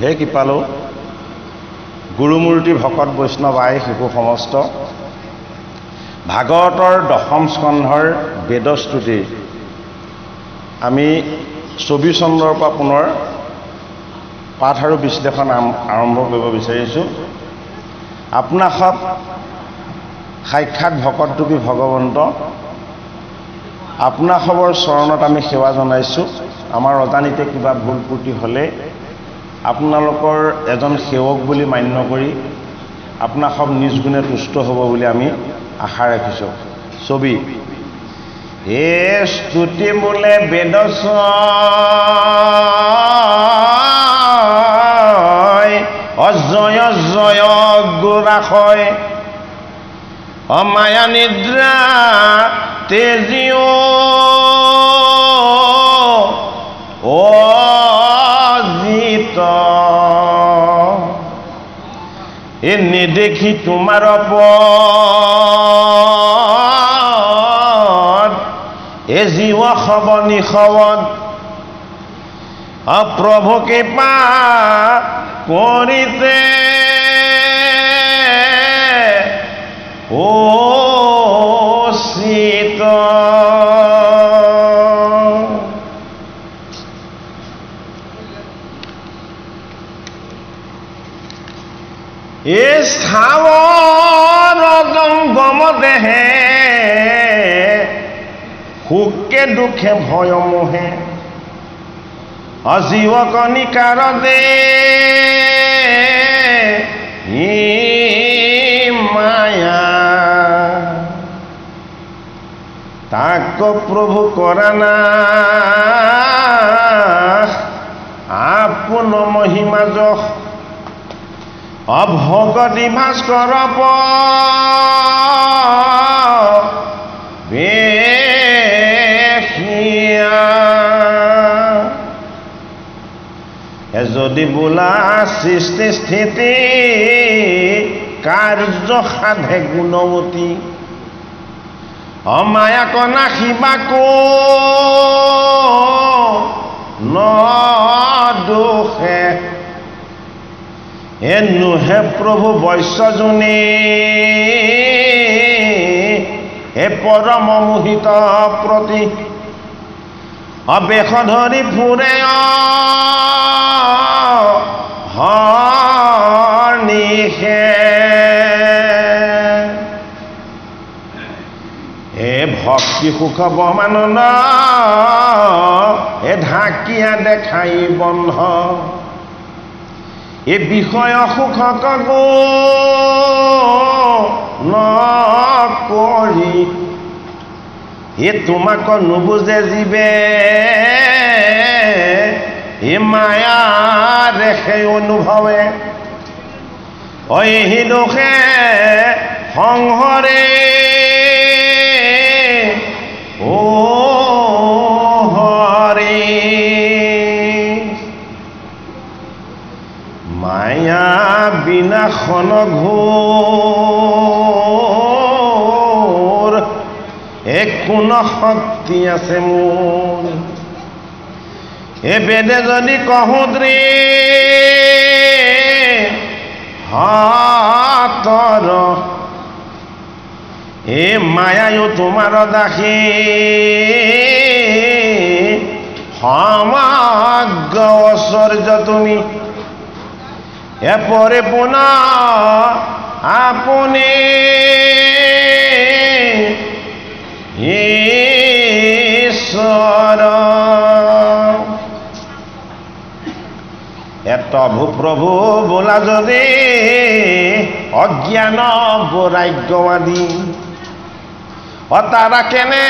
হে কৃপালু গুৰুমূৰ্তি ভকত বৈষ্ণৱ আই শিশু সমস্ত ভাগৱতৰ দশম স্কন্ধৰ বেদস্তুতি আমি 24 চন্দ্ৰৰ পৰা পুনৰ পাঠ আৰু বিশ্লেষণ আৰম্ভ কৰিব বিচাৰিছোঁ। আপোনাসব সাক্ষাৎ ভকতৰূপী ভগৱন্ত আপোনাসবৰ চৰণত আমি সেৱা জনাইছোঁ। আমাৰ অজানিতে কিবা ভুল ত্ৰুটি হ'লে আপোনালোকৰ এজন সেৱক বুলি মান্য কৰি আপোনাসব নিজ গুণে তুষ্ট হ'ব বুলি আমি আশা ৰাখিছোঁ। ছবি এ স্তুতি বোলে বেদছয় অজয় জয় গুৰাশয় অমায়া নিদ্ৰা তেজিও অজিত এ নেদেখি তোমাৰ পদ এ জীৱ খব নিখবদ অপ্ৰভু কৃপা কৰিতে অচিত এ স্থাৱৰ জংগম দেহে সুখে দুখে ভয় মোহে অজীৱ কণিকাৰ দে মায়া তাক প্ৰভু কৰা না আপোন মহিমা যশ অভগতি ভাস্কৰ যদি বোলা সৃষ্টি স্থিতি কাৰ্য সাধে গুণৱতী অমায়া কণা শিবাকো নদোষে এনুহে প্ৰভু বৈশ্যজনী হে পৰম মোহিত প্ৰতি অবেশ ধৰি ফুৰে হৰ্নিশে হে ভক্তি সুখ বমানন্দ হে ঢাকিয়া দেখাই বন্ধ এ বিষয় সুখক নকৰি এ তোমাক নুবুজে জীৱে এ মায়া দেখে অনুভৱে অহি দোষে সংহৰে ও হৰি মায়া বিনাশন ঘোৰ কোন শক্তি আছে মোৰ এ বেদে যদি কহুদ্ৰী হাতৰ এ মায়ায়ো তোমাৰ দাসী সমগ্ৰ ঐশ্বৰ্য তুমি এপৰে পুনঃ আপুনি ঈশ্বৰ এতভু প্ৰভু বোলা যদি অজ্ঞান বৈৰাগ্যবাদী অতাৰা কেনে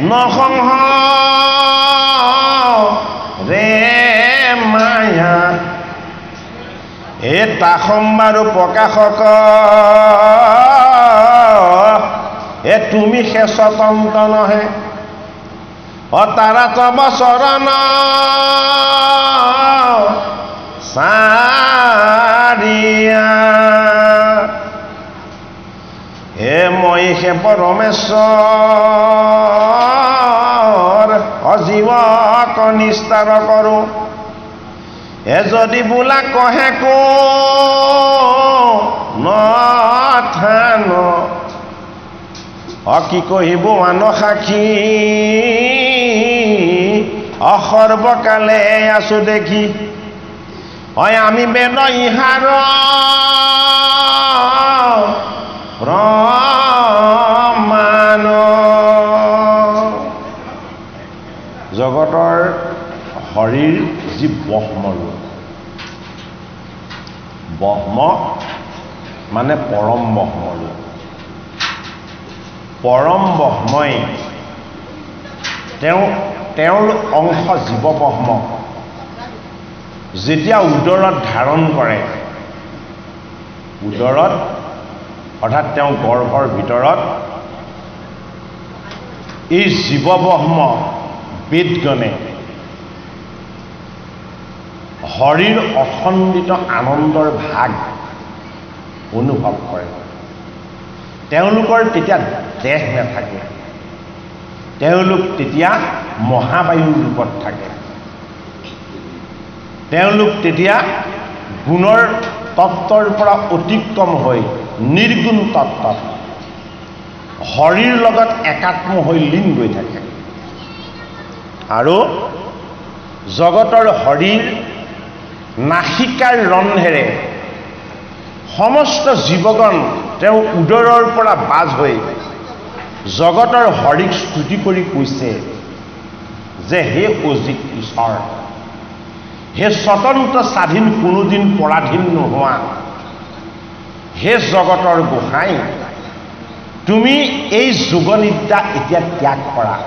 নসংহ ৰে মায়া এ তাসম্বাৰু প্ৰকাশক এ তুমি সে স্বতন্ত্ৰ নহে অতাৰা তব চৰণ চাৰিয়া হে মই সে পৰমেশ্বৰ অজীৱক নিস্তাৰ কৰোঁ যদি বোলা কহে কো নথান কি কহিব আন সাক্ষী অসৰ্বকালে আছো দেখি হয় আমি বেদ ইহাৰ প্ৰমাণ জগতৰ হৰিৰ যি ব্ৰহ্মৰূপ ব্ৰহ্ম মানে পৰম ব্ৰহ্মৰূপ পৰম ব্ৰহ্মই তেওঁৰ অংশ জীৱ ব্ৰহ্ম যেতিয়া উদৰত ধাৰণ কৰে উদৰত অৰ্থাৎ তেওঁ গৰ্ভৰ ভিতৰত এই জীৱ ব্ৰহ্ম বেদগণে হৰিৰ অখণ্ডিত আনন্দৰ ভাগ অনুভৱ কৰে তেওঁলোকৰ তেতিয়া দেহ নাথাকে তেওঁলোক তেতিয়া মহাবায়ুৰ ৰূপত থাকে তেওঁলোক তেতিয়া গুণৰ তত্ত্বৰ পৰা অতিক্ৰম হৈ নিৰ্গুণ তত্ত্বত হৰিৰ লগত একাত্ম হৈ লীন হৈ থাকে আৰু জগতৰ হৰিৰ নাসিকাৰ ৰন্ধেৰে সমস্ত জীৱগণ তেওঁ উদৰৰ পৰা বাজ হৈ জগতৰ হৰিক স্তুতি কৰি কৈছে যে হে অজিত ঈশ্বৰ হে স্বতন্ত্ৰ স্বাধীন কোনোদিন পৰাধীন নোহোৱা হে জগতৰ গোসাঁই তুমি এই যোগনিদ্ৰা এতিয়া ত্যাগ কৰা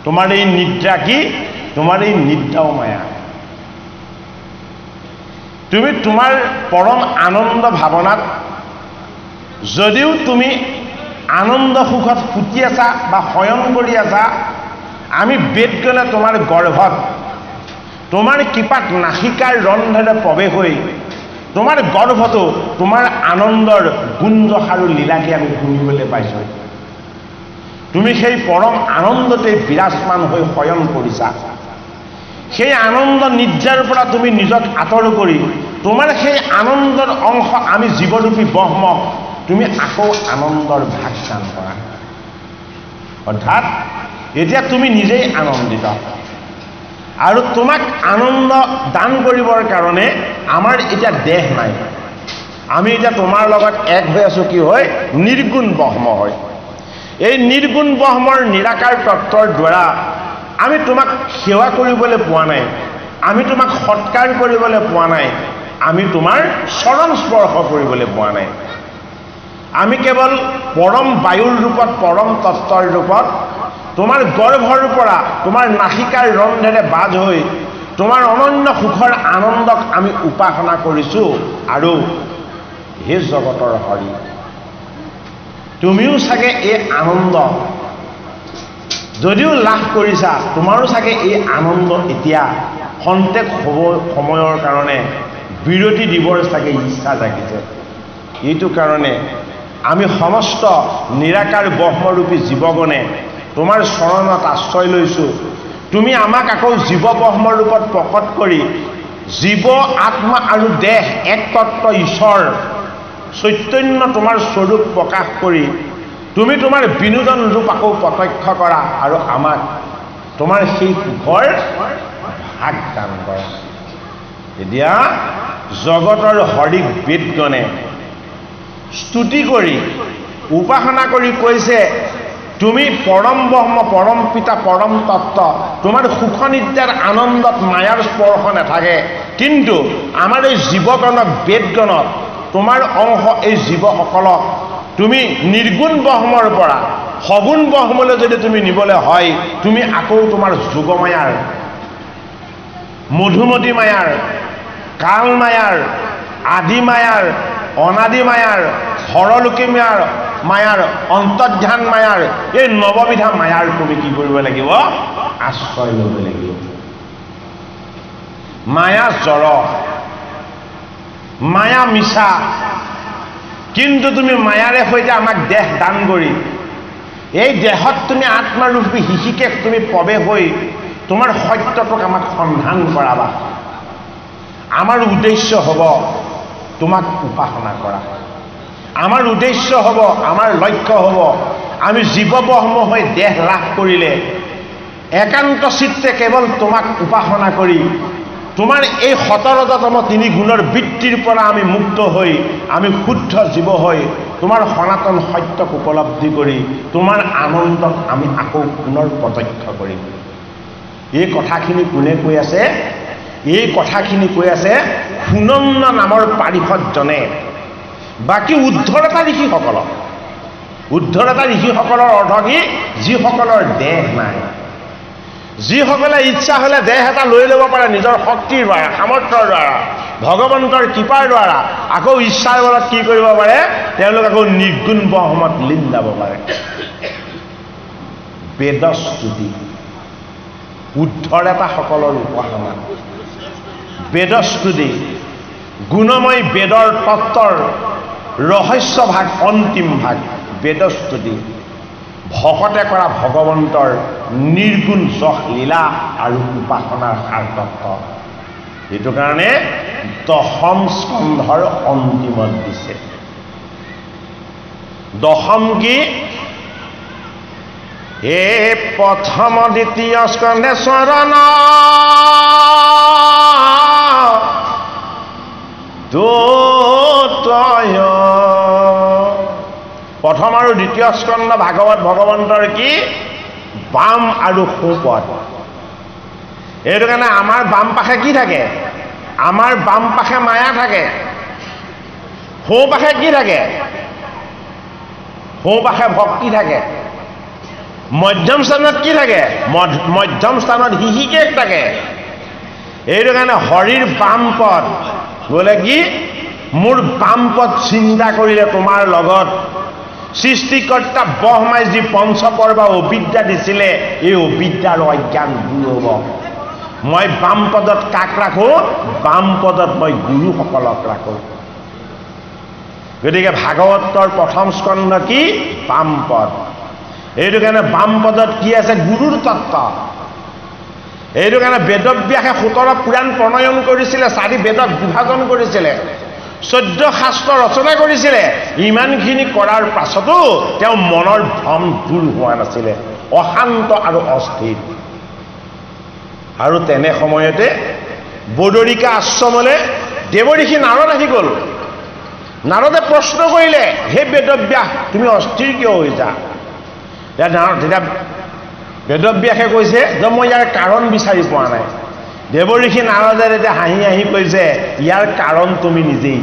তোমাৰ এই নিদ্ৰা কি তোমাৰ এই নিদ্ৰাও মায়া তুমি তোমাৰ পৰম আনন্দ ভাৱনাত যদিও তুমি আনন্দ সুখত ফুটি আছা বা শয়ন কৰি আছা আমি বেদগণে তোমাৰ গৰ্ভত তোমাৰ কৃপাত নাসিকাৰ ৰন্ধেৰে প্ৰৱেশ হৈ তোমাৰ গৰ্ভতো তোমাৰ আনন্দৰ গুঞ্জ আৰু লীলাকে আমি শুনিবলৈ পাইছোঁ তুমি সেই পৰম আনন্দতে বিৰাজমান হৈ শয়ন কৰিছা সেই আনন্দ নিদ্ৰাৰ পৰা তুমি নিজক আঁতৰ কৰি তোমাৰ সেই আনন্দৰ অংশ আমি জীৱৰূপী ব্ৰহ্ম তুমি আকৌ আনন্দৰ ভাগ দান কৰা অৰ্থাৎ এতিয়া তুমি নিজেই আনন্দিত আৰু তোমাক আনন্দ দান কৰিবৰ কাৰণে আমাৰ এতিয়া দেহ নাই আমি এতিয়া তোমাৰ লগত এক হৈ আছো কি হয় নিৰ্গুণ ব্ৰহ্ম হয় এই নিৰ্গুণ ব্ৰহ্মৰ নিৰাকাৰ তত্ত্বৰ দ্বাৰা আমি তোমাক সেৱা কৰিবলৈ পোৱা নাই আমি তোমাক সৎকাৰ কৰিবলৈ পোৱা নাই আমি তোমাৰ চৰণ স্পৰ্শ কৰিবলৈ পোৱা নাই আমি কেৱল পৰম বায়ুৰ ৰূপত পৰম তত্ত্বৰ ৰূপত তোমাৰ গৰ্ভৰ পৰা তোমাৰ নাসিকাৰ ৰন্ধেৰে বাজ হৈ তোমাৰ অনন্য সুখৰ আনন্দক আমি উপাসনা কৰিছোঁ আৰু হে জগতৰ হৰি তুমিও চাগে এই আনন্দ যদিও লাভ কৰিছা তোমাৰো চাগে এই আনন্দ এতিয়া খন্তেক সময়ৰ কাৰণে বিৰতি দিবৰ চাগে ইচ্ছা জাগিছে এইটো কাৰণে আমি সমস্ত নিৰাকাৰ ব্ৰহ্মৰূপী জীৱগণে তোমাৰ চৰণত আশ্ৰয় লৈছোঁ তুমি আমাক আকৌ জীৱ ব্ৰহ্মৰ ৰূপত প্ৰকট কৰি জীৱ আত্মা আৰু দেহ এক তত্ত্ব ঈশ্বৰ চৈতন্য তোমাৰ স্বৰূপ প্ৰকাশ কৰি তুমি তোমাৰ বিনোদন ৰূপ আকৌ প্ৰত্যক্ষ কৰা আৰু আমাক তোমাৰ সেই সুখৰ ভাগ দান কৰা এতিয়া জগতৰ হৰিক বেদগণে স্তুতি কৰি উপাসনা কৰি কৈছে তুমি পৰম ব্ৰহ্ম পৰম পিতা পৰম তত্ত্ব তোমাৰ সুখ নিদ্ৰাৰ আনন্দত মায়াৰ স্পৰ্শ নাথাকে কিন্তু আমাৰ এই জীৱগণক বেদগণক তোমাৰ অংশ এই জীৱসকলক তুমি নিৰ্গুণ ব্ৰহ্মৰ পৰা সগুণ ব্ৰহ্মলৈ যদি তুমি নিবলৈ হয় তুমি আকৌ তোমাৰ যোগমায়াৰ মধুমতী মায়াৰ কাল মায়াৰ আদি মায়াৰ অনাদি মায়াৰ হৰলোকী মায়াৰ অন্তৰ্ধান মায়াৰ এই নৱবিধা মায়াৰ তুমি কি কৰিব লাগিব আশ্ৰয় ল'ব লাগিব মায়া জড় মায়া মিছা কিন্তু তুমি মায়াৰে সৈতে আমাক দেহ দান কৰি এই দেহত তুমি আত্মাৰূপী শিশিকে তুমি প্ৰৱেশ হৈ তোমাৰ সত্যটোক আমাক সন্ধান কৰাবা আমাৰ উদ্দেশ্য হ'ব তোমাক উপাসনা কৰা। আমাৰ উদ্দেশ্য হ'ব, আমাৰ লক্ষ্য হ'ব, আমি জীৱব্ৰহ্ম হৈ দেহ লাভ কৰিলে একান্ত চিত্তে কেৱল তোমাক উপাসনা কৰি তোমাৰ এই 17তম 3 গুণৰ বৃত্তিৰ পৰা আমি মুক্ত হৈ আমি শুদ্ধ জীৱ হৈ তোমাৰ সনাতন সত্যক উপলব্ধি কৰি তোমাৰ আনন্দক আমি আকৌ পুনৰ প্ৰত্যক্ষ কৰিম। এই কথাখিনি কোনে কৈ আছে? এই কথাখিনি কৈ আছে সুনন্দ নামৰ পাৰিষদজনে। বাকী উদ্ধৰতা ঋষিসকলক, উদ্ধৰতা ঋষিসকলৰ অৰ্থ কি? যিসকলৰ দেহ নাই, যিসকলে ইচ্ছা হ'লে দেহ এটা লৈ ল'ব পাৰে নিজৰ শক্তিৰ দ্বাৰা, সামৰ্থ্যৰ দ্বাৰা, ভগৱন্তৰ কৃপাৰ দ্বাৰা, আকৌ ইচ্ছাৰ বলত কি কৰিব পাৰে? তেওঁলোক আকৌ নিৰ্গুণ ব্ৰহ্মত লীন যাব পাৰে। বেদস্তুতি, উদ্ধৰতাসকলৰ উপাসনা, বেদস্তুতি, গুণময় বেদৰ তত্ত্বৰ ৰহস্য ভাগ, অন্তিম ভাগ বেদস্তুতি, ভকতে কৰা ভগৱন্তৰ নিৰ্গুণ যশ লীলা আৰু উপাসনাৰ সাৰতত্ত্ব। সেইটো কাৰণে 10ম স্কন্ধৰ অন্তিমত দিছে। 10ম কি? এ প্ৰথম 2য় স্কন্ধে চৰণ দুতয়। প্ৰথম আৰু 2য় স্কন্ধ ভাগৱত ভগৱন্তৰ কি? বাম আৰু সোঁপদ। এইটো কাৰণে আমাৰ বাম পাশে কি থাকে? আমাৰ বাম পাশে মায়া থাকে। সোঁ পাশে কি থাকে? সোঁ পাশে ভক্তি থাকে। মধ্যম স্থানত কি থাকে? মধ্যম স্থানত হিহিকেশ থাকে। এইটো কাৰণে হৰিৰ বাম পদ বোলে কি? মোৰ বাম পদ চিন্তা কৰিলে তোমাৰ লগত সৃষ্টিকৰ্তা ব্ৰহ্মাই যি পঞ্চপৰ্ব অবিদ্যা দিছিলে, এই অবিদ্যাৰ অজ্ঞান দূৰ হ'ব। মই বাম পদত কাক ৰাখো? বাম পদত মই গুৰুসকলক ৰাখো। গতিকে ভাগৱতৰ 1ম স্কন্ধ কি? বাম পদ। এইটো কাৰণে বাম পদত কি আছে? গুৰুৰ তত্ত্ব। এইটো কাৰণে বেদব্যাসে 17 পুৰাণ প্ৰণয়ন কৰিছিলে, 4 বেদক বিভাজন কৰিছিলে, 14 শাস্ত্ৰ ৰচনা কৰিছিলে। ইমানখিনি কৰাৰ পাছতো তেওঁ মনৰ ভ্ৰম দূৰ হোৱা নাছিলে, অশান্ত আৰু অস্থিৰ। আৰু তেনে সময়তে বদৰিকা আশ্ৰমলৈ দেৱঋষি নাৰদ আহি গ'ল। নাৰদে প্ৰশ্ন কৰিলে, হে বেদব্যাস, তুমি অস্থিৰ কিয় হৈছা? তেতিয়া বেদব্যাসে কৈছে যে মই ইয়াৰ কাৰণ বিচাৰি পোৱা নাই। দেৱঋষি নাৰদে তেতিয়া হাঁহি হাঁহি কৈছে, ইয়াৰ কাৰণ তুমি নিজেই।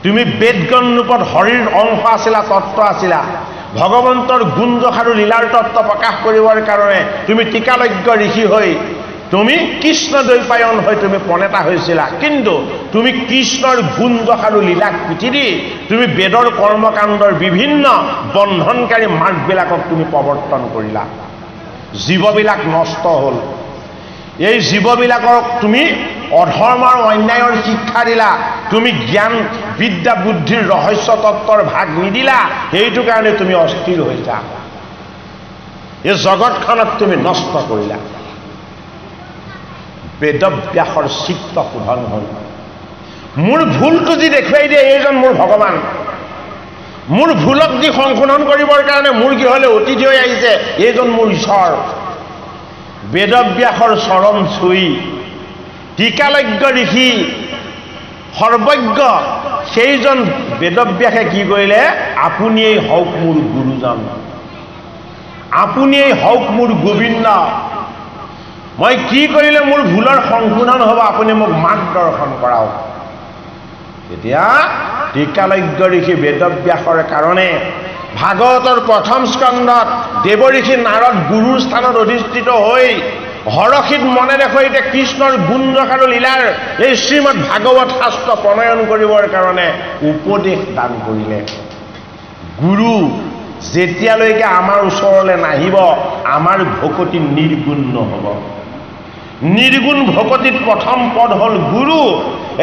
তুমি বেদগণ ৰূপত হৰিৰ অংশ আছিলা, তত্ত্ব আছিলা। ভগৱন্তৰ গুণদোষ আৰু লীলাৰ তত্ত্ব প্ৰকাশ কৰিবৰ কাৰণে তুমি টিকালজ্ঞ ঋষি হৈ, তুমি কৃষ্ণ দ্বৈপায়ন হৈ তুমি প্ৰণেতা হৈছিলা। কিন্তু তুমি কৃষ্ণৰ গুণদোষ আৰু লীলাক পিঠি দি তুমি বেদৰ কৰ্মকাণ্ডৰ বিভিন্ন বন্ধনকাৰী মাৰ্গবিলাকক তুমি প্ৰৱৰ্তন কৰিলা। জীৱবিলাক নষ্ট হ'ল। এই জীৱবিলাকক তুমি অধৰ্ম আৰু অন্যায়ৰ শিক্ষা দিলা। তুমি জ্ঞান বিদ্যা বুদ্ধিৰ ৰহস্য তত্ত্বৰ ভাগ নিদিলা। সেইটো কাৰণে তুমি অস্থিৰ হৈছা। এই জগতখনক তুমি নষ্ট কৰিলা। বেদব্যাসৰ চিত্ত শোধন হ'ল। মোৰ ভুলটো যি দেখুৱাই দিয়ে এইজন মোৰ ভগৱান, মোৰ ভুলক যি সংশোধন কৰিবৰ কাৰণে মোৰ গৃহলৈ অতিথি হৈ আহিছে এইজন মোৰ ঈশ্বৰ। বেদব্যাসৰ চৰণ চুই টিকালজ্ঞ ঋষি সৰ্বজ্ঞ সেইজন বেদব্যাসে কি কৰিলে? আপুনিয়েই হওক মোৰ গুৰুজন, আপুনিয়েই হওক মোৰ গোবিন্দ। মই কি কৰিলে মোৰ ভুলৰ সংশোধন হ'ব, আপুনি মোক মাৰ্গদৰ্শন কৰাওক। এতিয়া টিকালজ্ঞ ঋষি বেদব্যাসৰ কাৰণে ভাগৱতৰ 1ম স্কন্ধত দেৱঋষি নাৰদ গুৰুৰ স্থানত অধিষ্ঠিত হৈ হৰষিত মনেৰে সৈতে কৃষ্ণৰ গুণদোষ আৰু লীলাৰ এই শ্ৰীমদ ভাগৱত শাস্ত্ৰ প্ৰণয়ন কৰিবৰ কাৰণে উপদেশ দান কৰিলে। গুৰু যেতিয়ালৈকে আমাৰ ওচৰলৈ নাহিব আমাৰ ভকতি নিৰ্গুণ নহ'ব। নিৰ্গুণ ভকতিত প্ৰথম পদ হ'ল গুৰু।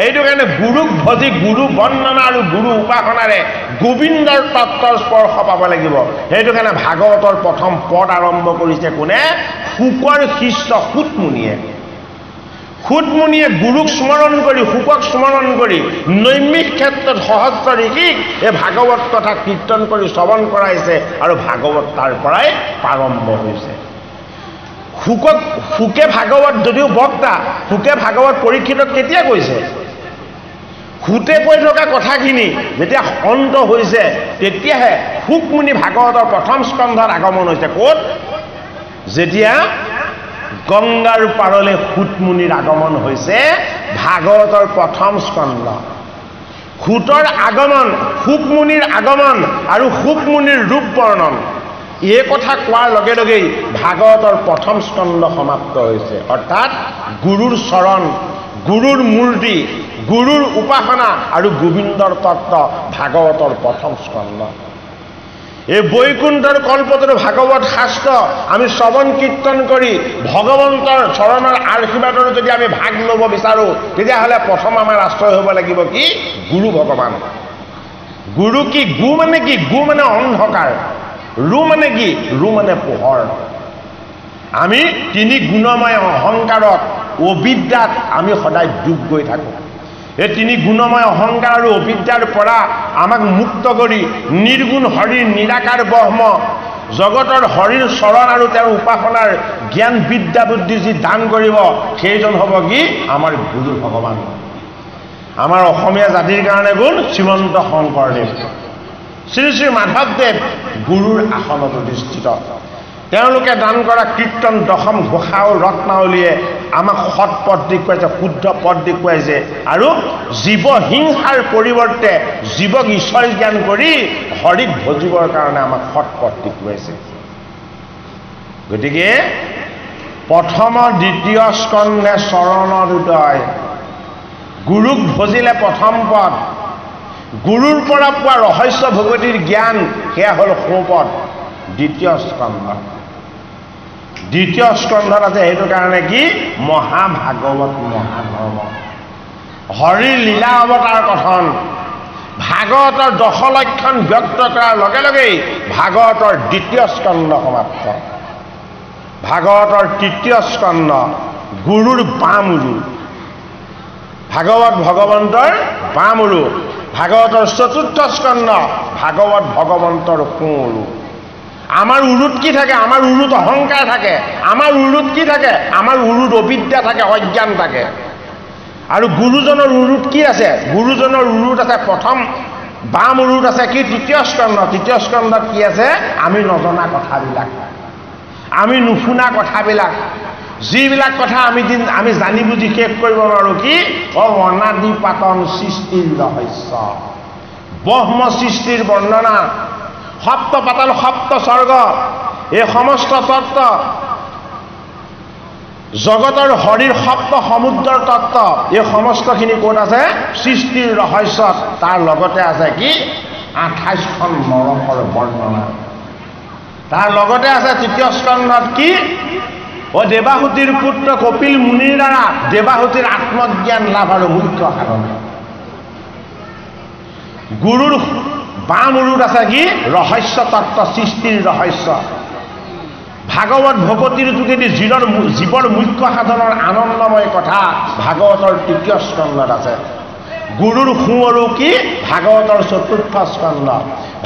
এইটো কাৰণে গুৰুক ভজি গুৰু বন্দনা আৰু গুৰু উপাসনাৰে গোবিন্দৰ তত্ত্বৰ স্পৰ্শ পাব লাগিব। সেইটো কাৰণে ভাগৱতৰ 1ম পদ আৰম্ভ কৰিছে কোনে? শুকৰ শিষ্য সুত মুনিয়ে। সুতমুনিয়ে গুৰুক স্মৰণ কৰি শুকক স্মৰণ কৰি নৈমিক ক্ষেত্ৰত সহস্ৰ ঋষিক এই ভাগৱত কথা কীৰ্তন কৰি শ্ৰৱণ কৰাইছে আৰু ভাগৱত তাৰ পৰাই প্ৰাৰম্ভ হৈছে। শুকে ভাগৱত যদিও বক্তা, শুকে ভাগৱত পৰীক্ষিতক কেতিয়া কৈছে? শুতে কৈ থকা কথাখিনি যেতিয়া অন্ত হৈছে তেতিয়াহে শুকমুনি ভাগৱতৰ প্ৰথম স্কন্ধত আগমন হৈছে। ক'ত? যেতিয়া গংগাৰ পাৰলৈ সুতমুনিৰ আগমন হৈছে ভাগৱতৰ প্ৰথম স্কন্ধ। সুতৰ আগমন, শুকমুনিৰ আগমন আৰু শুকমুনিৰ ৰূপ বৰ্ণন এই কথা কোৱাৰ লগে লগেই ভাগৱতৰ প্ৰথম স্কন্ধ সমাপ্ত হৈছে। অৰ্থাৎ গুৰুৰ চৰণ, গুৰুৰ মূৰ্তি, গুৰুৰ উপাসনা আৰু গোবিন্দৰ তত্ত্ব ভাগৱতৰ প্ৰথম স্কন্ধ। এই বৈকুণ্ঠৰ কল্পতৰু ভাগৱত শাস্ত্ৰ আমি শ্ৰৱণ কীৰ্তন কৰি ভগৱন্তৰ চৰণৰ আশীৰ্বাদৰ যদি আমি ভাগ ল'ব বিচাৰোঁ তেতিয়াহ'লে প্ৰথম আমাৰ আশ্ৰয় হ'ব লাগিব কি? গুৰু ভগৱান। গুৰু কি? গু মানে কি? গু মানে অন্ধকাৰ, ৰু মানে কি? ৰু মানে পোহৰ। আমি তিনি গুণময় অহংকাৰত, অবিদ্যাত আমি সদায় ডুব গৈ থাকোঁ। এই তিনি গুণময় অহংকাৰ আৰু অবিদ্যাৰ পৰা আমাক মুক্ত কৰি নিৰ্গুণ হৰিৰ নিৰাকাৰ ব্ৰহ্ম জগতৰ হৰিৰ চৰণ আৰু তেওঁৰ উপাসনাৰ জ্ঞান বিদ্যা বুদ্ধি যি দান কৰিব সেইজন হ'ব কি? আমাৰ গুৰু ভগৱান। আমাৰ অসমীয়া জাতিৰ কাৰণে গুণ শ্ৰীমন্ত শংকৰদেৱ, শ্ৰী শ্ৰী মাধৱদেৱ গুৰুৰ আসনত অধিষ্ঠিত। তেওঁলোকে দান কৰা কীৰ্তন দশম ঘোষা আৰু ৰত্নাৱলীয়ে আমাক সৎ পথ দেখুৱাইছে, শুদ্ধ পথ দেখুৱাইছে আৰু জীৱ হিংসাৰ পৰিৱৰ্তে জীৱক ঈশ্বৰ জ্ঞান কৰি হৰিক ভজিবৰ কাৰণে আমাক সৎ পথ দেখুৱাইছে। গতিকে প্ৰথম দ্বিতীয় স্কন্ধে চৰণৰ উদয়, গুৰুক ভজিলে প্ৰথম পদ, গুৰুৰ পৰা পোৱা ৰহস্য ভগৱতীৰ জ্ঞান সেয়া হ'ল সোঁপদ দ্বিতীয় স্কন্ধ। দ্বিতীয় স্কন্ধত আছে সেইটো কাৰণে কি? মহাভাগৱত মহাধৰ্ম, হৰিৰ লীলা অৱতাৰ কথন। ভাগৱতৰ দশলক্ষণ ব্যক্ত কৰাৰ লগে লগেই ভাগৱতৰ দ্বিতীয় স্কন্ধ সমাপ্ত। ভাগৱতৰ তৃতীয় স্কন্ধ গুৰুৰ বামুৰু, ভাগৱত ভগৱন্তৰ বামুৰু। ভাগৱতৰ চতুৰ্থ স্কন্ধ ভাগৱত ভগৱন্তৰ সোঁউৰু। আমাৰ উৰুত কি থাকে? আমাৰ উৰুত অহংকাৰ থাকে। আমাৰ উৰুত কি থাকে? আমাৰ উৰুত অবিদ্যা থাকে, অজ্ঞান থাকে। আৰু গুৰুজনৰ উৰুত কি আছে? গুৰুজনৰ উৰুত আছে প্ৰথম বাম উৰুত আছে কি? তৃতীয় স্কন্ধ। তৃতীয় স্কন্ধত কি আছে? আমি নজনা কথাবিলাক, আমি নুশুনা কথাবিলাক, যিবিলাক কথা আমি জানি বুজি শেষ কৰিব নোৱাৰোঁ। কি? অনাদি পাতন সৃষ্টিৰ ৰহস্য, ব্ৰহ্ম সৃষ্টিৰ বৰ্ণনা, সপ্ত পাতাল সপ্ত স্বৰ্গ, এই সমস্ত তত্ত্ব, জগতৰ হৰিৰ সপ্ত সমুদ্ৰৰ তত্ত্ব, এই সমস্তখিনি ক'ত আছে? সৃষ্টিৰ ৰহস্যত। তাৰ লগতে আছে কি? 28খন নৰকৰ বৰ্ণনা। তাৰ লগতে আছে তৃতীয় স্কন্ধত কি? দেৱাহুতিৰ পুত্ৰ কপিল মুনিৰ দ্বাৰা দেৱাহুতিৰ আত্মজ্ঞান লাভ আৰু মুখ্য সাধনা। গুৰুৰ বাম উৰুত আছে কি? ৰহস্য তত্ত্ব, সৃষ্টিৰ ৰহস্য। ভাগৱত ভকতিৰ যোগেদি জীৱৰ মুখ্য সাধনৰ আনন্দময় কথা ভাগৱতৰ তৃতীয় স্কন্ধত আছে। গুৰুৰ সোঁ আৰু কি? ভাগৱতৰ চতুৰ্থ স্কন্ধ।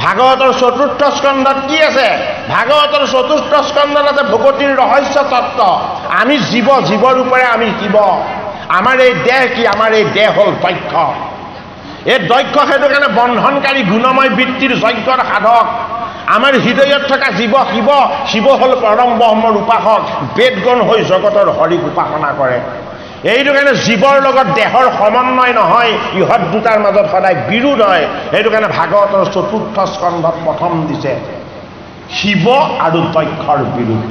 ভাগৱতৰ চতুৰ্থ স্কন্ধত কি আছে? ভাগৱতৰ চতুৰ্থ স্কন্ধত আছে ভকতিৰ ৰহস্য তত্ত্ব। আমি জীৱ, জীৱ ৰূপেৰে আমি জীৱ। আমাৰ এই দেহ কি? আমাৰ এই দেহ হ'ল দক্ষ। এই দক্ষ সেইটো কাৰণে বন্ধনকাৰী গুণময় বৃত্তিৰ যজ্ঞৰ সাধক। আমাৰ হৃদয়ত থকা জীৱ শিৱ, শিৱ হ'ল পৰম ব্ৰহ্মৰ উপাসক, বেদগণ হৈ জগতৰ হৰিক উপাসনা কৰে। এইটো কাৰণে জীৱৰ লগত দেহৰ সমন্বয় নহয়, ইহঁত দুটাৰ মাজত সদায় বিৰোধ হয়। সেইটো কাৰণে ভাগৱতৰ চতুৰ্থ স্কন্ধত প্ৰথম দিছে শিৱ আৰু দক্ষৰ বিৰোধ,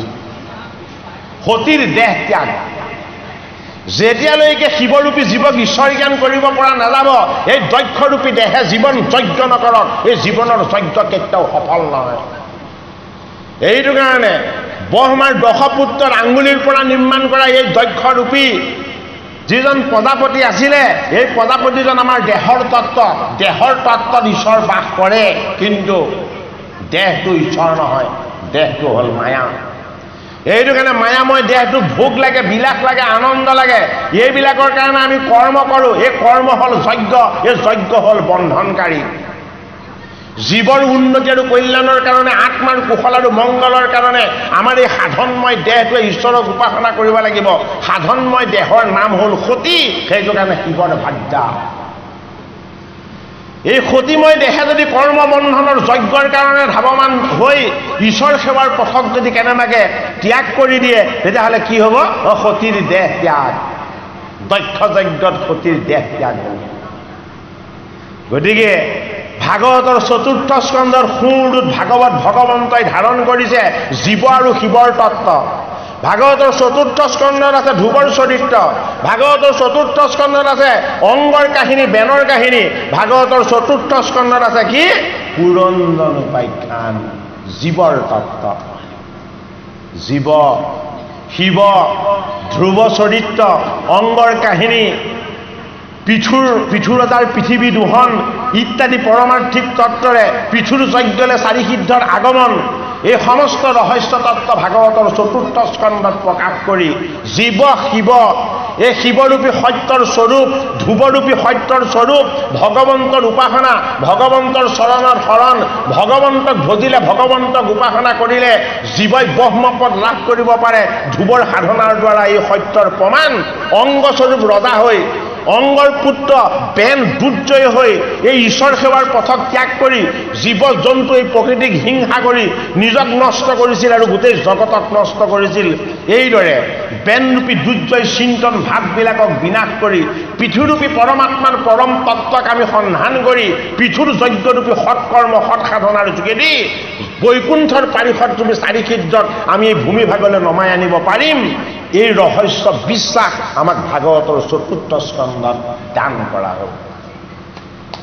সতীৰ দেহ ত্যাগ। যেতিয়ালৈকে শিৱৰূপী জীৱক ঈশ্বৰ জ্ঞান কৰিব পৰা নাযাব, এই দক্ষৰূপী দেহে জীৱন যজ্ঞ নকৰক, এই জীৱনৰ যজ্ঞ কেতিয়াও সফল নহয়। এইটো কাৰণে ব্ৰহ্মাৰ দশপুত্ৰৰ আঙুলিৰ পৰা নিৰ্মাণ কৰা এই দক্ষৰূপী যিজন প্ৰজাপতি আছিলে, এই প্ৰজাপতিজন আমাৰ দেহৰ তত্ত্ব। দেহৰ তত্ত্বত ঈশ্বৰ বাস কৰে, কিন্তু দেহটো ঈশ্বৰ নহয়, দেহটো হ'ল মায়া। এইটো কাৰণে মায়াময় দেহটো ভোগ লাগে, বিলাস লাগে, আনন্দ লাগে। এইবিলাকৰ কাৰণে আমি কৰ্ম কৰোঁ। এই কৰ্ম হ'ল যজ্ঞ, এই যজ্ঞ হ'ল বন্ধনকাৰী। জীৱৰ উন্নতি আৰু কল্যাণৰ কাৰণে, আত্মাৰ কুশল আৰু মংগলৰ কাৰণে আমাৰ এই সাধনময় দেহটোৱে ঈশ্বৰক উপাসনা কৰিব লাগিব। সাধনময় দেহৰ নাম হ'ল সতী, সেইটো কাৰণে শিৱৰ ভাৰ্যা। এই সতীময় দেহে যদি কৰ্ম বন্ধনৰ যজ্ঞৰ কাৰণে ধাৱমান হৈ ঈশ্বৰ সেৱাৰ পথক যদি কেনেবাকে ত্যাগ কৰি দিয়ে, তেতিয়াহ'লে কি হ'ব? সতীৰ দেহ ত্যাগ, দক্ষ যজ্ঞত সতীৰ দেহ ত্যাগ হ'ব। গতিকে ভাগৱতৰ চতুৰ্থ স্কন্ধৰ সোঁৰটোত ভাগৱত ভগৱন্তই ধাৰণ কৰিছে জীৱ আৰু শিৱৰ তত্ত্ব। ভাগৱতৰ চতুৰ্থ স্কন্ধত আছে ধ্ৰুৱৰ চৰিত্ৰ, ভাগৱতৰ চতুৰ্থ স্কন্ধত আছে অংগৰ কাহিনী, বেনৰ কাহিনী, ভাগৱতৰ চতুৰ্থ স্কন্ধত আছে কি? পুৰন্দন উপাখ্যান, জীৱৰ তত্ত্ব। জীৱ, শিৱ, ধ্ৰুৱ চৰিত্ৰ, অংগৰ কাহিনী, পিঠুৰতাৰ পৃথিৱী দোহন ইত্যাদি পৰমাৰ্থিক তত্ত্বৰে পিঠুৰ যজ্ঞলে চাৰি সিদ্ধৰ আগমন, এই সমস্ত ৰহস্য তত্ত্ব ভাগৱতৰ চতুৰ্থ স্কন্ধত প্ৰকাশ কৰি জীৱ শিৱ, এই শিৱৰূপী সত্যৰ স্বৰূপ, ধ্ৰুৱৰূপী সত্যৰ স্বৰূপ, ভগৱন্তৰ উপাসনা, ভগৱন্তৰ চৰণৰ শৰণ, ভগৱন্তক ভজিলে, ভগৱন্তক উপাসনা কৰিলে জীৱই ব্ৰহ্মপদ লাভ কৰিব পাৰে। ধ্ৰুৱৰ সাধনাৰ দ্বাৰা এই সত্যৰ প্ৰমাণ। অংগস্বৰূপ ৰজা হৈ, অংগৰ পুত্ৰ বেন দুৰ্জয় হৈ এই ঈশ্বৰ সেৱাৰ পথক ত্যাগ কৰি জীৱ জন্তু এই প্ৰকৃতিক হিংসা কৰি নিজক নষ্ট কৰিছিল আৰু গোটেই জগতক নষ্ট কৰিছিল। এইদৰে বেনৰূপী দুৰ্জয় চিন্তন ভাৱবিলাকক বিনাশ কৰি পৃথুৰূপী পৰমাত্মাৰ পৰম তত্ত্বক আমি সন্ধান কৰি পৃথুৰ যজ্ঞৰূপী সৎকৰ্ম সৎ সাধনাৰ যোগেদি বৈকুণ্ঠৰ পাৰিষদৰূপী চাৰি সিদ্ধক আমি এই ভূমিভাগলৈ নমাই আনিব পাৰিম। এই ৰহস্য বিশ্বাস আমাক ভাগৱতৰ চতুৰ্থ স্কন্ধত দান কৰা হ'ল।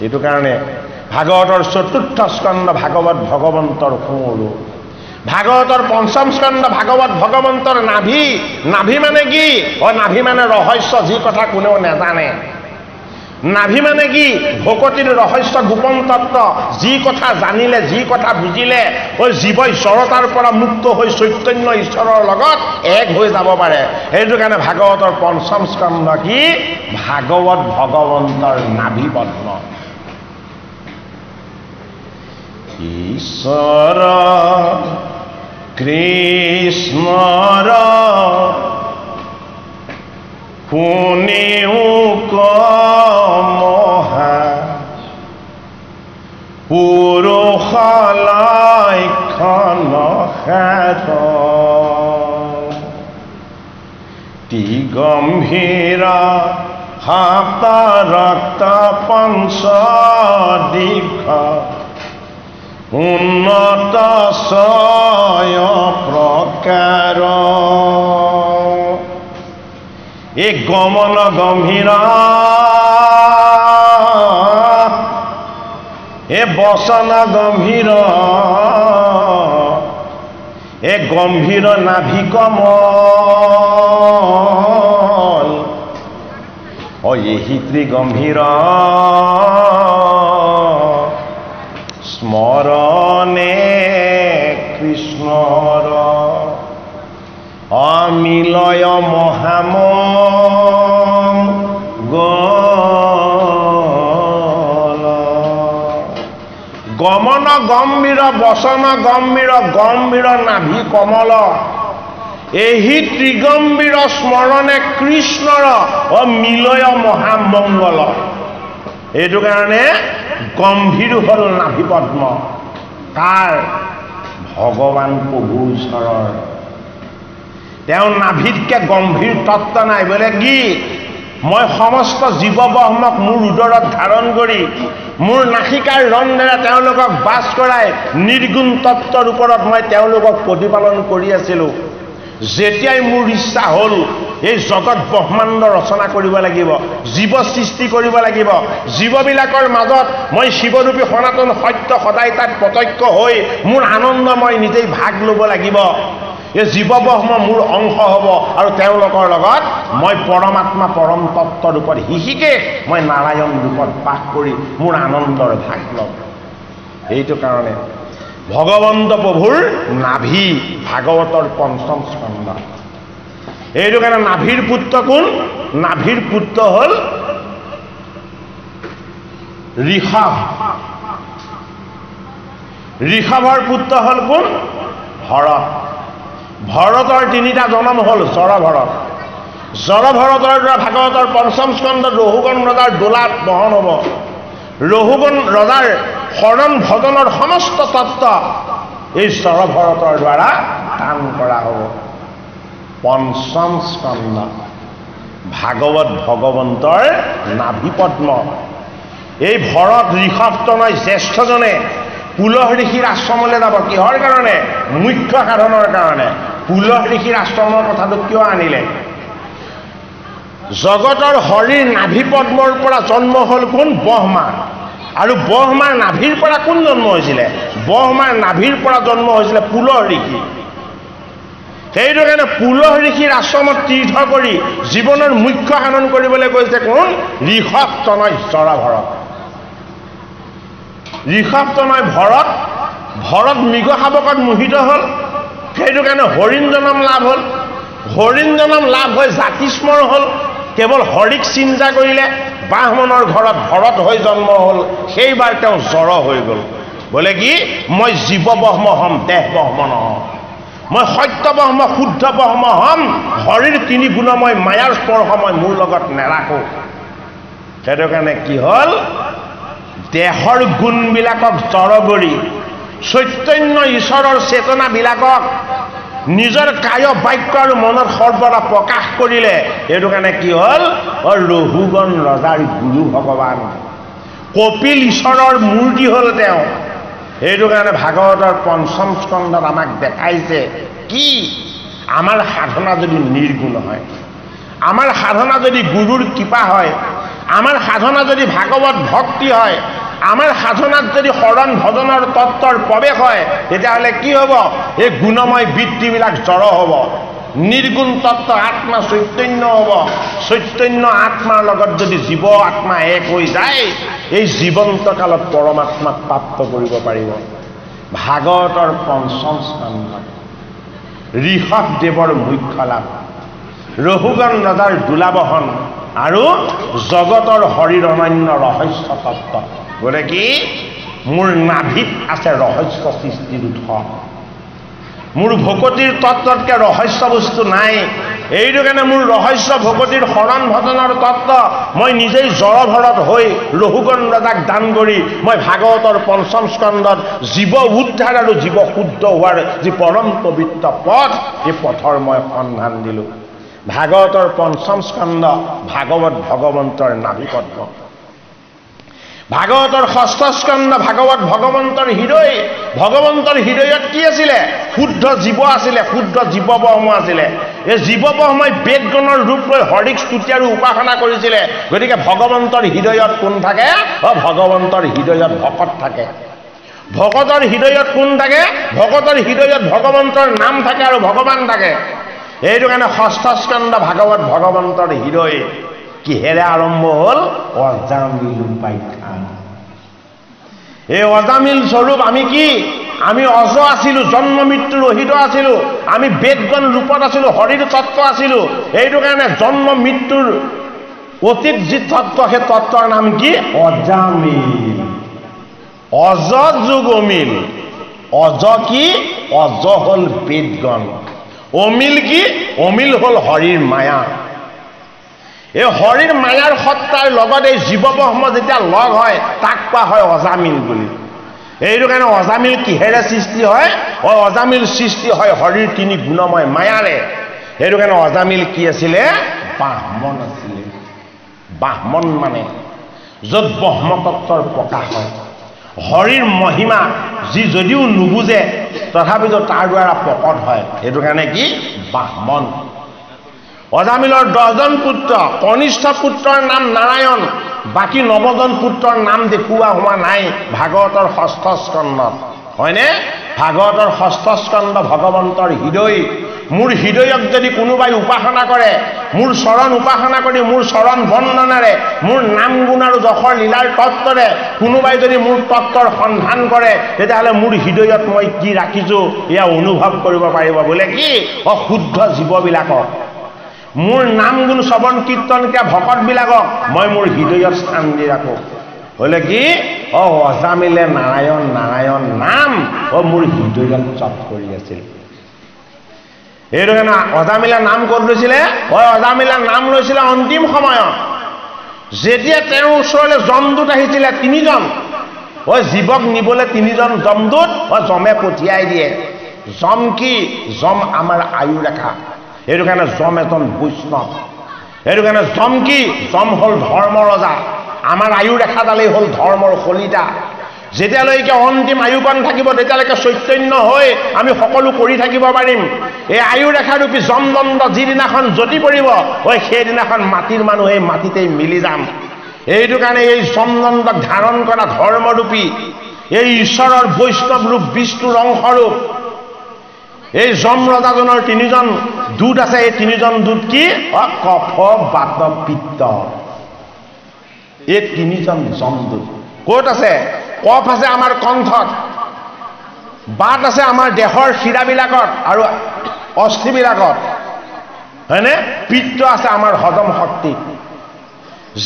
এইটো কাৰণে ভাগৱতৰ চতুৰ্থ স্কন্ধ ভাগৱত ভগৱন্তৰ সোঁৰু, ভাগৱতৰ পঞ্চম স্কন্ধ ভাগৱত ভগৱন্তৰ নাভি। নাভি মানে কি? নাভি মানে ৰহস্য, যি কথা কোনেও নেজানে। নাভি মানে কি? ভকতিৰ ৰহস্য, গোপন তত্ত্ব, যি কথা জানিলে, যি কথা বুজিলে জীৱই জড়তাৰ পৰা মুক্ত হৈ চৈতন্য ঈশ্বৰৰ লগত এক হৈ যাব পাৰে। সেইটো কাৰণে ভাগৱতৰ পঞ্চম স্কন্ধ কি? ভাগৱত ভগৱন্তৰ নাভি পদ্ম। ঈশ্বৰ কৃষ্ণৰ শুনিও মহা পুৰুষ লক্ষণ হেত গম্ভীৰ হাত ৰক্ত পঞ্চ দীৰ্ঘ উন্নত ছয় প্ৰকাৰ এই গমন গম্ভীৰ এ বচন গম্ভীৰ এ গম্ভীৰ নাভি কমল এহি ত্ৰিগম্ভীৰ স্মৰণে কৃষ্ণৰ অমিলয় মহাম গমন গম্ভীৰ বচন গম্ভীৰ গম্ভীৰ নাভি কমল এহি ত্ৰিগম্ভীৰ স্মৰণে কৃষ্ণৰ অমিলয় মহামংগল। এইটো কাৰণে গম্ভীৰ হ'ল নাভি পদ্ম। কাৰ? ভগৱান প্ৰভু ঈশ্বৰৰ। তেওঁ নাভিতকৈ গম্ভীৰ তত্ত্ব নাই। বোলে কি? মই সমস্ত জীৱ ব্ৰহ্মক মোৰ উদৰত ধাৰণ কৰি মোৰ নাসিকাৰ ৰন্ধেৰে তেওঁলোকক বাস কৰাই নিৰ্গুণ তত্ত্বৰ ওপৰত মই তেওঁলোকক প্ৰতিপালন কৰি আছিলোঁ। যেতিয়াই মোৰ ইচ্ছা হ'ল এই জগত ব্ৰহ্মাণ্ড ৰচনা কৰিব লাগিব, জীৱ সৃষ্টি কৰিব লাগিব, জীৱবিলাকৰ মাজত মই শিৱৰূপী সনাতন সত্য সদায় তাত প্ৰত্যক্ষ হৈ মোৰ আনন্দ মই নিজেই ভাগ ল'ব লাগিব। এই জীৱ ব্ৰহ্ম মোৰ অংশ হ'ব আৰু তেওঁলোকৰ লগত মই পৰমাত্মা পৰম তত্ত্ব ৰূপত হিহিকে মই নাৰায়ণ ৰূপত বাস কৰি মোৰ আনন্দৰ ভাগ ল'ম। এইটো কাৰণে ভগৱন্ত প্ৰভুৰ নাভি ভাগৱতৰ পঞ্চম স্কন্ধ এইটো কাৰণে নাভিৰ পুত্ৰ কোন নাভিৰ পুত্ৰ হ'ল ঋষভ ঋষভৰ পুত্ৰ হ'ল কোন ভৰত ভৰতৰ তিনিটা জন্ম হ'ল জড়ভৰত জড়ভৰতৰ দ্বাৰা ভাগৱতৰ পঞ্চম স্কন্ধত ৰহুগণ ৰজাৰ দোলাত বহন হ'ব ৰহুগণ ৰজাৰ শৰণ ভজনৰ সমস্ত তত্ত্ব এই জড়ভৰতৰ দ্বাৰা দান কৰা হ'ব পঞ্চম স্কন্ধ ভাগৱত ভগৱন্তৰ নাভিপদ্ম এই ভৰত ঋষভতনয় জ্যেষ্ঠজনে পুলহ ঋষিৰ আশ্ৰমলৈ যাব কিহৰ কাৰণে মুখ্য সাধনৰ কাৰণে পুলহ ঋষিৰ আশ্ৰমৰ কথাটো কিয় আনিলে জগতৰ হৰিৰ নাভিপদ্মৰ পৰা জন্ম হ'ল কোন ব্ৰহ্মা আৰু ব্ৰহ্মাৰ নাভিৰ পৰা কোন জন্ম হৈছিলে ব্ৰহ্মাৰ নাভিৰ পৰা জন্ম হৈছিলে পুলহ ঋষি সেইটো কাৰণে পুলহ ঋষিৰ আশ্ৰমত তীৰ্থ কৰি জীৱনৰ মুখ্য সাধন কৰিবলৈ গৈছে কোন ঋষভতনয় জড়ভৰত ঋষভতনয় ভৰত ভৰত মৃগ শাবকত মোহিত হ'ল সেইটো কাৰণে হৰিণ জনম লাভ হ'ল হৰিণ জনম লাভ হৈ জাতিস্মৰ হ'ল কেৱল হৰিক চিন্তা কৰিলে ব্ৰাহ্মণৰ ঘৰত ভৰত হৈ জন্ম হ'ল সেইবাৰ তেওঁ জড় হৈ গ'ল বোলে কি মই জীৱ ব্ৰহ্ম হ'ম দেহ ব্ৰহ্ম নহ'ম মই সত্য ব্ৰহ্ম শুদ্ধ ব্ৰহ্ম হ'ম হৰিৰ তিনি গুণময় মায়াৰ স্পৰ্শ মই মোৰ লগত নেৰাখোঁ সেইটো কাৰণে কি হ'ল দেহৰ গুণবিলাকক জড় কৰি চৈতন্য ঈশ্বৰৰ চেতনাবিলাকক নিজৰ কায় বাক্য আৰু মনত সৰ্বদা প্ৰকাশ কৰিলে সেইটো কাৰণে কি হ'ল ৰহুগণ ৰজাৰ গুৰু ভগৱান কপিল ঈশ্বৰৰ মূৰ্তি হ'ল তেওঁ সেইটো কাৰণে ভাগৱতৰ পঞ্চম স্কন্ধত আমাক দেখাইছে কি আমাৰ সাধনা যদি নিৰ্গুণ হয় আমাৰ সাধনা যদি গুৰুৰ কৃপা হয় আমাৰ সাধনা যদি ভাগৱত ভক্তি হয় আমাৰ সাধনাত যদি শৰণ ভজনৰ তত্ত্বৰ প্ৰৱেশ হয় তেতিয়াহ'লে কি হ'ব এই গুণময় বৃত্তিবিলাক জড় হ'ব নিৰ্গুণ তত্ত্ব আত্মা চৈতন্য হ'ব চৈতন্য আত্মাৰ লগত যদি জীৱ আত্মা এক হৈ যায় এই জীৱন্ত কালত পৰমাত্মাক প্ৰাপ্ত কৰিব পাৰিব ভাগৱতৰ পঞ্চম স্কন্ধ ঋষভদেৱৰ মুখ্য লাভ ৰহুগণ ৰজাৰ দোলাবহন আৰু জগতৰ হৰিৰ অনন্য ৰহস্য তত্ত্ব বোলে কি মোৰ নাভিত আছে ৰহস্য সৃষ্টিৰ উৎস মোৰ ভকতিৰ তত্ত্বতকৈ ৰহস্য বস্তু নাই এইটো কাৰণে মোৰ ৰহস্য ভকতিৰ শৰণ ভজনৰ তত্ত্ব মই নিজেই জড়ভৰত হৈ ৰহুগণ ৰজাক দান কৰি মই ভাগৱতৰ পঞ্চম স্কন্ধত জীৱ উদ্ধাৰ আৰু জীৱ শুদ্ধ হোৱাৰ যি পৰম পবিত্ৰ পথ এই পথৰ মই সন্ধান দিলোঁ ভাগৱতৰ পঞ্চম স্কন্ধ ভাগৱত ভগৱন্তৰ নাভিপদ্ম ভাগৱতৰ ষষ্ঠ স্কন্ধ ভাগৱত ভগৱন্তৰ হৃদয় ভগৱন্তৰ হৃদয়ত কি আছিলে শুদ্ধ জীৱ আছিলে শুদ্ধ জীৱ ব্ৰহ্ম আছিলে এই জীৱ ব্ৰহ্মই বেদগণৰ ৰূপ লৈ হৰিক স্তুতি আৰু উপাসনা কৰিছিলে গতিকে ভগৱন্তৰ হৃদয়ত কোন থাকে ভগৱন্তৰ হৃদয়ত ভকত থাকে ভকতৰ হৃদয়ত কোন থাকে ভকতৰ হৃদয়ত ভগৱন্তৰ নাম থাকে আৰু ভগৱান থাকে এইটো কাৰণে ষষ্ঠ স্কন্ধ ভাগৱত ভগৱন্তৰ হৃদয় কিহেৰে আৰম্ভ হ'ল অজামিল উপাখ্যান এই অজামিল স্বৰূপ আমি কি আমি অজ আছিলোঁ জন্ম মৃত্যু ৰহিত আছিলোঁ আমি বেদগণ ৰূপত আছিলোঁ হৰিৰ তত্ত্ব আছিলোঁ এইটো কাৰণে জন্ম মৃত্যুৰ অতীত যি তত্ত্ব সেই তত্ত্বৰ নাম কি অজামিল অজ যোগ অমিল অজ কি অজ হ'ল বেদগণ অমিল কি অমিল হ'ল হৰিৰ মায়া এই হৰিৰ মায়াৰ সত্তাৰ লগত এই জীৱ ব্ৰহ্ম যেতিয়া লগ হয় তাক কোৱা হয় অজামিল বুলি এইটো কাৰণে অজামিল কিহেৰে সৃষ্টি হয় অজামিল সৃষ্টি হয় হৰিৰ তিনি গুণময় মায়াৰে সেইটো কাৰণে অজামিল কি আছিলে ব্ৰাহ্মণ আছিলে ব্ৰাহ্মণ মানে য'ত ব্ৰহ্মতত্ত্বৰ প্ৰকাশ হয় হৰিৰ মহিমা যি যদিও নুবুজে তথাপিতো তাৰ দ্বাৰা প্ৰকট হয় সেইটো কাৰণে কি ব্ৰাহ্মণ অজামিলৰ 10জন পুত্ৰ কনিষ্ঠ পুত্ৰৰ নাম নাৰায়ণ বাকী 9জন পুত্ৰৰ নাম দেখুওৱা হোৱা নাই ভাগৱতৰ ষষ্ঠ স্কন্ধত হয়নে ভাগৱতৰ ষষ্ঠ স্কন্ধ ভগৱন্তৰ হৃদয় মোৰ হৃদয়ক যদি কোনোবাই উপাসনা কৰে, মোৰ চৰণ উপাসনা কৰি মোৰ চৰণ বন্দনাৰে, মোৰ নাম গুণ আৰু যশৰ লীলাৰ তত্ত্বৰে কোনোবাই যদি মোৰ তত্ত্বৰ সন্ধান কৰে, তেতিয়াহ'লে মোৰ হৃদয়ত মই কি ৰাখিছোঁ এয়া অনুভৱ কৰিব পাৰিব। বোলে কি অশুদ্ধ জীৱবিলাকক, মোৰ নাম গুণ শ্ৰৱণ কীৰ্তন কৰা ভকতবিলাকক মই মোৰ হৃদয়ত স্থান দি ৰাখোঁ। বোলে কি অজামিলে নাৰায়ণ নাৰায়ণ নাম মোৰ হৃদয়ত জপ কৰি আছিল। এইটো কাৰণে অজামিলা নাম ক'ত লৈছিলে? অজামিলা নাম লৈছিলে অন্তিম সময়ত, যেতিয়া তেওঁৰ ওচৰলৈ যমদূত আহিছিলে 3জন। জীৱক নিবলৈ 3জন যমদূত যমে পঠিয়াই দিয়ে। যম কি? যম আমাৰ আয়ু ৰেখা। সেইটো কাৰণে যম এজন বৈষ্ণৱ। সেইটো কাৰণে যম কি? যম হ'ল ধৰ্ম ৰজা। আমাৰ আয়ু ৰেখাডালেই হ'ল ধৰ্মৰ কলিতা। যেতিয়ালৈকে অন্তিম আয়ুকণ থাকিব তেতিয়ালৈকে চৈতন্য হৈ আমি সকলো কৰি থাকিব পাৰিম। এই আয়ু ৰেখাৰূপী যমদণ্ড যিদিনাখন জ্যোতি পৰিব সেইদিনাখন মাটিৰ মানুহ এই মাটিতেই মিলি যাম। এইটো কাৰণে এই যমদণ্ডক ধাৰণ কৰা ধৰ্মৰূপী এই ঈশ্বৰৰ বৈষ্ণৱ ৰূপ বিষ্ণুৰ অংশৰূপ এই যম ৰজাজনৰ 3জন দূত আছে। এই 3জন দূত কি? কফ বাত পিত্ত। এই 3জন যমদূত ক'ত আছে? কফ আছে আমাৰ কণ্ঠত, বাত আছে আমাৰ দেহৰ শিৰাবিলাকত আৰু অস্থিবিলাকত, হয়নে? পিত্ত আছে আমাৰ হজম শক্তি।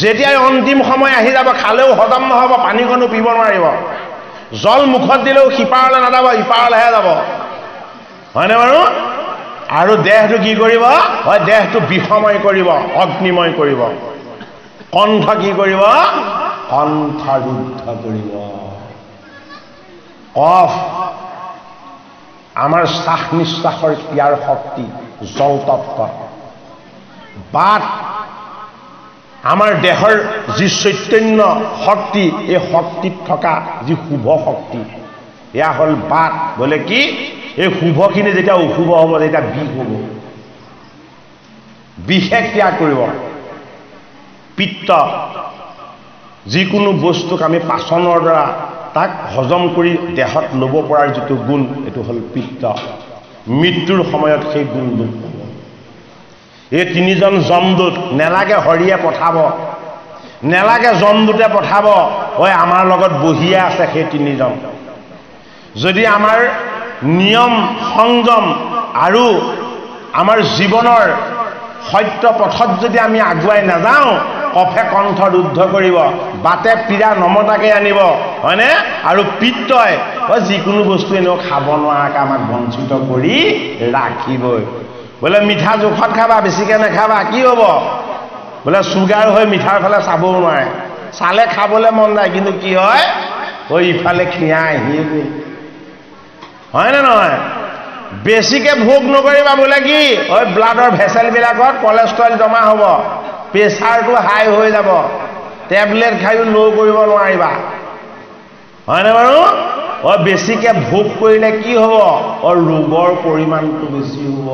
যেতিয়াই অন্তিম সময় আহি যাব খালেও হজম নহ'ব, পানীকণো পিব নোৱাৰিব, জল মুখত দিলেও সিপাৰলৈ নাযাব, ইপাৰলৈহে যাব, হয়নে বাৰু? আৰু দেহটো কি কৰিব? দেহটো বিষময় কৰিব, অগ্নিময় কৰিব। কণ্ঠ কি কৰিব? কণ্ঠ ৰুদ্ধ কৰিব। কফ আমাৰ শ্বাস নিশ্বাসৰ ক্ৰিয়াৰ শক্তি, জল তত্ত্ব। বাত আমাৰ দেহৰ যি চৈতন্য শক্তি, এই শক্তিত থকা যি শুভ শক্তি, এয়া হ'ল বাত। বোলে কি? এই শুভখিনি যেতিয়া অশুভ হ'ব তেতিয়া বিষ হ'ব, বিষে ক্ৰিয়া কৰিব। পিত্ত যিকোনো বস্তুক আমি পাচনৰ দ্বাৰা তাক হজম কৰি দেহত ল'ব পৰাৰ যিটো গুণ, এইটো হ'ল পিত্ত। মৃত্যুৰ সময়ত সেই গুণ লোপ পাব। এই 3জন যমদূত নেলাগে হৰিয়ে পঠাব, নেলাগে যমদূতে পঠাব, আমাৰ লগত বহিয়ে আছে সেই 3জন। যদি আমাৰ নিয়ম সংযম আৰু আমাৰ জীৱনৰ সত্য পথত যদি আমি আগুৱাই নাযাওঁ, কফে কণ্ঠ ৰুদ্ধ কৰিব, বাতে পীড়া নমতাকে আনিব, হয়নে? আৰু পিত্তই যিকোনো বস্তু এনেও খাব নোৱাৰাকে আমাক বঞ্চিত কৰি ৰাখিবই। বোলে মিঠা জোখত খাবা, বেছিকৈ নাখাবা, কি হ'ব? বোলে চুগাৰ হৈ মিঠাৰ ফালে চাবও নোৱাৰে, চালে খাবলৈ মন যায়, কিন্তু কি হয়? ইফালে খিয়া আহিয়ে গ'ল, হয়নে নহয়? বেছিকৈ ভোগ নকৰিবা। বোলে কি? ব্লাডৰ ভেচেলবিলাকত কলেষ্ট্ৰল জমা হ'ব, প্ৰেছাৰটো হাই হৈ যাব, টেবলেট খায়ো ল' কৰিব নোৱাৰিবা, হয়নে বাৰু? বেছিকৈ ভোগ কৰিলে কি হ'ব? ৰোগৰ পৰিমাণটো বেছি হ'ব।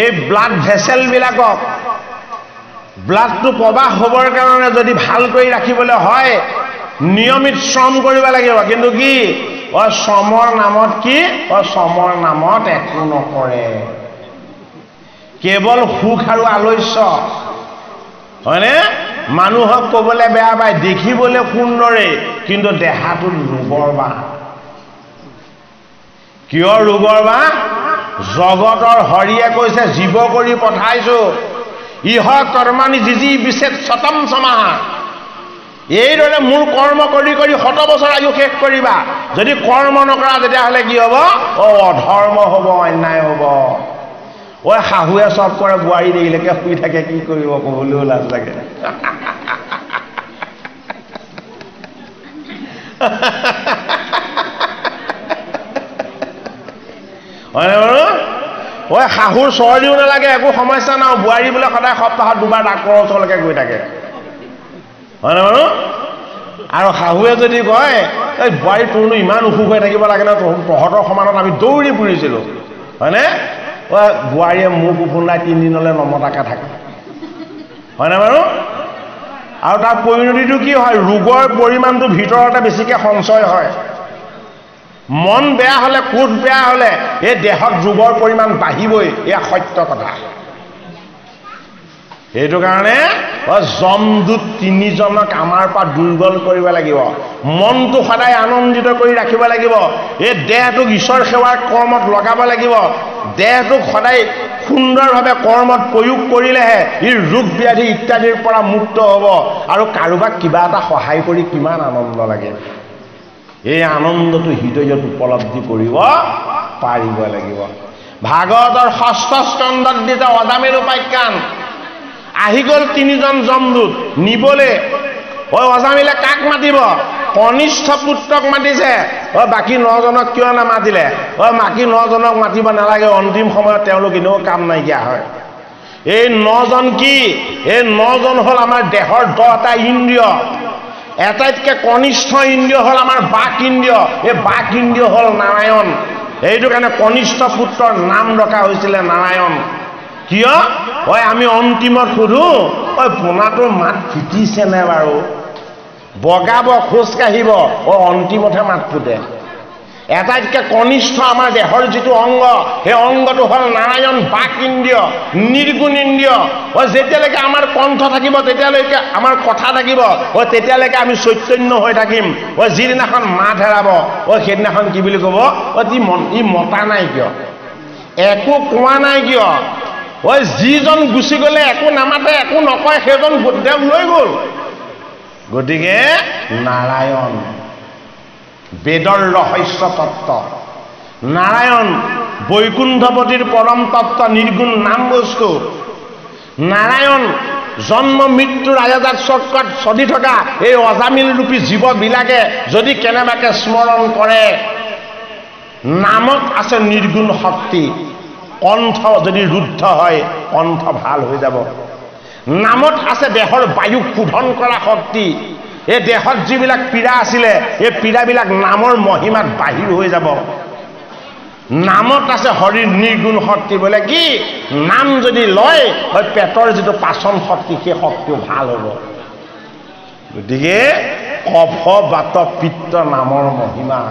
এই ব্লাড ভেচেলবিলাকক ব্লাডটো প্ৰবাহ হ'বৰ কাৰণে যদি ভাল কৰি ৰাখিবলৈ হয় নিয়মিত শ্ৰম কৰিব লাগিব। কিন্তু কি? শ্ৰমৰ নামত কি? শ্ৰমৰ নামত একো নকৰে, কেৱল সুখ আৰু আলস্য, হয়নে? মানুহক ক'বলৈ বেয়া পায়, দেখিবলৈ সুন্দৰে, কিন্তু দেহাটো ৰোগৰ বাহ। কিয় ৰোগৰ বাহ? জগতৰ হৰিয়ে কৈছে, জীৱ কৰি পঠাইছো, ইহ কৰ্মাণি জিজি বিচ্ছেদ শতম সমাহা। এইদৰে মোৰ কৰ্ম কৰি কৰি 100 বছৰ আয়ু শেষ কৰিবা। যদি কৰ্ম নকৰা তেতিয়াহ'লে কি হ'ব? অধৰ্ম হ'ব, অন্যায় হ'ব। শাহুৱে চব কৰে, বোৱাৰী দেৰিলৈকে শুই থাকে, কি কৰিব? ক'বলৈও লাজ লাগে। হয়নে বাৰু? শাহুৰ চৰ্দিও নালাগে, একো সমস্যা নাই, বোৱাৰী বোলে সদায় সপ্তাহত 2বাৰ ডাক্তৰৰ ওচৰলৈকে গৈ থাকে, হয়নে বাৰু? আৰু শাহুৱে যদি কয়, এই বোৱাৰী তোৰনো ইমান অসুখ হৈ থাকিব লাগে ন, তহঁতৰ সমানত আমি দৌৰি ফুৰিছিলোঁ, হয়নে? বোৱাৰীয়ে মুখ উফুন্দাই 3 দিনলৈ নমতাকে থাকে, হয়নে বাৰু? আৰু তাৰ পৰিণতিটো কি হয়? ৰোগৰ পৰিমাণটো ভিতৰতে বেছিকৈ সঞ্চয় হয়। মন বেয়া হলে কোষ বেয়া হলে এই দেহত ৰোগৰ পৰিমাণ বাঢ়িবই এয়া সত্য কথা এইটো কাৰণে জমদূত তিনিজনক আমাৰ পৰা দুৰ্বল কৰিব লাগিব মনটো সদায় আনন্দিত কৰি ৰাখিব লাগিব এই দেহটোক ঈশ্বৰ সেৱাৰ কৰ্মত লগাব লাগিব দেহটোক সদায় সুন্দৰভাৱে কৰ্মত প্ৰয়োগ কৰিলেহে ই ৰোগ ব্যাধি ইত্যাদিৰ পৰা মুক্ত হ'ব আৰু কাৰোবাক কিবা এটা সহায় কৰি কিমান আনন্দ লাগে এই আনন্দটো হৃদয়ত উপলব্ধি কৰিব পাৰিব লাগিব ভাগৱতৰ ৬ষ্ঠ স্কন্ধত দিছে অজামিল উপাখ্যান আহি গ'ল তিনিজন জমদূত নিবলে অজামিলে কাক মাতিব কনিষ্ঠ পুত্ৰক মাতিছে বাকী ৯জনক কিয় নামাতিলে বাকী ৯জনক মাতিব নালাগে অন্তিম সময়ত তেওঁলোক এনেও কাম নাইকিয়া হয় এই ৯জন কি এই ৯জন হ'ল আমাৰ দেহৰ 10টা ইন্দ্ৰিয় এটাইতকৈ কনিষ্ঠ ইন্দ্ৰিয় হ'ল আমাৰ বাক ইন্দ্ৰিয় এই বাক ইন্দ্ৰিয় হ'ল নাৰায়ণ এইটো কাৰণে কনিষ্ঠ পুত্ৰৰ নাম ৰখা হৈছিলে নাৰায়ণ কিয় আমি অন্তিমত সুধো পোনাটোৰ মাত ফুটিছেনে বাৰু বগাব খোজ কাঢ়িব অন্তিমতহে মাত ফুটে এটাইতকৈ কনিষ্ঠ আমাৰ দেহৰ যিটো অংগ সেই অংগটো হ'ল নাৰায়ণ বাক ইন্দ্ৰিয় নিৰ্গুণ ইন্দ্ৰিয় যেতিয়ালৈকে আমাৰ কণ্ঠ থাকিব তেতিয়ালৈকে আমাৰ কথা থাকিব তেতিয়ালৈকে আমি চৈতন্য হৈ থাকিম যিদিনাখন মাত হেৰাব সেইদিনাখন কি বুলি ক'ব ই মতা নাই কিয় একো কোৱা নাই কিয় যিজন গুচি গ'লে একো নামাতে একো নকয় সেইজন দেৱ লৈ গ'ল গতিকে নাৰায়ণ বেদৰ ৰহস্য তত্ত্ব নাৰায়ণ বৈকুণ্ঠপতিৰ পৰম তত্ত্ব নিৰ্গুণ নাম বস্তু নাৰায়ণ জন্ম মৃত্যুৰ আয়াজাত চক্ৰত চলি থকা এই অজামিল ৰূপী জীৱবিলাকে যদি কেনেবাকে স্মৰণ কৰে নামত আছে নিৰ্গুণ শক্তি কণ্ঠ যদি ৰুদ্ধ হয় কণ্ঠ ভাল হৈ যাব নামত আছে দেহৰ বায়ু শোধন কৰা শক্তি এই দেহত যিবিলাক পীড়া আছিলে এই পীড়াবিলাক নামৰ মহিমাত বাহিৰ হৈ যাব নামত আছে হৰিৰ নিৰ্গুণ শক্তি বোলে কি নাম যদি লয় পেটৰ যিটো পাচন শক্তি সেই শক্তিও ভাল হ'ব গতিকে কফ বাত পিত্ত নামৰ মহিমা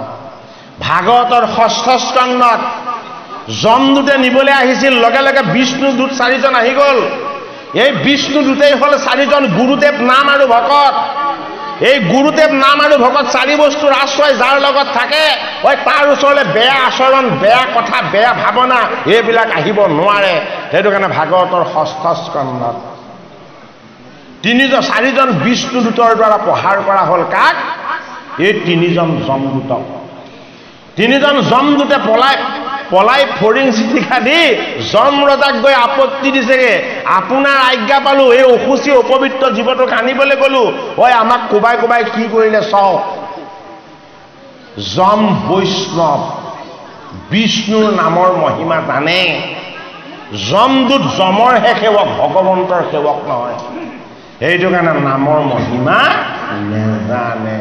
ভাগৱতৰ ৬ষ্ঠ স্কন্ধত জমদূতে নিবলৈ আহিছিল লগে লগে বিষ্ণুদূত 4জন আহি গ'ল এই বিষ্ণুদূতেই হ'ল 4জন গুৰুদেৱ নাম আৰু ভকত এই গুৰুদেৱ নাম আৰু ভকত 4 বস্তুৰ আশ্ৰয় যাৰ লগত থাকে তাৰ ওচৰলৈ বেয়া আচৰণ বেয়া কথা বেয়া ভাৱনা এইবিলাক আহিব নোৱাৰে সেইটো কাৰণে ভাগৱতৰ 6ষ্ঠ স্কন্ধত 4জন বিষ্ণুদূতৰ দ্বাৰা প্ৰহাৰ কৰা হ'ল কাক এই 3জন জমদূতক 3জন জমদূতে পলাই ফৰিং চিঠিকা দি যম ৰজাক গৈ আপত্তি দিছেগে আপোনাৰ আজ্ঞা পালো এই অসুচি অপবিত্ৰ জীৱটোক আনিবলৈ গলো আমাক কোবাই কোবাই কি কৰিলে চাওক যম বৈষ্ণৱ বিষ্ণুৰ নামৰ মহিমা জানে যমদূত যমৰহে সেৱক ভগৱন্তৰ সেৱক নহয় সেইটো কাৰণে নামৰ মহিমা নেজানে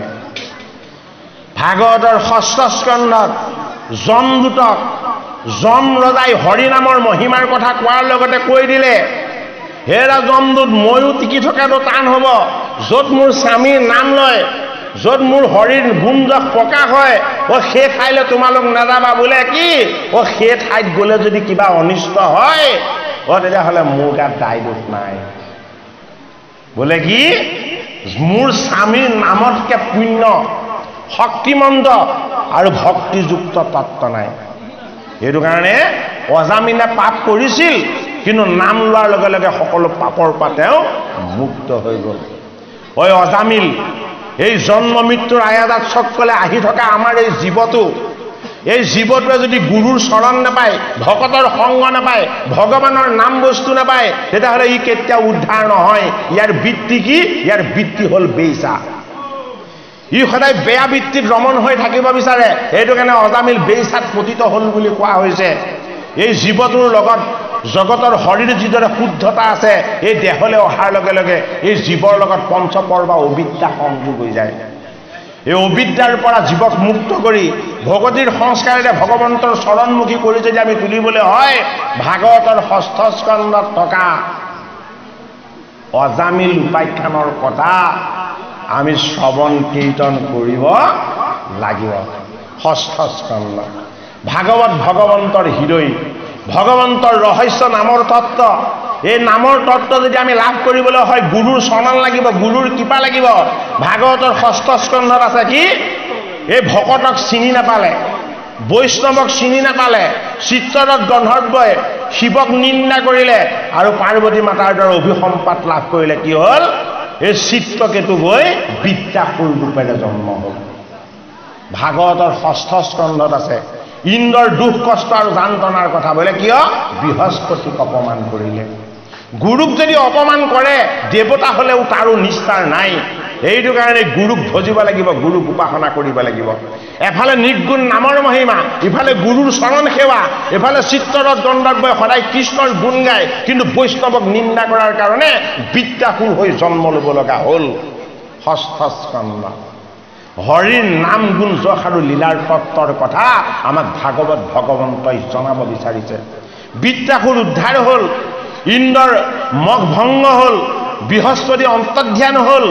ভাগৱতৰ 6ষ্ঠ স্কন্ধত যমদূতক যম ৰজাই হৰি নামৰ মহিমাৰ কথা কোৱাৰ লগতে কৈ দিলে হেৰা যমদূত ময়ো টিকি থকাটো টান হ'ব য'ত মোৰ স্বামীৰ নাম লয় য'ত মোৰ হৰিৰ গুণ যশ প্ৰকাশ হয় সেই ঠাইলৈ তোমালোক নাযাবা বোলে কি সেই ঠাইত গ'লে যদি কিবা অনিষ্ট হয় তেতিয়াহ'লে মোৰ গাত দায় দোষ নাই বোলে কি মোৰ স্বামীৰ নামতকৈ পুণ্য শক্তিমন্ত আৰু ভক্তিযুক্ত তত্ত্ব নাই সেইটো কাৰণে অজামিলে পাপ কৰিছিল কিন্তু নাম লোৱাৰ লগে লগে সকলো পাপৰ পৰা তেওঁ মুক্ত হৈ গ'ল অজামিল এই জন্ম মৃত্যুৰ আয়াজাত চক্ৰলৈ আহি থকা আমাৰ এই জীৱটোৱে যদি গুৰুৰ চৰণ নাপায় ভকতৰ সংগ নাপায় ভগৱানৰ নাম বস্তু নাপায় তেতিয়াহ'লে ই কেতিয়াও উদ্ধাৰ নহয় ইয়াৰ বৃত্তি কি ইয়াৰ বৃত্তি হ'ল বেইচা ই সদায় বেয়া বৃত্তিত ৰমণ হৈ থাকিব বিচাৰে সেইটো কাৰণে অজামিল বেইচাত পতিত হ'ল বুলি কোৱা হৈছে এই জীৱটোৰ লগত জগতৰ হৰিৰ যিদৰে শুদ্ধতা আছে এই দেহলৈ অহাৰ লগে লগে এই জীৱৰ লগত পঞ্চপৰ্বা অবিদ্যা সংযোগ হৈ যায় এই অবিদ্যাৰ পৰা জীৱক মুক্ত কৰি ভগৱতীৰ সংস্কাৰেৰে ভগৱন্তৰ চৰণমুখী কৰি যদি আমি তুলিবলৈ হয় ভাগৱতৰ 6ষ্ঠ স্কন্ধত থকা অজামিল উপাখ্যানৰ কথা আমি শ্ৰৱণ কীৰ্তন কৰিব লাগিব ষষ্ঠ স্কন্ধ ভাগৱত ভগৱন্তৰ হৃদয় ভগৱন্তৰ ৰহস্য নামৰ তত্ত্ব এই নামৰ তত্ত্ব যদি আমি লাভ কৰিবলৈ হয় গুৰুৰ চৰণ লাগিব গুৰুৰ কৃপা লাগিব ভাগৱতৰ ষষ্ঠ স্কন্ধত আছে কি এই ভকতক চিনি নাপালে বৈষ্ণৱক চিনি নাপালে চিত্ৰৰত গন্ধৰ্বই শিৱক নিন্দা কৰিলে আৰু পাৰ্বতী মাতাৰ দ্বাৰা অভিসম্পাত লাভ কৰিলে কি হ'ল এই চিত্ৰকেতু গৈ বিদ্যাসুৰ ৰূপেৰে জন্ম হ'ল ভাগৱতৰ ষষ্ঠ স্কন্ধত আছে ইন্দ্ৰৰ দুখ কষ্ট আৰু যান্ত্ৰণাৰ কথা বোলে কিয় বৃহস্পতিক অপমান কৰিলে গুৰুক যদি অপমান কৰে দেৱতা হলেও তাৰো নিস্তাৰ নাই এইটো কাৰণে গুৰুক ভজিব লাগিব গুৰুক উপাসনা কৰিব লাগিব এফালে নিৰ্গুণ নামৰ মহিমা ইফালে গুৰুৰ চৰণ সেৱা এফালে চিত্ৰৰত গন্ধৰ্বই সদায় কৃষ্ণৰ গুণ গায় কিন্তু বৈষ্ণৱক নিন্দা কৰাৰ কাৰণে বিদ্যাসুৰ হৈ জন্ম ল'ব লগা হ'ল ষষ্ঠ স্কন্ধ হৰিৰ নাম গুণ যশ আৰু লীলাৰ তত্ত্বৰ কথা আমাক ভাগৱত ভগৱন্তই জনাব বিচাৰিছে বিদ্যাসুৰ উদ্ধাৰ হ'ল ইন্দ্ৰৰ মগ ভংগ হ'ল বৃহস্পতি অন্তৰ্ধান হ'ল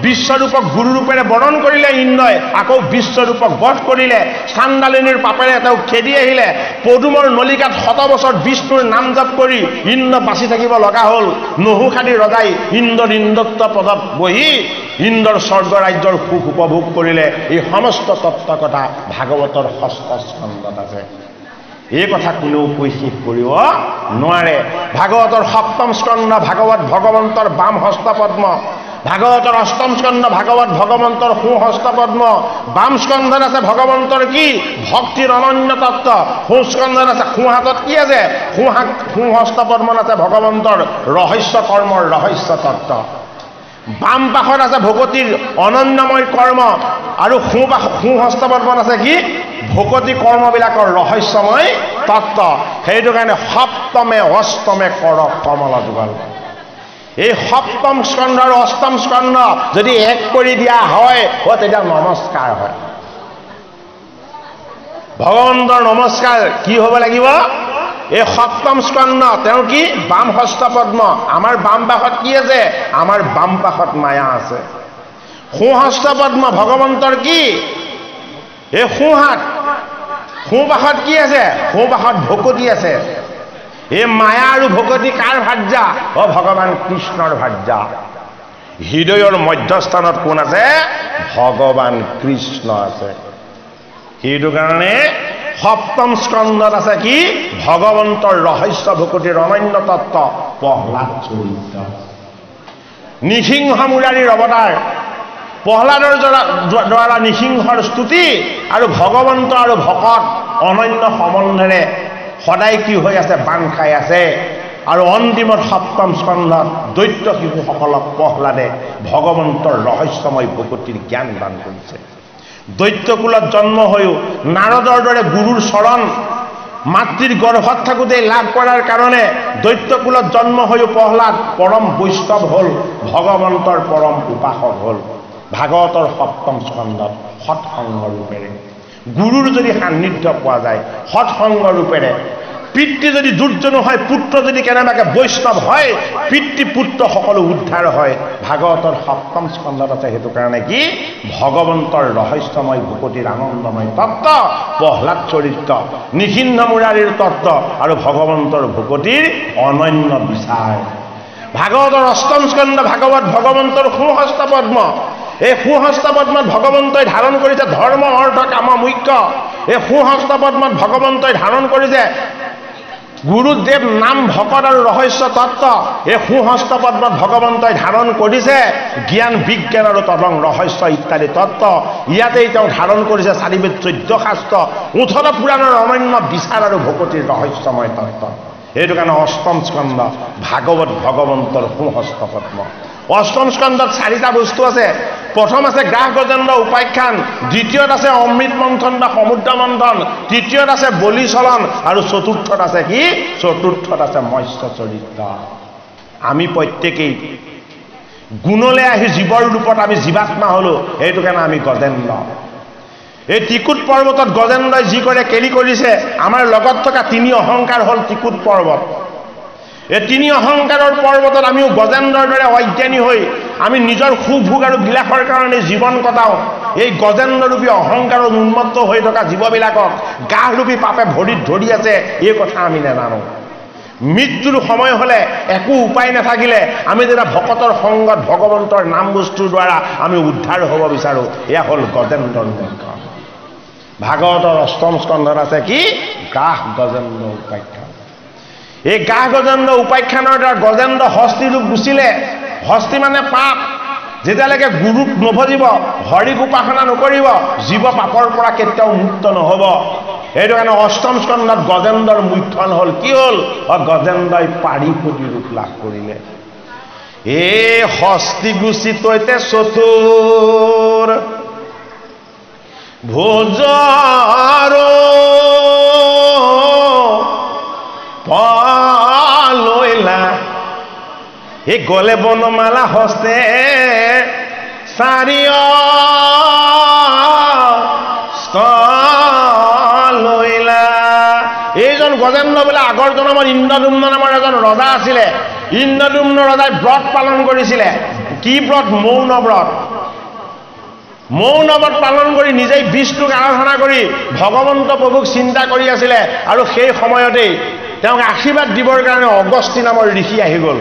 বিশ্বৰূপক গুৰুৰূপেৰে বৰণ কৰিলে ইন্দ্ৰই আকৌ বিশ্বৰূপক বধ কৰিলে চাণ্ডালিনীৰ পাপেৰে তেওঁক খেদি আহিলে পদুমৰ নলিকাত 100 বছৰ বিষ্ণুৰ নাম জপ কৰি ইন্দ্ৰ বাচি থাকিব লগা হ'ল নহুষাদী ৰজাই ইন্দ্ৰৰ ইন্দ্ৰত্ব পদত বহি ইন্দ্ৰৰ স্বৰ্গ ৰাজ্যৰ সুখ উপভোগ কৰিলে এই সমস্ত তত্ত্ব কথা ভাগৱতৰ ষষ্ঠ স্কন্ধত আছে এই কথা কোনেও কৈ শেষ কৰিব নোৱাৰে ভাগৱতৰ সপ্তম স্কন্ধ ভাগৱত ভগৱন্তৰ বাম হস্ত পদ্ম ভাগৱতৰ অষ্টম স্কন্ধ ভাগৱত ভগৱন্তৰ সোঁহস্ত পদ্ম বাম স্কন্ধত আছে ভগৱন্তৰ কি ভক্তিৰ অনন্য তত্ত্ব সোঁ স্কন্ধত আছে সোঁহাতত কি আছে সোঁহস্ত পদ্মত আছে ভগৱন্তৰ ৰহস্য কৰ্মৰ ৰহস্য তত্ত্ব বাম পাশত আছে ভকতিৰ অনন্যময় কৰ্ম আৰু সোঁহস্ত পদ্মত আছে কি ভকতি কৰ্মবিলাকৰ ৰহস্যময় তত্ত্ব সেইটো কাৰণে সপ্তমে অষ্টমে কৰ কমল যুগল এই সপ্তম স্কন্ধ আৰু অষ্টম স্কন্ধ যদি এক কৰি দিয়া হয় তেতিয়া নমস্কাৰ হয় ভগৱন্তৰ নমস্কাৰ কি হ'ব লাগিব এই সপ্তম স্কন্ধ তেওঁ কি বাম হস্ত পদ্ম আমাৰ বাম পাশত কি আছে আমাৰ বাম পাশত মায়া আছে সোঁহস্ত পদ্ম ভগৱন্তৰ কি এই সোঁহাত সোঁপাশত কি আছে সোঁপাশত ভকতি আছে এই মায়া আৰু ভকতি কাৰ ভাৰ্যা ভগৱান কৃষ্ণৰ ভাৰ্যা হৃদয়ৰ মধ্যস্থানত কোন আছে ভগৱান কৃষ্ণ আছে সেইটো কাৰণে সপ্তম স্কন্ধত আছে কি ভগৱন্তৰ ৰহস্য ভকতিৰ অনন্য তত্ত্ব প্ৰহ্লাদ চৰিত্ৰ নৃসিংহ মুৰাৰীৰ অৱতাৰ প্ৰহ্লাদৰ দ্বাৰা নৃসিংহৰ স্তুতি আৰু ভগৱন্ত আৰু ভকত অনন্য সম্বন্ধেৰে সদায় কি হৈ আছে বান খাই আছে আৰু অন্তিমত সপ্তম স্কন্ধত দৈত্য শিশুসকলক প্ৰহ্লাদে ভগৱন্তৰ ৰহস্যময় ভকতিৰ জ্ঞান দান কৰিছে দৈত্যকুলত জন্ম হৈও নাৰদৰ দৰে গুৰুৰ চৰণ মাতৃৰ গৰ্ভত থাকোঁতে লাভ কৰাৰ কাৰণে দৈত্যকুলত জন্ম হৈও প্ৰহ্লাদ পৰম বৈষ্ণৱ হ'ল ভগৱন্তৰ পৰম উপাসক হ'ল ভাগৱতৰ সপ্তম স্কন্ধত সৎসংগ ৰূপেৰে গুৰুৰ যদি সান্নিধ্য পোৱা যায় সৎসংগ ৰূপেৰে পিতৃ যদি দুৰ্জন হয় পুত্ৰ যদি কেনেবাকৈ বৈষ্ণৱ হয় পিতৃ পুত্ৰ সকলো উদ্ধাৰ হয় ভাগৱতৰ সপ্তম স্কন্ধত আছে সেইটো কাৰণে কি ভগৱন্তৰ ৰহস্যময় ভকতিৰ আনন্দময় তত্ত্ব প্ৰহ্লাদ চৰিত্ৰ নৃসিংহ মুৰাৰীৰ তত্ত্ব আৰু ভগৱন্তৰ ভকতিৰ অনন্য বিচাৰ ভাগৱতৰ অষ্টম স্কন্ধ ভাগৱত ভগৱন্তৰ সোঁহস্ত পদ্ম এই সোঁহস্ত পদ্মত ভগৱন্তই ধাৰণ কৰিছে ধৰ্ম অৰ্থ কাম মুখ্য এই সোঁহস্ত পদ্মত ভগৱন্তই ধাৰণ কৰিছে গুৰুদেৱ নাম ভকত আৰু ৰহস্য তত্ত্ব এই সোঁহস্ত পদ্মত ভগৱন্তই ধাৰণ কৰিছে জ্ঞান বিজ্ঞান আৰু তদং ৰহস্য ইত্যাদি তত্ত্ব ইয়াতেই তেওঁ ধাৰণ কৰিছে 4 বেদ 14 শাস্ত্ৰ 18 পুৰাণৰ অনন্য বিচাৰ আৰু ভকতিৰ ৰহস্যময় তত্ত্ব এইটো কাৰণে অষ্টম স্কন্ধ ভাগৱত ভগৱন্তৰ সোঁহস্ত পদ্ম অষ্টম স্কন্ধত 4টা বস্তু আছে প্ৰথম আছে গ্ৰাহ গজেন্দ্ৰ উপাখ্যান দ্বিতীয়ত আছে অমৃত মন্থন বা সমুদ্ৰ মন্থন তৃতীয়ত আছে বলি চলন আৰু চতুৰ্থত আছে কি চতুৰ্থত আছে মৎস্য চৰিত্ৰ আমি প্ৰত্যেকেই গুণলৈ আহি জীৱৰ ৰূপত আমি জীৱাত্মা হলো এইটো কাৰণে আমি গজেন্দ্ৰ এই ত্ৰিকুট পৰ্বতত গজেন্দ্ৰই যি কৰে কেলি কৰিছে আমাৰ লগত থকা 3 অহংকাৰ হ'ল ত্ৰিকুট পৰ্বত এই তিনি অহংকাৰৰ পৰ্বতত আমিও গজেন্দ্ৰৰ দৰে অজ্ঞানী হৈ আমি নিজৰ সুখ ভোগ আৰু বিলাসৰ কাৰণে জীৱন কটাওঁ। এই গজেন্দ্ৰৰূপী অহংকাৰত উন্মত্ত হৈ থকা জীৱবিলাকক গাহৰূপী পাপে ভৰিত ধৰি আছে, এই কথা আমি নাজানো। মৃত্যুৰ সময় হলে একো উপায় নাথাকিলে আমি যেতিয়া ভকতৰ সংগত ভগৱন্তৰ নাম বস্তুৰ দ্বাৰা আমি উদ্ধাৰ হ'ব বিচাৰো, এয়া হ'ল গজেন্দ্ৰৰ লক্ষণ। ভাগৱতৰ অষ্টম স্কন্ধত আছে কি? গাহ গজেন্দ্ৰ উপাখ্যান। এই গাহ গজেন্দ্ৰ উপাখ্যানৰ দ্বাৰা গজেন্দ্ৰ হস্তি ৰূপ গুচিলে। হস্তি মানে পাপ। যেতিয়ালৈকে গুৰুক নভজিব, হৰিক উপাসনা নকৰিব, জীৱ পাপৰ পৰা কেতিয়াও মুক্ত নহব। সেইটো কাৰণে অষ্টম স্কন্ধত গজেন্দ্ৰৰ মুখ্যন হ'ল। কি হ'ল? গজেন্দ্ৰই পাৰিষদী ৰূপ লাভ কৰিলে। এই হস্তি গুচি তৈতে চতুৰ ভোজৰ পলৈলা। এই গলে বনমালা হস্তে চাৰিও লৈলা। এইজন গজেন্দ্ৰ বোলে আগৰ জনমৰ ইন্দ্ৰদুম্ন নামৰ এজন ৰজা আছিলে। ইন্দ্ৰদুম্ন ৰজাই ব্ৰত পালন কৰিছিলে। কি ব্ৰত? মৌন ব্ৰত। মৌন ব্ৰত পালন কৰি নিজেই বিষ্ণুক আৰাধনা কৰি ভগৱন্ত প্ৰভুক চিন্তা কৰি আছিলে। আৰু সেই সময়তেই তেওঁক আশীৰ্বাদ দিবৰ কাৰণে অগস্তি নামৰ ঋষি আহি গ'ল।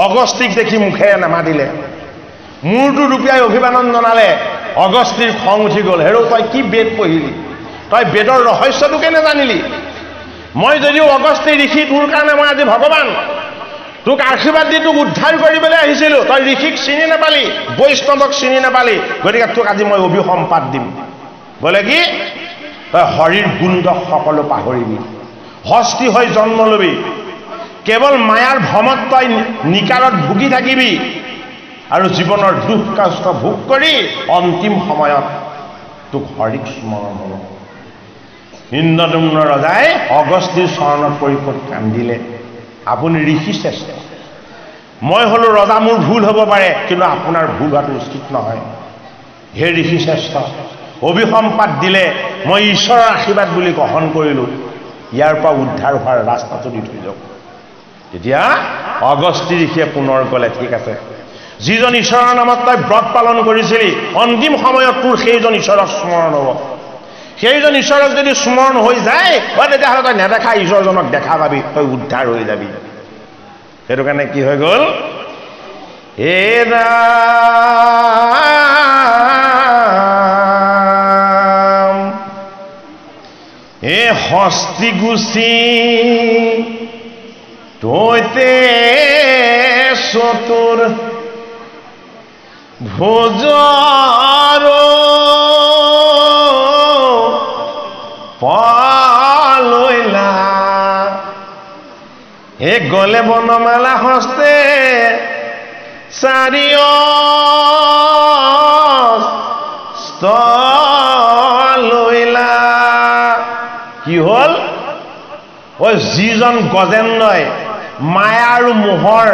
অগস্তিক দেখি মুখেৰে নামাতিলে, মূৰটো ৰূপিয়াই অভিবাদন জনালে। অগস্তিৰ খং উঠি গ'ল। হেৰৌ, তই কি বেদ পঢ়িলি? তই বেদৰ ৰহস্যটোকে নাজানিলি? মই যদিও অগস্তি ঋষি, তোৰ কাৰণে মই আজি ভগৱান, তোক আশীৰ্বাদ দি তোক উদ্ধাৰ কৰিবলৈ আহিছিলোঁ। তই ঋষিক চিনি নাপালি, বৈষ্ণৱক চিনি নাপালি, গতিকে তোক আজি মই অভিসম্পাত দিম। বোলে কি? তই হৰিৰ গুণদক সকলো পাহৰিবি, হস্তি হৈ জন্ম লবি, কেৱল মায়াৰ ভ্ৰমত তই নিকাৰত ভুগি থাকিবি আৰু জীৱনৰ দুখ কষ্ট ভোগ কৰি অন্তিম সময়ত তোক হৰিক স্মৰণ হ'ব। ইন্দ্ৰদুম্ন ৰজাই অগস্তিৰ চৰণত পৰি কান্দিলে। আপুনি ঋষি শ্ৰেষ্ঠ, মই হলো ৰজা, মোৰ ভুল হ'ব পাৰে, কিন্তু আপোনাৰ ভুল হোৱাটো উচিত নহয়। হে ঋষি শ্ৰেষ্ঠ, অভিসম্পাত দিলে, মই ঈশ্বৰৰ আশীৰ্বাদ বুলি গ্ৰহণ কৰিলোঁ, ইয়াৰ পৰা উদ্ধাৰ হোৱাৰ ৰাস্তাটো দি থৈ যাওক। তেতিয়া অগস্তি ঋষিয়ে পুনৰ ক'লে, ঠিক আছে, যিজন ঈশ্বৰৰ নামত তই ব্ৰত পালন কৰিছিলি, অন্তিম সময়ত তোৰ সেইজন ঈশ্বৰক স্মৰণ হ'ব। সেইজন ঈশ্বৰক যদি স্মৰণ হৈ যায়, তেতিয়াহ'লে তই নেদেখা ঈশ্বৰজনক দেখা পাবি, তই উদ্ধাৰ হৈ যাবি। সেইটো কাৰণে কি হৈ গ'ল? হে ৰাম, এ হস্তি গুচি তৈতে চতুৰ ভোজৰ পলৈলা। এ গলে বনমালা হস্তে চাৰিও লৈলা। কি হ'ল? যিজন গজেন্দ্ৰই মায়া আৰু মোহৰ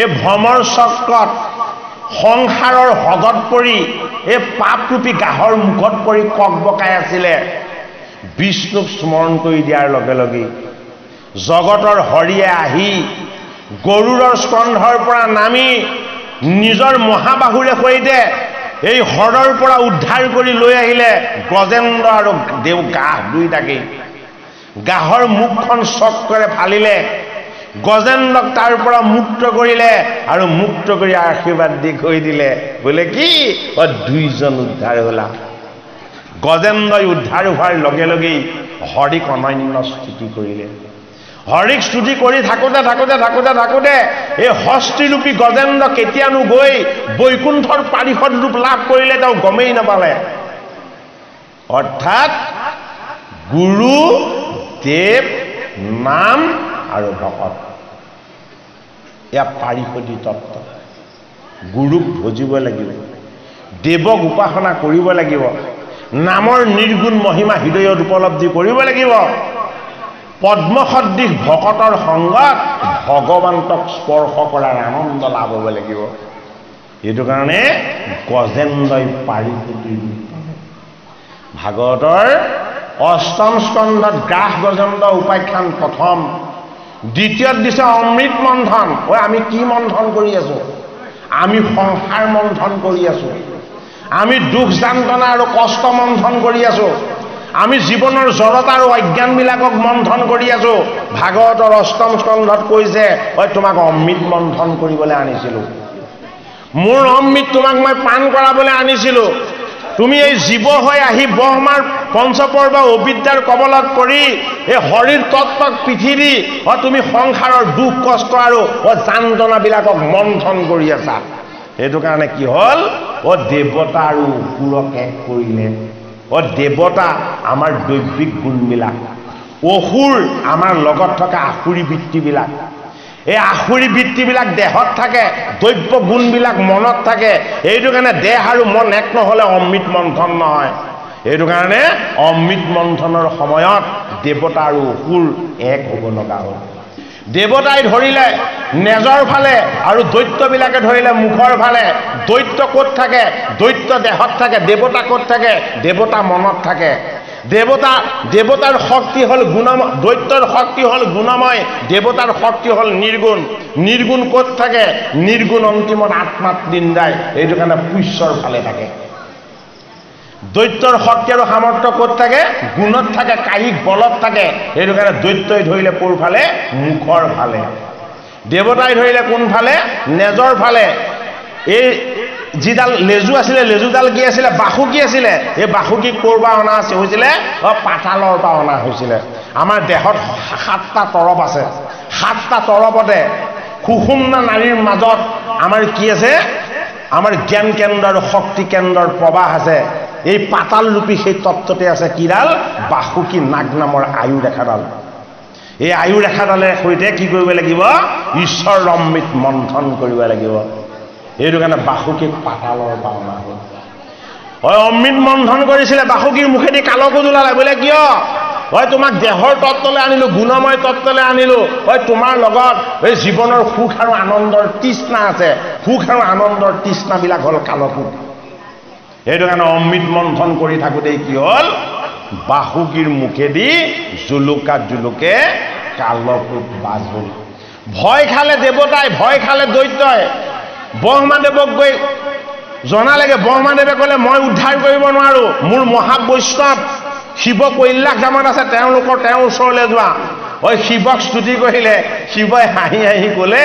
এই ভ্ৰমৰ চক্ৰত সংসাৰৰ হজত পৰি এই পাপৰূপী গাহৰ মুখত পৰি কক বকাই আছিলে, বিষ্ণুক স্মৰণ কৰি দিয়াৰ লগে লগে জগতৰ হৰিয়ে আহি গৰুড়ৰ স্কন্ধৰ পৰা নামি নিজৰ মহাবাহুৰে সৈতে এই হৰৰ পৰা উদ্ধাৰ কৰি লৈ আহিলে গজেন্দ্ৰ আৰু দেৱ গাহ দুইটাকেই। গাহৰ মুখখন চক্ৰে ফালিলে, গজেন্দ্ৰক তাৰ পৰা মুক্ত কৰিলে আৰু মুক্ত কৰি আশীৰ্বাদ দি কৈ দিলে, বোলে কি? দুইজন উদ্ধাৰ হলা। গজেন্দ্ৰই উদ্ধাৰ হোৱাৰ লগে লগেই হৰিক অনন্য স্তুতি কৰিলে। হৰিক স্তুতি কৰি থাকোঁতে থাকোঁতে থাকোঁতে থাকোঁতে এই হস্তিৰূপী গজেন্দ্ৰ কেতিয়ানো গৈ বৈকুণ্ঠৰ পাৰিষদ ৰূপ লাভ কৰিলে তেওঁ গমেই নাপালে। অৰ্থাৎ গুৰু, দেৱ, নাম আৰু ভকত, এয়া পাৰিষদী তত্ত্ব। গুৰুক ভজিব লাগিব, দেৱক উপাসনা কৰিব লাগিব, নামৰ নিৰ্গুণ মহিমা হৃদয়ত উপলব্ধি কৰিব লাগিব, পদ্মসদৃশ ভকতৰ সংগত ভগৱন্তক স্পৰ্শ কৰাৰ আনন্দ লাভ হ'ব লাগিব। এইটো কাৰণে গজেন্দ্ৰই পাৰিষদী ৰূপ। ভাগৱতৰ অষ্টম স্কন্ধত গ্ৰাস গজেন্দ্ৰ উপাখ্যান প্ৰথম, দ্বিতীয়ত দিছে অমৃত মন্থন। ঐ আমি কি মন্থন কৰি আছো? আমি সংসাৰ মন্থন কৰি আছো, আমি দুখ যান্ত্ৰণা আৰু কষ্ট মন্থন কৰি আছো, আমি জীৱনৰ জড়তা আৰু অজ্ঞানবিলাকক মন্থন কৰি আছো। ভাগৱতৰ অষ্টম স্কন্ধত কৈছে, ঐ তোমাক অমৃত মন্থন কৰিবলৈ আনিছিলো, মোৰ অমৃত তোমাক মই পান কৰাবলৈ আনিছিলো। তুমি এই জীৱ হৈ আহি ব্ৰহ্মাৰ পঞ্চপৰ্ব অবিদ্যাৰ কবলত পৰি এই শৰীৰ তত্ত্বক পৃথিৱী তুমি সংসাৰৰ দুখ কষ্ট আৰু যান্ত্ৰণাবিলাকক মন্থন কৰি আছা। সেইটো কাৰণে কি হ'ল? দেৱতা আৰু অসুৰক এক কৰিলে। দেৱতা আমাৰ দৈবিক গুণবিলাক, অসুৰ আমাৰ লগত থকা আসুৰী বৃত্তিবিলাক। এই আসুৰী বৃত্তিবিলাক দেহত থাকে, দৈব্য গুণবিলাক মনত থাকে। এইটো কাৰণে দেহ আৰু মন এক নহ'লে অমৃত মন্থন নহয়। এইটো কাৰণে অমৃত মন্থনৰ সময়ত দেৱতা আৰু অসুৰ এক হ'ব লগা হ'ল। দেৱতাই ধৰিলে নেজৰ ফালে আৰু দৈত্যবিলাকে ধৰিলে মুখৰ ফালে। দৈত্য ক'ত থাকে? দৈত্য দেহত থাকে। দেৱতা ক'ত থাকে? দেৱতা মনত থাকে। দেৱতাৰ শক্তি হ'ল গুণময়, দৈত্যৰ শক্তি হ'ল গুণময়, দেৱতাৰ শক্তি হ'ল নিৰ্গুণ। নিৰ্গুণ ক'ত থাকে? নিৰ্গুণ অন্তিমত আত্মাত লিন্দায়। এইটো কাৰণে পুষ্যৰ ফালে থাকে। দৈত্যৰ শক্তি আৰু সামৰ্থ্য ক'ত থাকে? গুণত থাকে, কায়িক বলত থাকে। সেইটো কাৰণে দৈত্যই ধৰিলে কোৰ ফালে? মুখৰ ফালে। দেৱতাই ধৰিলে কোন ফালে? নেজৰ ফালে। এই যিডাল লেজু আছিলে, লেজুডাল কি আছিলে? বাসুকি আছিলে। এই বাসুকি ক'ৰ পৰা অনা হৈছিলে? পাতালৰ পৰা অনা হৈছিলে। আমাৰ দেহত 7টা তৰপ আছে। 7টা তৰপতে সুষুম্না নাড়ীৰ মাজত আমাৰ কি আছে? আমাৰ জ্ঞান কেন্দ্ৰ আৰু শক্তি কেন্দ্ৰৰ প্ৰবাহ আছে। এই পাতাল ৰূপী সেই তত্ত্বতে আছে কিডাল? বাসুকি নাগ নামৰ আয়ু ৰেখাডাল। এই আয়ু ৰেখাডালে সৈতে কি কৰিব লাগিব? ঈশ্বৰ অমৃত মন্থন কৰিব লাগিব। এইটো কাৰণে বাসুকীক পাতালৰ পৰা অনা হ'ল। অমৃত মন্থন কৰিছিলে, বাসুকীৰ মুখেদি কালকোদ ওলালে। বোলে কিয়? তোমাক দেহৰ তত্ত্বলৈ আনিলো, গুণময় তত্ত্বলৈ আনিলো। তোমাৰ লগত এই জীৱনৰ সুখ আৰু আনন্দৰ তৃষ্ণা আছে। সুখ আৰু আনন্দৰ তৃষ্ণাবিলাক হ'ল কালকোদ। সেইটো কাৰণে অমৃত মন্থন কৰি থাকোঁতেই কি হ'ল? বাসুকীৰ মুখেদি জুলুকা জুলুকে কালকোদ বাজ হ'ল। ভয় খালে দেৱতাই, ভয় খালে দৈত্যই। ব্ৰহ্মাদেৱক গৈ জনালেগে। ব্ৰহ্মাদেৱে ক'লে, মই উদ্ধাৰ কৰিব নোৱাৰো, মোৰ মহাবৈষ্ণৱ শিৱ কৈলাশ ধামত আছে, তেওঁৰ ওচৰলৈ যোৱা। শিৱক স্তুতি কৰিলে। শিৱই হাঁহি হাঁহি ক'লে,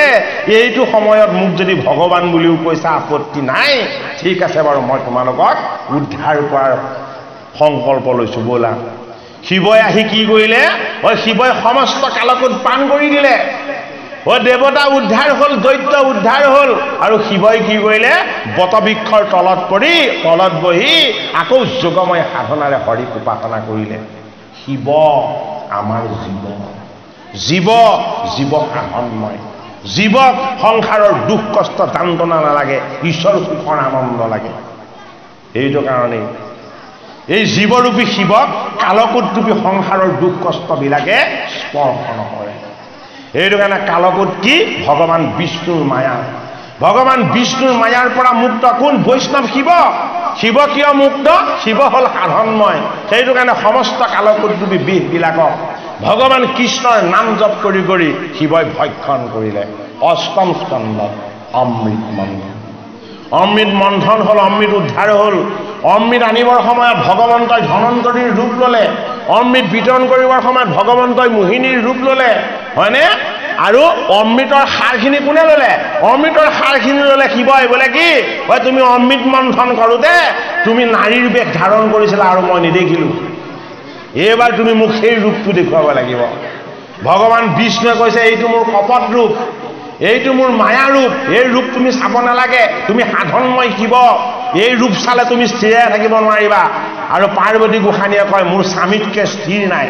এইটো সময়ত মোক যদি ভগৱান বুলিও কৈছা আপত্তি নাই, ঠিক আছে বাৰু, মই তোমালোকক উদ্ধাৰ কৰাৰ সংকল্প লৈছো, ব'লা। শিৱই আহি কি কৰিলে? শিৱই সমস্ত কালকোদ পান কৰি দিলে। দেৱতা উদ্ধাৰ হ'ল, দৈত্য উদ্ধাৰ হ'ল। আৰু শিৱই কি কৰিলে? বটবৃক্ষৰ তলত পৰি, তলত বহি আকৌ যোগময় সাধনাৰে হৰিক উপাসনা কৰিলে। শিৱ আমাৰ জীৱ, জীৱ সাধনময়। জীৱক সংসাৰৰ দুখ কষ্ট যান্ত্ৰণা নালাগে, ঈশ্বৰ সুখৰ আনন্দ লাগে। এইটো কাৰণেই এই জীৱৰূপী শিৱক কালকোদৰূপী সংসাৰৰ দুখ কষ্টবিলাকে স্পৰ্শ নকৰে। এইটো কাৰণে কালকোদ কি? ভগৱান বিষ্ণুৰ মায়া। ভগৱান বিষ্ণুৰ মায়াৰ পৰা মুক্ত কোন? বৈষ্ণৱ শিৱ। শিৱ কিয় মুক্ত? শিৱ হ'ল সাধনময়। সেইটো কাৰণে সমস্ত কালকোদৰূপী বিষবিলাকক ভগৱান কৃষ্ণৰ নাম জপ কৰি কৰি শিৱই ভক্ষণ কৰিলে। অষ্টম স্কন্ধত অমৃত মন্থন। অমৃত মন্থন হ'ল, অমৃত উদ্ধাৰ হ'ল। অমৃত আনিবৰ সময়ত ভগৱন্তই ধনন্তৰীৰ ৰূপ ল'লে। অমৃত বিতৰণ কৰিবৰ সময়ত ভগৱন্তই মোহিনীৰ ৰূপ ল'লে, হয়নে? আৰু অমৃতৰ সাৰখিনি কোনে ল'লে? অমৃতৰ সাৰখিনি ল'লে শিৱই। বোলে কি? তুমি অমৃত মন্থন কৰোঁতে তুমি নাৰীৰ বেশ ধাৰণ কৰিছিলা আৰু মই নেদেখিলোঁ। এইবাৰ তুমি মোক সেই ৰূপটো দেখুৱাব লাগিব। ভগৱান বিষ্ণুৱে কৈছে, এইটো মোৰ কপট ৰূপ, এইটো মোৰ মায়া ৰূপ। এই ৰূপ তুমি চাব নালাগে, তুমি সাধনময় শিৱ। এই ৰূপ চালে তুমি স্থিৰে থাকিব নোৱাৰিবা। আৰু পাৰ্বতী গোসাঁনীয়ে কয়, মোৰ স্বামীতকৈ স্থিৰ নাই,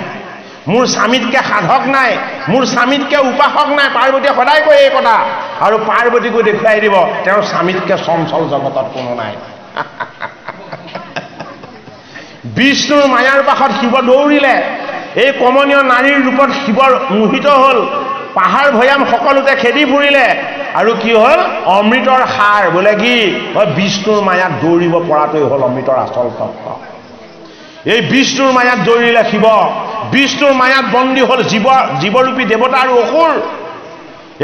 মোৰ স্বামীতকৈ সাধক নাই, মোৰ স্বামীতকৈ উপাসক নাই। পাৰ্বতীয়ে সদায় কয় এই কথা। আৰু পাৰ্বতীকো দেখুৱাই দিব, তেওঁৰ স্বামীতকৈ চঞ্চল জগতত কোনো নাই। বিষ্ণুৰ মায়াৰ পাছত শিৱ দৌৰিলে। এই কমনীয় নাৰীৰ ৰূপত শিৱৰ মোহিত হ'ল। পাহাৰ ভৈয়াম সকলোতে খেদি ফুৰিলে। আৰু কি হ'ল? অমৃতৰ সাৰ। বোলে কি? বিষ্ণুৰ মায়াত দৌৰিব পৰাটোৱেই হ'ল অমৃতৰ আচল তত্ত্ব। এই বিষ্ণুৰ মায়াত দৌৰিলে শিৱ। বিষ্ণুৰ মায়াত বন্দী হ'ল জীৱৰূপী দেৱতা আৰু অসুৰ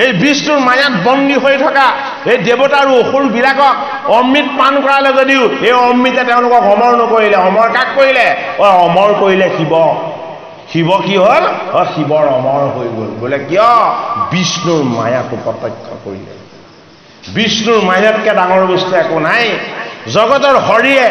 এই বিষ্ণুৰ মায়াত বন্দী হৈ থকা এই দেৱতা আৰু অসুৰবিলাকক অমৃত পান কৰালে যদিও এই অমৃতে তেওঁলোকক অমৰ নকৰিলে অমৰ কাক কৰিলে অমৰ কৰিলে শিৱ কি হ'ল শিৱৰ অমৰ হৈ গ'ল বোলে কিয় বিষ্ণুৰ মায়াটো প্ৰত্যক্ষ কৰিলে বিষ্ণুৰ মায়াতকৈ ডাঙৰ বস্তু একো নাই জগতৰ হৰিয়ে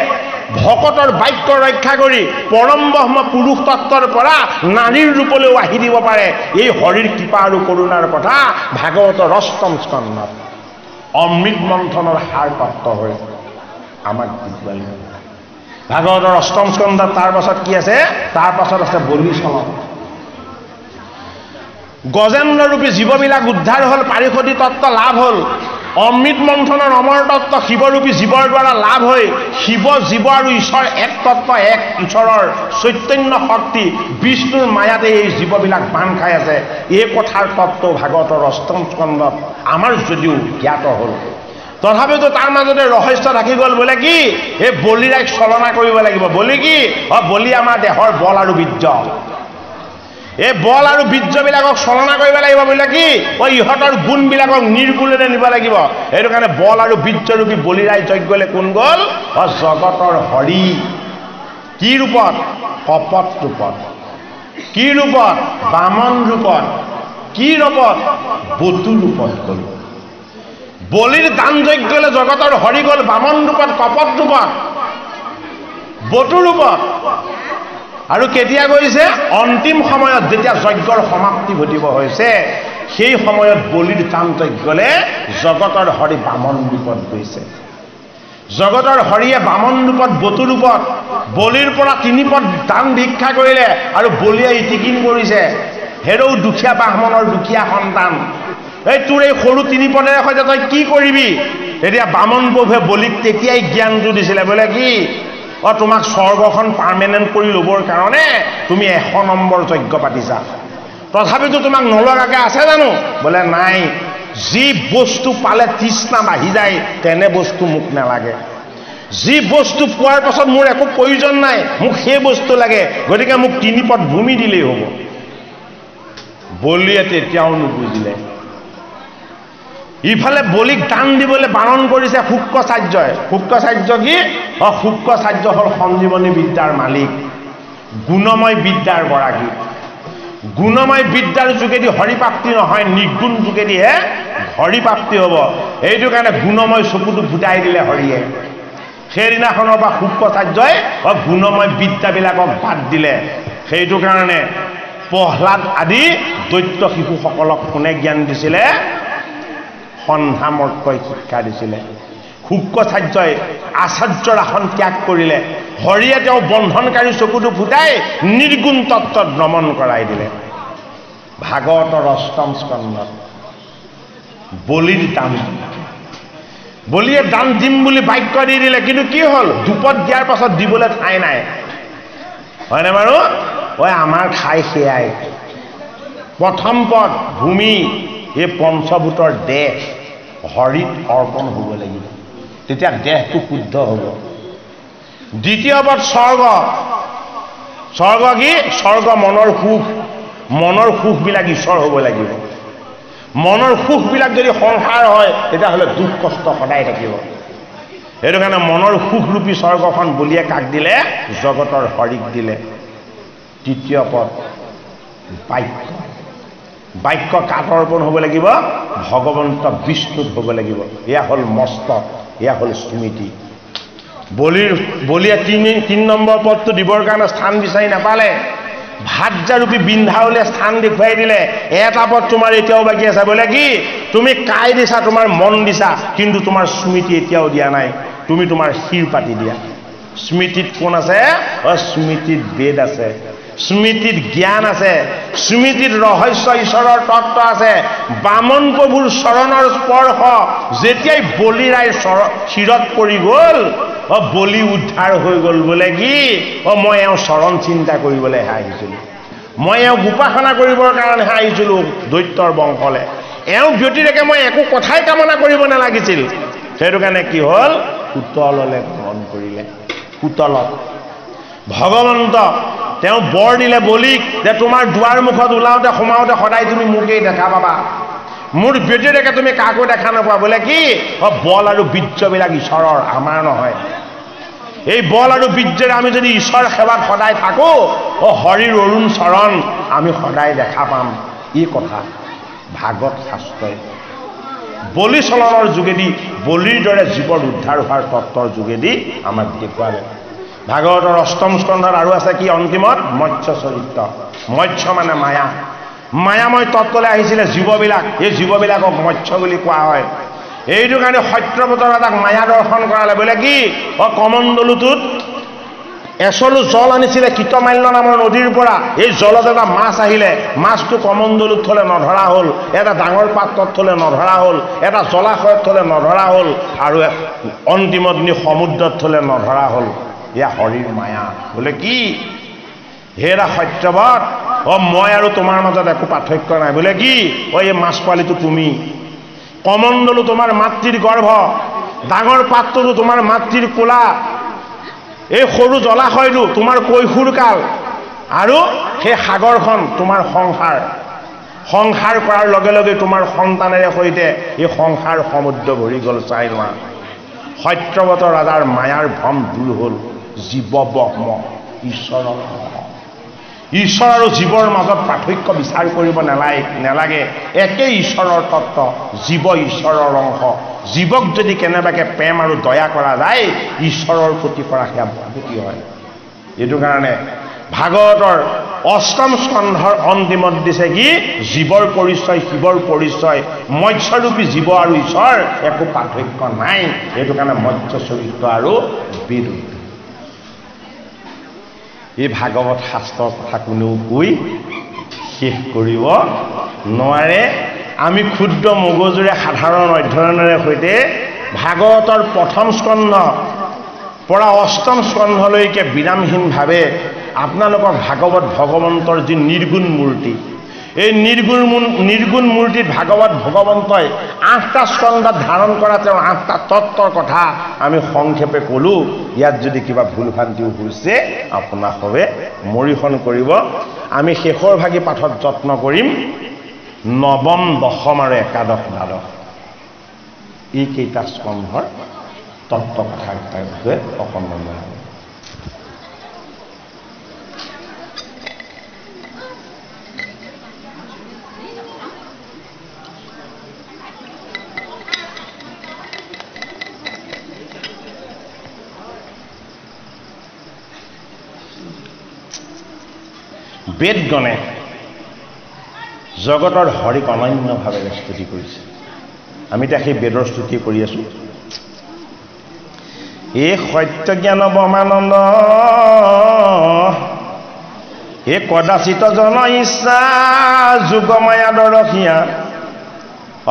ভকতৰ বাক্য ৰক্ষা কৰি পৰম ব্ৰহ্ম পুৰুষ তত্ত্বৰ পৰা নাৰীৰ ৰূপলৈ আহি দিব পাৰে এই হৰিৰ কৃপা আৰু কৰোণাৰ কথা ভাগৱতৰ অষ্টম স্কন্ধত অমৃত মন্থনৰ সাৰ প্ৰাপ্ত হৈ আমাক দেখুৱাই ভাগৱতৰ অষ্টম স্কন্ধত তাৰ পাছত কি আছে তাৰ পাছত আছে বলি চলন গজেন্দ্ৰৰূপী জীৱবিলাক উদ্ধাৰ হ'ল পাৰিষদী তত্ত্ব লাভ হ'ল অমৃত মন্থনৰ অমৰ তত্ত্ব শিৱৰূপী জীৱৰ দ্বাৰা লাভ হৈ শিৱ জীৱ আৰু ঈশ্বৰ এক তত্ত্ব এক ঈশ্বৰৰ চৈতন্য শক্তি বিষ্ণুৰ মায়াতে এই জীৱবিলাক বান্ধ খাই আছে এই কথাৰ তত্ত্ব ভাগৱতৰ অষ্টম স্কন্ধত আমাৰ যদিও জ্ঞাত হ'ল তথাপিতো তাৰ মাজতে ৰহস্য থাকি গ'ল বোলে কি এই বলিৰাইক চলনা কৰিব লাগিব বলি কি বলি আমাৰ দেহৰ বল আৰু বীৰ্য এই বল আৰু বীৰ্যবিলাকক চলনা কৰিব লাগিব বোলে কি ইহঁতৰ গুণবিলাকক নিৰ্গুণেৰে নিব লাগিব সেইটো কাৰণে বল আৰু বীৰ্যৰূপী বলিৰাই যজ্ঞলে কোন গ'ল জগতৰ হৰি কি ৰূপত কপট ৰূপত কি ৰূপত বামন ৰূপত কি ৰূপত বতু ৰূপত গ'ল বলিৰ দান যজ্ঞলে জগতৰ হৰি গ'ল বামন ৰূপত কপট ৰূপত বতু ৰূপত আৰু কেতিয়া গৈছে অন্তিম সময়ত যেতিয়া যজ্ঞৰ সমাপ্তি ঘটিব হৈছে সেই সময়ত বলিৰ দান যজ্ঞলে জগতৰ হৰি বামন ৰূপত গৈছে জগতৰ হৰিয়ে বামন ৰূপত বতু ৰূপত বলিৰ পৰা 3 পদ দান ভিক্ষা কৰিলে আৰু বলিয়ে ইতিকিন কৰিছে হেৰৌ দুখীয়া ব্ৰাহ্মণৰ দুখীয়া সন্তান এই তোৰ এই সৰু 3 পদেৰে সৈতে তই কি কৰিবি এতিয়া বামন প্ৰভুৱে বলিক তেতিয়াই জ্ঞানটো দিছিলে বোলে কি তোমাক স্বৰ্গখন পাৰ্মানেণ্ট কৰি ল'বৰ কাৰণে তুমি 100 নম্বৰ যজ্ঞ পাতিছা তথাপিতো তোমাক নলগাকৈ আছে জানো বোলে নাই যি বস্তু পালে তৃষ্ণা বাঢ়ি যায় তেনে বস্তু মোক নালাগে যি বস্তু পোৱাৰ পাছত মোৰ একো প্ৰয়োজন নাই মোক সেই বস্তু লাগে গতিকে মোক 3 পদ ভূমি দিলেই হ'ব বলিয়ে তেতিয়াও নুবুজিলে ইফালে বলিক দান দিবলৈ বাৰণ কৰিছে শুক্ৰাচাৰ্যই শুক্ৰাচাৰ্য কি শুক্ৰাচাৰ্য হ'ল সঞ্জীৱনী বিদ্যাৰ মালিক গুণময় বিদ্যাৰ গৰাকী গুণময় বিদ্যাৰ যোগেদি হৰিপ্ৰাপ্তি নহয় নিৰ্গুণ যোগেদিহে হৰিপ্ৰাপ্তি হ'ব এইটো কাৰণে গুণময় চকুটো ফুটাই দিলে হৰিয়ে সেইদিনাখনৰ পৰা শুক্ৰাচাৰ্যই গুণময় বিদ্যাবিলাকক বাদ দিলে সেইটো কাৰণে প্ৰহ্লাদ আদি দৈত্য শিশুসকলক কোনে জ্ঞান দিছিলে সন্ধামৰ্কই শিক্ষা দিছিলে শুক্ৰাচাৰ্যই আচাৰ্যৰ আসন ত্যাগ কৰিলে হৰিয়ে তেওঁ বন্ধনকাৰী চকুটো ফুটাই নিৰ্গুণ তত্ত্বত নমন কৰাই দিলে ভাগৱতৰ অষ্টম স্কন্ধত বলিৰ দান বলিয়ে দান দিম বুলি বাক্য দি দিলে কিন্তু কি হ'ল দুপদ দিয়াৰ পাছত দিবলৈ ঠাই নাই হয়নে বাৰু আমাৰ খাই সেয়াই প্ৰথম পদ ভূমি এই পঞ্চভূতৰ দেহ হৰিত অৰ্পণ হ'ব লাগিব তেতিয়া দেহটো শুদ্ধ হ'ব দ্বিতীয় পদ স্বৰ্গ স্বৰ্গ কি স্বৰ্গ মনৰ সুখবিলাক ঈশ্বৰ হ'ব লাগিব মনৰ সুখবিলাক যদি সংসাৰ হয় তেতিয়াহ'লে দুখ কষ্ট সদায় থাকিব সেইটো কাৰণে মনৰ সুখৰূপী স্বৰ্গখন বলিয়ে কাক দিলে জগতৰ হৰিক দিলে তৃতীয় পদ বাক্য কাক অৰ্পণ হ'ব লাগিব ভগৱন্ত বিষ্ণুত হ'ব লাগিব এয়া হ'ল মস্তক এয়া হ'ল স্মৃতি বলিয়ে 3 নম্বৰ পদটো দিবৰ কাৰণে স্থান বিচাৰি নাপালে ভাজ্যাৰূপী বিন্ধাৱলীয়ে স্থান দেখুৱাই দিলে এটা পদ তোমাৰ এতিয়াও বাকী আছে বোলে কি তুমি কাই দিছা তোমাৰ মন দিছা কিন্তু তোমাৰ স্মৃতি এতিয়াও দিয়া নাই তুমি তোমাৰ শিৰ পাতি দিয়া স্মৃতিত কোন আছে স্মৃতিত বেদ আছে স্মৃতিত জ্ঞান আছে স্মৃতিত ৰহস্য ঈশ্বৰৰ তত্ত্ব আছে বামন প্ৰভুৰ চৰণৰ স্পৰ্শ যেতিয়াই বলিৰাই শিৰত পৰি গ'ল বলি উদ্ধাৰ হৈ গ'ল বোলে কি মই এওঁ চৰণ চিন্তা কৰিবলৈহে আহিছিলোঁ মই এওঁক উপাসনা কৰিবৰ কাৰণেহে আহিছিলোঁ দৈত্যৰ বংশলৈ এওঁ ব্যতিৰেকে মই একো কথাই কামনা কৰিব নালাগিছিল সেইটো কাৰণে কি হ'ল পুতললৈ গ্ৰহণ কৰিলে পুতলত ভগৱন্ত তেওঁ বৰ দিলে বলিক যে তোমাৰ দুৱাৰ মুখত ওলাওঁতে সোমাওঁতে সদায় তুমি মোকেই দেখা পাবা, মোৰ ব্যতিৰেকে তুমি কাকো দেখা নোপোৱা। বোলে কি বল আৰু বীৰ্যবিলাক ঈশ্বৰৰ, আমাৰ নহয়। এই বল আৰু বীৰ্যৰে আমি যদি ঈশ্বৰ সেৱাত সদায় থাকো, হৰিৰ অৰুণ চৰণ আমি সদায় দেখা পাম। এই কথা ভাগৱত শাস্ত্ৰই বলি চলনৰ যোগেদি, বলিৰ দৰে জীৱৰ উদ্ধাৰ হোৱাৰ তত্ত্বৰ যোগেদি আমাক দেখুৱালে। ভাগৱতৰ অষ্টম স্কন্ধত আৰু আছে কি অন্তিমত মৎস্য চৰিত্ৰ। মৎস্য মানে মায়া, মায়াময় তত্ত্বলৈ আহিছিলে জীৱবিলাক। এই জীৱবিলাকক মৎস্য বুলি কোৱা হয়। এইটো কাৰণে সত্যব্ৰতৰ এটাক মায়া দৰ্শন কৰালে। বোলে কি কমণ্ডলুটোত এচলু জল আনিছিলে কীতমাল্য নামৰ নদীৰ পৰা। এই জলত এটা মাছ আহিলে, মাছটো কমণ্ডলুত থলে নধৰা হ'ল, এটা ডাঙৰ পাত্ৰত থলে নধৰা হ'ল, এটা জলাশয়ত থলে নধৰা হ'ল, আৰু অন্তিমত নি সমুদ্ৰত থলে নধৰা হ'ল। এয়া হৰিৰ মায়া। বোলে কি হেৰা সত্যব্ৰত, মই আৰু তোমাৰ মাজত একো পাৰ্থক্য নাই। বোলে কি এই মাছ পোৱালিটো তুমি, কমণ্ডলো তোমাৰ মাতৃৰ গৰ্ভ, ডাঙৰ পাত্ৰটো তোমাৰ মাতৃৰ কোলা, এই সৰু জলাশয়টো তোমাৰ কৈশোৰ কাল, আৰু সেই সাগৰখন তোমাৰ সংসাৰ। সংসাৰ কৰাৰ লগে লগে তোমাৰ সন্তানেৰে সৈতে এই সংসাৰ সমুদ্ৰ ভৰি গ'ল 4 মাহ। সত্যব্ৰত ৰাজাৰ মায়াৰ ভ্ৰম দূৰ হ'ল। জীৱ ব্ৰহ্ম ঈশ্বৰৰ, ঈশ্বৰ আৰু জীৱৰ মাজত পাৰ্থক্য বিচাৰ কৰিব নালাগে। একেই ঈশ্বৰৰ তত্ত্ব, জীৱ ঈশ্বৰৰ অংশ। জীৱক যদি কেনেবাকৈ প্ৰেম আৰু দয়া কৰা যায়, ঈশ্বৰৰ প্ৰতি কৰা সেয়া ভক্তি হয়। এইটো কাৰণে ভাগৱতৰ অষ্টম স্কন্ধৰ অন্তিমত দিছে কি জীৱৰ পৰিচয়, শিৱৰ পৰিচয়, মৎস্যৰূপী জীৱ আৰু ঈশ্বৰ একো পাৰ্থক্য নাই। এইটো কাৰণে মৎস্য চৰিত্ৰ আৰু বিৰুদ্ধ। এই ভাগৱত শাস্ত্ৰৰ কথা কোনেও কৈ শেষ কৰিব নোৱাৰে। আমি ক্ষুদ্ৰ মগজুৰে সাধাৰণ অধ্যয়নেৰে সৈতে ভাগৱতৰ প্ৰথম স্কন্ধ পৰা অষ্টম স্কন্ধলৈকে বিৰামহীনভাৱে আপোনালোকক ভাগৱত ভগৱন্তৰ যি নিৰ্গুণ মূৰ্তি, এই নিৰ্গুণ মূৰ্তিত ভাগৱত ভগৱন্তই 8টা স্কন্ধত ধাৰণ কৰা তেওঁৰ 8টা তত্ত্বৰ কথা আমি সংক্ষেপে ক'লোঁ। ইয়াত যদি কিবা ভুল ভ্ৰান্তিও হৈছে আপোনাক সবে মৰিখন কৰিব। আমি শেষৰ ভাগী পাঠত যত্ন কৰিম নৱম, দশম আৰু একাদশ, দ্বাদশ এইকেইটা স্কন্ধৰ তত্ত্ব কথাৰ বিষয়ে অকণমান জনাব। বেদগণে জগতৰ হৰিক অনন্যভাৱে স্তুতি কৰিছে। আমি এতিয়া সেই বেদৰ স্তুতি কৰি আছোঁ। এই সত্য জ্ঞান ব্ৰহ্মানন্দ, এই কদাচিত জন ইচ্ছা যুগমায়া দৰসীয়া,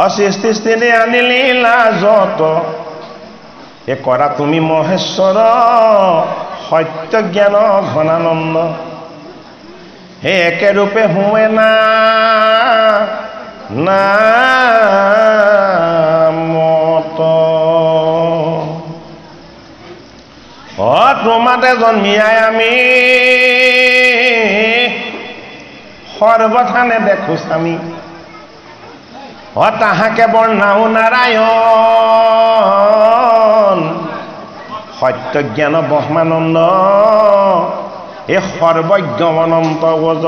অসৃষ্টি স্থিতি আনিলি লাজত, এ কৰা তুমি মহেশ্বৰ সত্য জ্ঞান ঘনানন্দ, হে একে ৰূপে হুৱে নামত, তোমাতে জন্মিয়াই আমি সৰ্বথানে দেখো স্বামী, তাহাকে বৰ্ণাও নাৰায়ণ, সত্য জ্ঞান ব্ৰহ্মানন্দ, এ সৰ্বজ্ঞ অনন্ত গজ,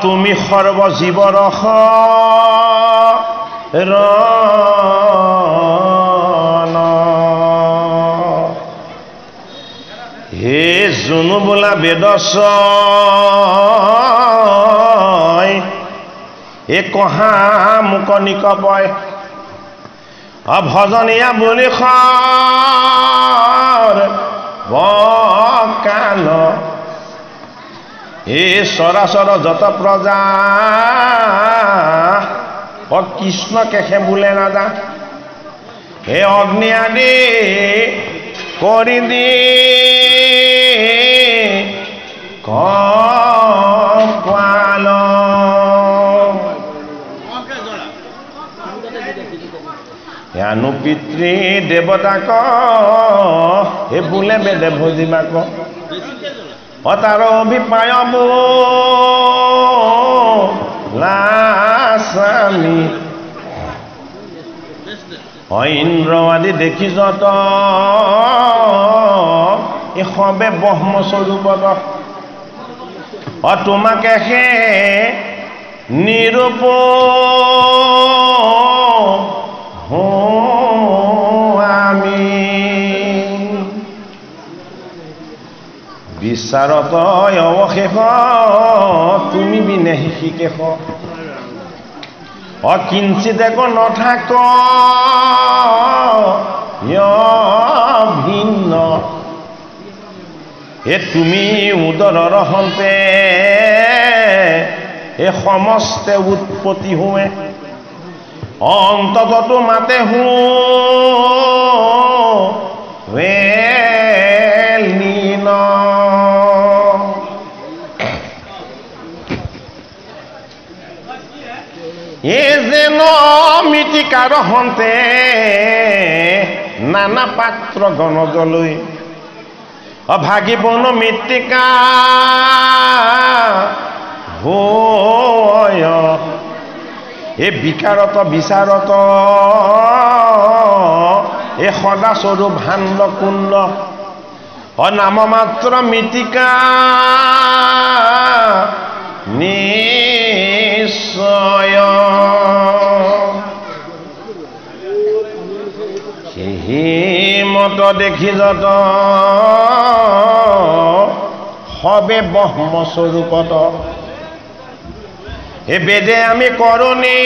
তুমি সৰ্বজীৱৰ শৰণ, হে জুনু বোলা বেদচয়, এ কহা মুকনি কবয়, ভজনীয়া বুলি বকাল, হে চৰাচৰ যত প্ৰজা, কৃষ্ণ কেশে বোলে ৰাজা, হে অগ্নি আদি কৰি দি কাল, জ্ঞানো পিতৃ দেৱতাক, হে বোলে বেদে ভজিবাক, অতাৰ অভিপায়ব লাসামি ইন্দ্ৰ আদি দেখি যত এসবে ব্ৰহ্মস্বৰূপত তোমাকে সে নিৰূপ আমি বিচাৰত অৱশেষ তুমি বিনে শিকেশ অকিঞ্চিত এক নথাক ভিন্ন এ তুমি উদৰৰ হন্তে এ সমস্তে উৎপত্তি হোৱে অন্তততো মাতে লীন এ যেন মৃত্তিকাৰ হন্তে নানা পাত্ৰ গণজলৈ অভাগিবন মৃত্তিকা হয় এ বিকাৰত বিচাৰত এ সদাস্বৰূপ ভাণ্ড কুণ্ড নাম মাত্ৰ মৃত্তিকা নিশ্চয় সেই মত দেখি যত সবে ব্ৰহ্মস্বৰূপত এ বেদে আমি কৰণী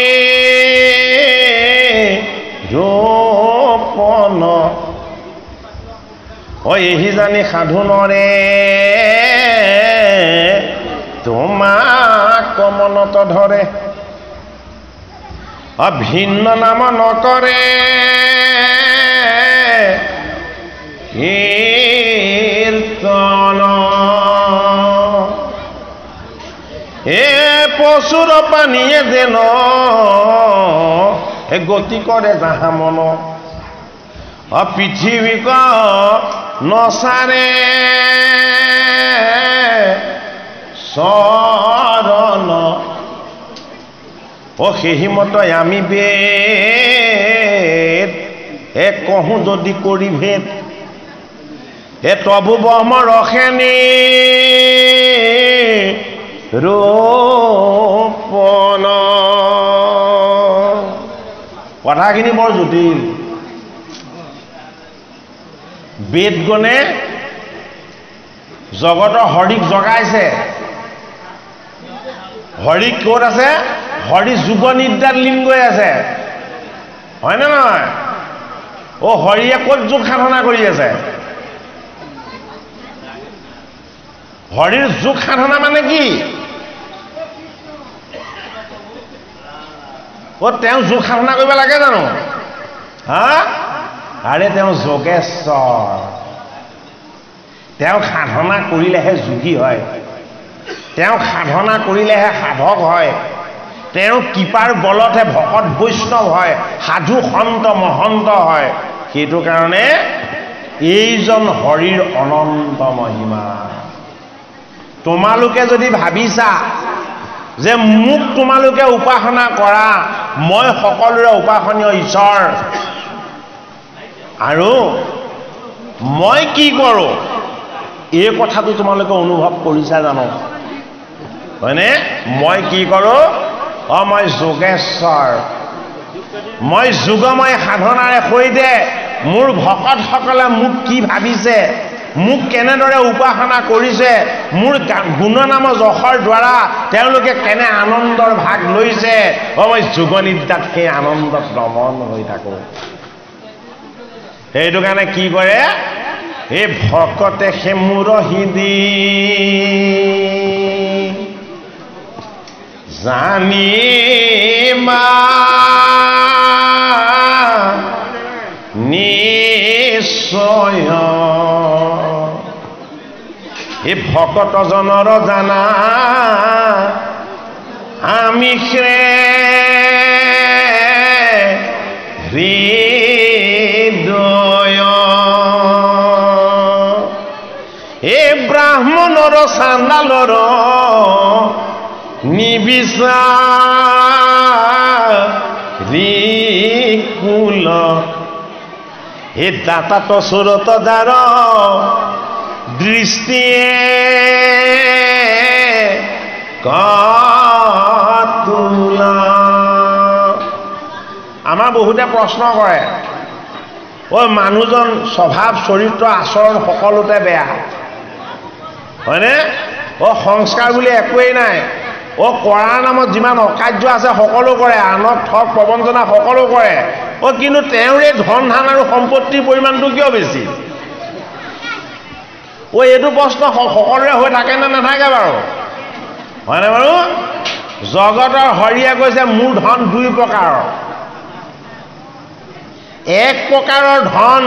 ৰূপন এহি জানি সাধুনৰে তোমাক মনত ধৰে ভিন্ন নাম নকৰে কীৰ্তন এ পশুৰ পানীয়ে যেন গতি কৰে যাহা মন পৃথিৱীক নচাৰে চৰণ সেই মতই আমি বেদ কহো যদি কৰি ভেদ তবু ব্ৰহ্ম ৰখেনি ৰূপন কথাখিনি বৰ জটিল বেদগণে জগতৰ হৰিক জগাইছে হৰি ক'ত আছে হৰি যোগ নিদ্ৰাত লীন গৈ আছে হয়নে নহয় হৰিয়ে ক'ত যোগ সাধনা কৰি আছে হৰিৰ যোগ সাধনা মানে কি তেওঁ যোগ সাধনা কৰিব লাগে জানো হা আৰে তেওঁ যোগেশ্বৰ তেওঁ সাধনা কৰিলেহে যোগী হয় তেওঁ সাধনা কৰিলেহে সাধক হয় তেওঁ কৃপাৰ বলতহে ভকত বৈষ্ণৱ হয় সাধু সন্ত মহন্ত হয় সেইটো কাৰণে এইজন হৰিৰ অনন্ত মহিমা তোমালোকে যদি ভাবিছা যে মোক তোমালোকে উপাসনা কৰা মই সকলোৰে উপাসনীয় ঈশ্বৰ আৰু মই কি কৰোঁ এই কথাটো তোমালোকে অনুভৱ কৰিছা জানো হয়নে মই কি কৰোঁ মই যোগেশ্বৰ মই যোগময় সাধনাৰে সৈতে মোৰ ভকতসকলে মোক কি ভাবিছে মোক কেনেদৰে উপাসনা কৰিছে মোৰ গুণনাম যশৰ দ্বাৰা তেওঁলোকে কেনে আনন্দৰ ভাগ লৈছে মই যোগনিদ্ৰাত সেই আনন্দত ৰমণ হৈ থাকোঁ সেইটো কাৰণে কি কৰে এই ভকতে সে মুৰহি দি জানিমা নিশ্চয় এই ভকতজনৰ জানা আমি হৃদয় এই ব্ৰাহ্মণ চান্দৰ চান্দালৰ নিবিচাৰি কুল হে দাতাত সুৰত যাৰ দৃষ্টিয়ে কতুলা আমাৰ বহুতে প্ৰশ্ন কৰে ও মানুহজন স্বভাৱ চৰিত্ৰ আচৰণ সকলোতে বেয়া হয়নে ও সংস্কাৰ বুলি একোৱেই নাই ও কৰাৰ নামত যিমান অকাৰ্য আছে সকলো কৰে আনক ঠগ প্ৰবঞ্চনা সকলো কৰে ও কিন্তু তেওঁৰে ধন ধান আৰু সম্পত্তিৰ পৰিমাণটো কিয় বেছি ও এইটো প্ৰশ্ন সকলোৰে হৈ থাকে নে নাথাকে বাৰু হয়নে বাৰু জগতৰ হৰিয়ে কৈছে মোৰ ধন দুই প্ৰকাৰৰ এক প্ৰকাৰৰ ধন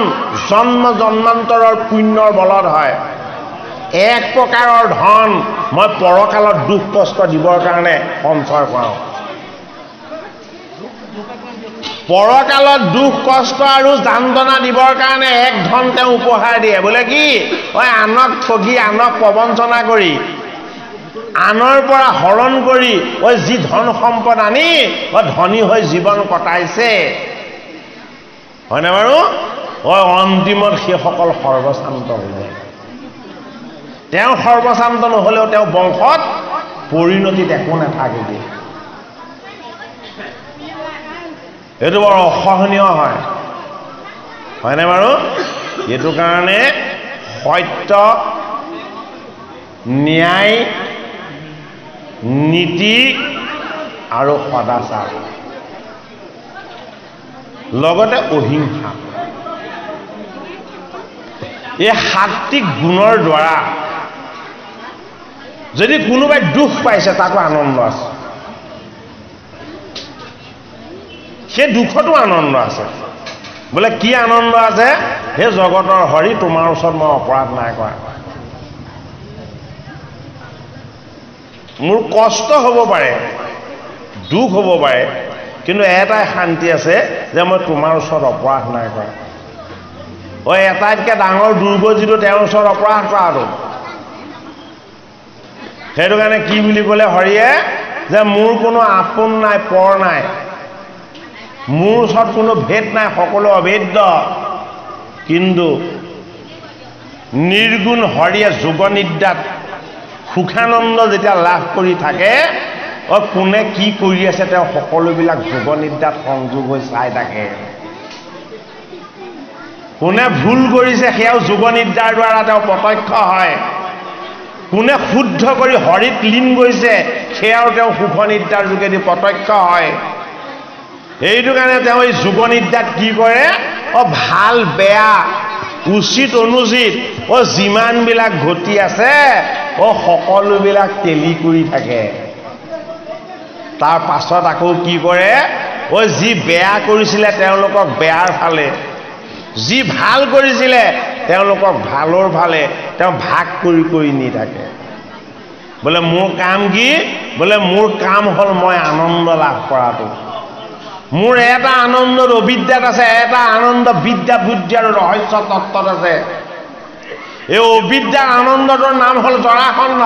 জন্ম জন্মান্তৰৰ পুণ্যৰ বলত হয় এক প্ৰকাৰৰ ধন মই পৰকালত দুখ কষ্ট দিবৰ কাৰণে সঞ্চয় কৰাওঁ পৰকালত দুখ কষ্ট আৰু যান্ত্ৰণা দিবৰ কাৰণে এক ধন তেওঁ উপহাৰ দিয়ে বোলে কি ঐ আনক ঠগি আনক প্ৰবঞ্চনা কৰি আনৰ পৰা হৰণ কৰি ঐ যি ধন সম্পদ আনি ধনী হৈ জীৱন কটাইছে হয়নে বাৰু ঐ অন্তিমত সেইসকল সৰ্বশান্ত হৈ যায় তেওঁ সৰ্বশান্ত নহ'লেও তেওঁ বংশত পৰিণতিত একো নাথাকে এইটো বৰ অসহনীয় হয় হয়নে বাৰু এইটো কাৰণে সত্য ন্যায় নীতি আৰু সদাচাৰ লগতে অহিংসা এই সাত্বিক গুণৰ দ্বাৰা যদি কোনোবাই দুখ পাইছে তাকো আনন্দ আছে সেই দুখতো আনন্দ আছে বোলে কি আনন্দ আছে হে জগতৰ হৰি তোমাৰ ওচৰত মই অপৰাধ নাই কৰা মোৰ কষ্ট হ'ব পাৰে দুখ হ'ব পাৰে কিন্তু এটাই শান্তি আছে যে মই তোমাৰ ওচৰত অপৰাধ নাই কৰা ঐ এটাইতকৈ ডাঙৰ দুৰ্গ যিটো তেওঁৰ ওচৰত অপৰাধ কৰাটো সেইটো কাৰণে কি বুলি ক'লে হৰিয়ে যে মোৰ কোনো আপোন নাই পৰ নাই মোৰ ওচৰত কোনো ভেদ নাই সকলো অভেদ্য কিন্তু নিৰ্গুণ হৰিয়ে যোগনিদ্ৰাত সুখানন্দ যেতিয়া লাভ কৰি থাকে কোনে কি কৰি আছে তেওঁ সকলোবিলাক যোগনিদ্ৰাত সংযোগ হৈ চাই থাকে কোনে ভুল কৰিছে সেয়াও যোগনিদ্ৰাৰ দ্বাৰা তেওঁ প্ৰত্যক্ষ হয় কোনে শুদ্ধ কৰি হৰিত লীন গৈছে সেয়াও তেওঁ সুখনিদ্ৰাৰ যোগেদি প্ৰত্যক্ষ হয় এইটো কাৰণে তেওঁ এই যোগনিদ্ৰাত কি কৰে ভাল বেয়া উচিত অনুচিত যিমানবিলাক ঘটি আছে সকলোবিলাক তেলি কৰি থাকে তাৰ পাছত আকৌ কি কৰে যি বেয়া কৰিছিলে তেওঁলোকক বেয়াৰ ফালে যি ভাল কৰিছিলে তেওঁলোকক ভালৰ ফালে তেওঁ ভাগ কৰি কৰি নি থাকে বোলে মোৰ কাম কি বোলে মোৰ কাম হ'ল মই আনন্দ লাভ কৰাটো মোৰ এটা আনন্দৰ অবিদ্যাত আছে এটা আনন্দ বিদ্যা বুদ্ধি আৰু ৰহস্য তত্ত্বত আছে এই অবিদ্যাৰ আনন্দটোৰ নাম হ'ল জৰাসন্ধ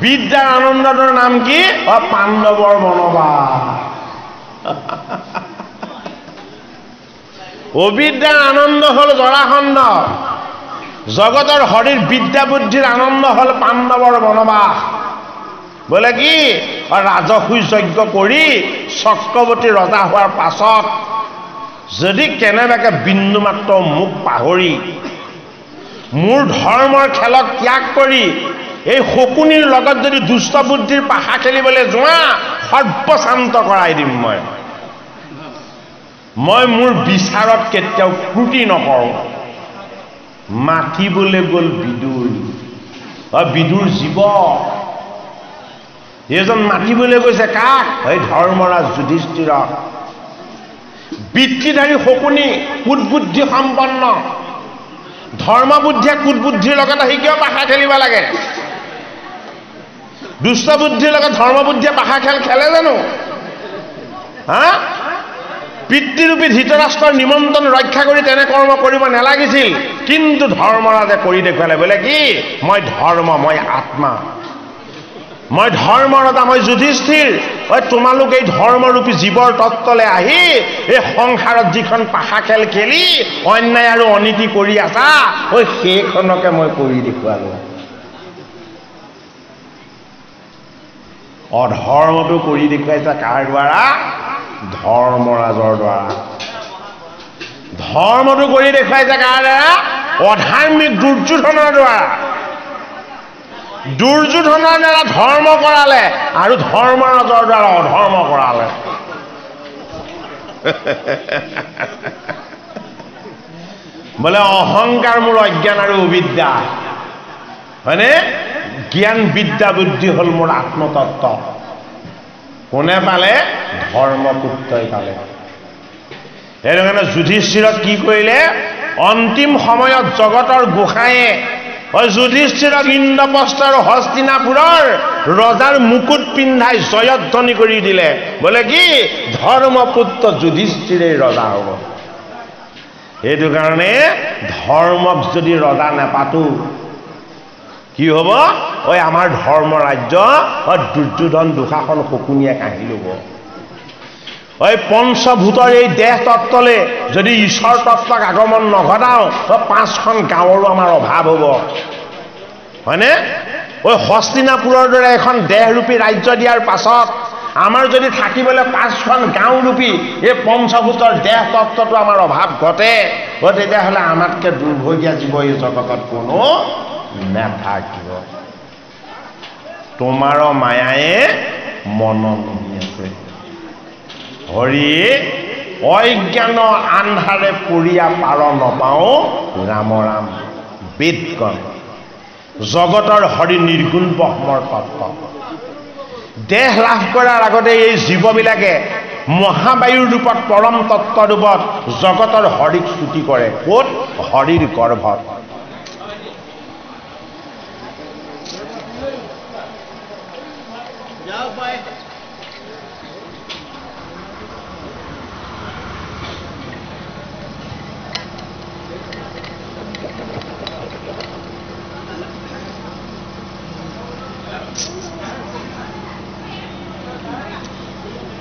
বিদ্যাৰ আনন্দটোৰ নাম কি পাণ্ডৱৰ বনবাস অবিদ্যাৰ আনন্দ হ'ল জৰাসন্ধ জগতৰ হৰিৰ বিদ্যা বুদ্ধিৰ আনন্দ হ'ল পাণ্ডৱৰ বনবাস বোলে কি ৰাজসুই যজ্ঞ কৰি চক্ৰৱৰ্তী ৰজা হোৱাৰ পাছত যদি কেনেবাকে বিন্দু মাত্ৰ মোক পাহৰি মোৰ ধৰ্মৰ খেলক ত্যাগ কৰি এই শকুনিৰ লগত যদি দুষ্ট বুদ্ধিৰ পাশা খেলিবলৈ যোৱা সৰ্বশান্ত কৰাই দিম মই মোৰ বিচাৰত কেতিয়াও ত্ৰুটি নকৰোঁ মাতিবলৈ গ'ল বিদুৰ জীৱ এইজন মাতিবলৈ গৈছে কাক এই ধৰ্মৰাজ যুধিষ্ঠিৰক বৃত্তিধাৰী শকুনি কুটবুদ্ধি সম্পন্ন ধৰ্মবুদ্ধিয়ে কুটবুদ্ধিৰ লগত আহি কিয় পাশা খেলিব লাগে দুষ্ট বুদ্ধিৰ লগত ধৰ্মবুদ্ধিয়ে পাশা খেল খেলে জানো পিতৃৰূপী ধৃতৰাষ্ট্ৰৰ নিমন্ত্ৰণ ৰক্ষা কৰি তেনে কৰ্ম কৰিব নালাগিছিল কিন্তু ধৰ্মৰাজে কৰি দেখুৱালে বোলে কি মই ধৰ্ম মই আত্মা মই ধৰ্মৰতা মই যুধিষ্ঠিৰ ঐ তোমালোক এই ধৰ্মৰূপী জীৱৰ তত্ত্বলৈ আহি এই সংসাৰত যিখন পাশা খেল খেলি অন্যায় আৰু অনীতি কৰি আছা ঐ সেইখনকে মই কৰি দেখুৱালো অধৰ্মটো কৰি দেখুৱাইছা কাৰ দ্বাৰা ধৰ্মৰাজৰ দ্বাৰা ধৰ্মটো কৰি দেখুৱাইছা কাৰ দ্বাৰা অধাৰ্মিক দুৰ্যোধনৰ দ্বাৰা দুৰ্যোধনৰ দ্বাৰা ধৰ্ম কৰালে আৰু ধৰ্মৰাজৰ দ্বাৰা অধৰ্ম কৰালে বোলে অহংকাৰ মোৰ অজ্ঞান আৰু অবিদ্যা হয়নে জ্ঞান বিদ্যা বুদ্ধি হল মোৰ আত্মতত্ত্ব কোনে পালে ধৰ্মপুত্ৰই পালে সেইটো কাৰণে যুধিষ্ঠিৰক কি কৰিলে অন্তিম সময়ত জগতৰ গোসাঁয়ে যুধিষ্ঠিৰক ইন্দ্ৰপ্ৰস্থ আৰু হস্তিনাপুৰৰ ৰজাৰ মুকুট পিন্ধাই জয়ধ্বনি কৰি দিলে বোলে কি ধৰ্মপুত্ৰ যুধিষ্ঠিৰেই ৰজা হ'ব সেইটো কাৰণে ধৰ্মক যদি ৰজা নেপাতো কি হ'ব ঐ আমাৰ ধৰ্ম ৰাজ্য দুৰ্যোধন দুঃশাসন শকুনিয়ে কাঢ়ি ল'ব ঐ পঞ্চভূতৰ এই দেহ তত্ত্বলে যদি ঈশ্বৰ তত্ত্বক আগমন নঘটাও পাঁচখন গাঁৱৰো আমাৰ অভাৱ হ'ব হয়নে ঐ হস্তিনাপুৰৰ দৰে এখন দেহৰূপী ৰাজ্য দিয়াৰ পাছত আমাৰ যদি থাকিবলৈ পাঁচখন গাঁওৰূপী এই পঞ্চভূতৰ দেহ তত্ত্বটো আমাৰ অভাৱ ঘটে তেতিয়াহ'লে আমাতকে দুৰ্ভগীয়া জীৱ এই জগতত কোনো নাথাকিব তোমাৰো মায়ায়ে মন নুহি আছে হৰিয়ে অজ্ঞান আন্ধাৰে পৰিয়া পাৰ নপাওঁ ৰাম ৰাম বেদগণ জগতৰ হৰি নিৰ্গুণ ব্ৰহ্মৰ তত্ত্ব দেহ লাভ কৰাৰ আগতে এই জীৱবিলাকে মহাবায়ুৰ ৰূপত পৰম তত্ত্ব ৰূপত জগতৰ হৰিক স্তুতি কৰে ক'ত হৰিৰ গৰ্ভত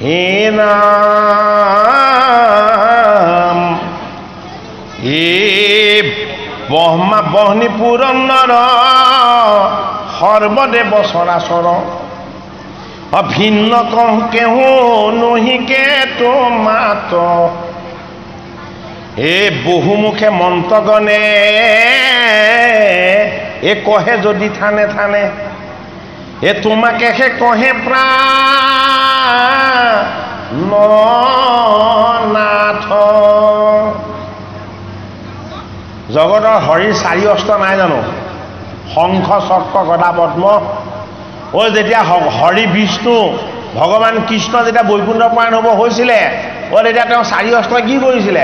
হে নাম হে ব্ৰহ্মা বহ্নি পুৰন্দৰ সৰ্বদেৱ চৰাচৰ অভিন্ন কহ কেহো নহিকে তো মাত হে বহুমুখে মন্ত্ৰগণে এ কহে যদি থানে থানে এ তোমাকে সে কহে নাথ জগতৰ হৰিৰ চাৰি অস্ত্ৰ নাই জানো শংখ চক্ৰ গদা পদ্ম যেতিয়া হৰি বিষ্ণু ভগৱান কৃষ্ণ যেতিয়া বৈকুণ্ঠ প্ৰয়াণ হ'ব হৈছিলে তেতিয়া তেওঁ চাৰি অস্ত্ৰ কি কৰিছিলে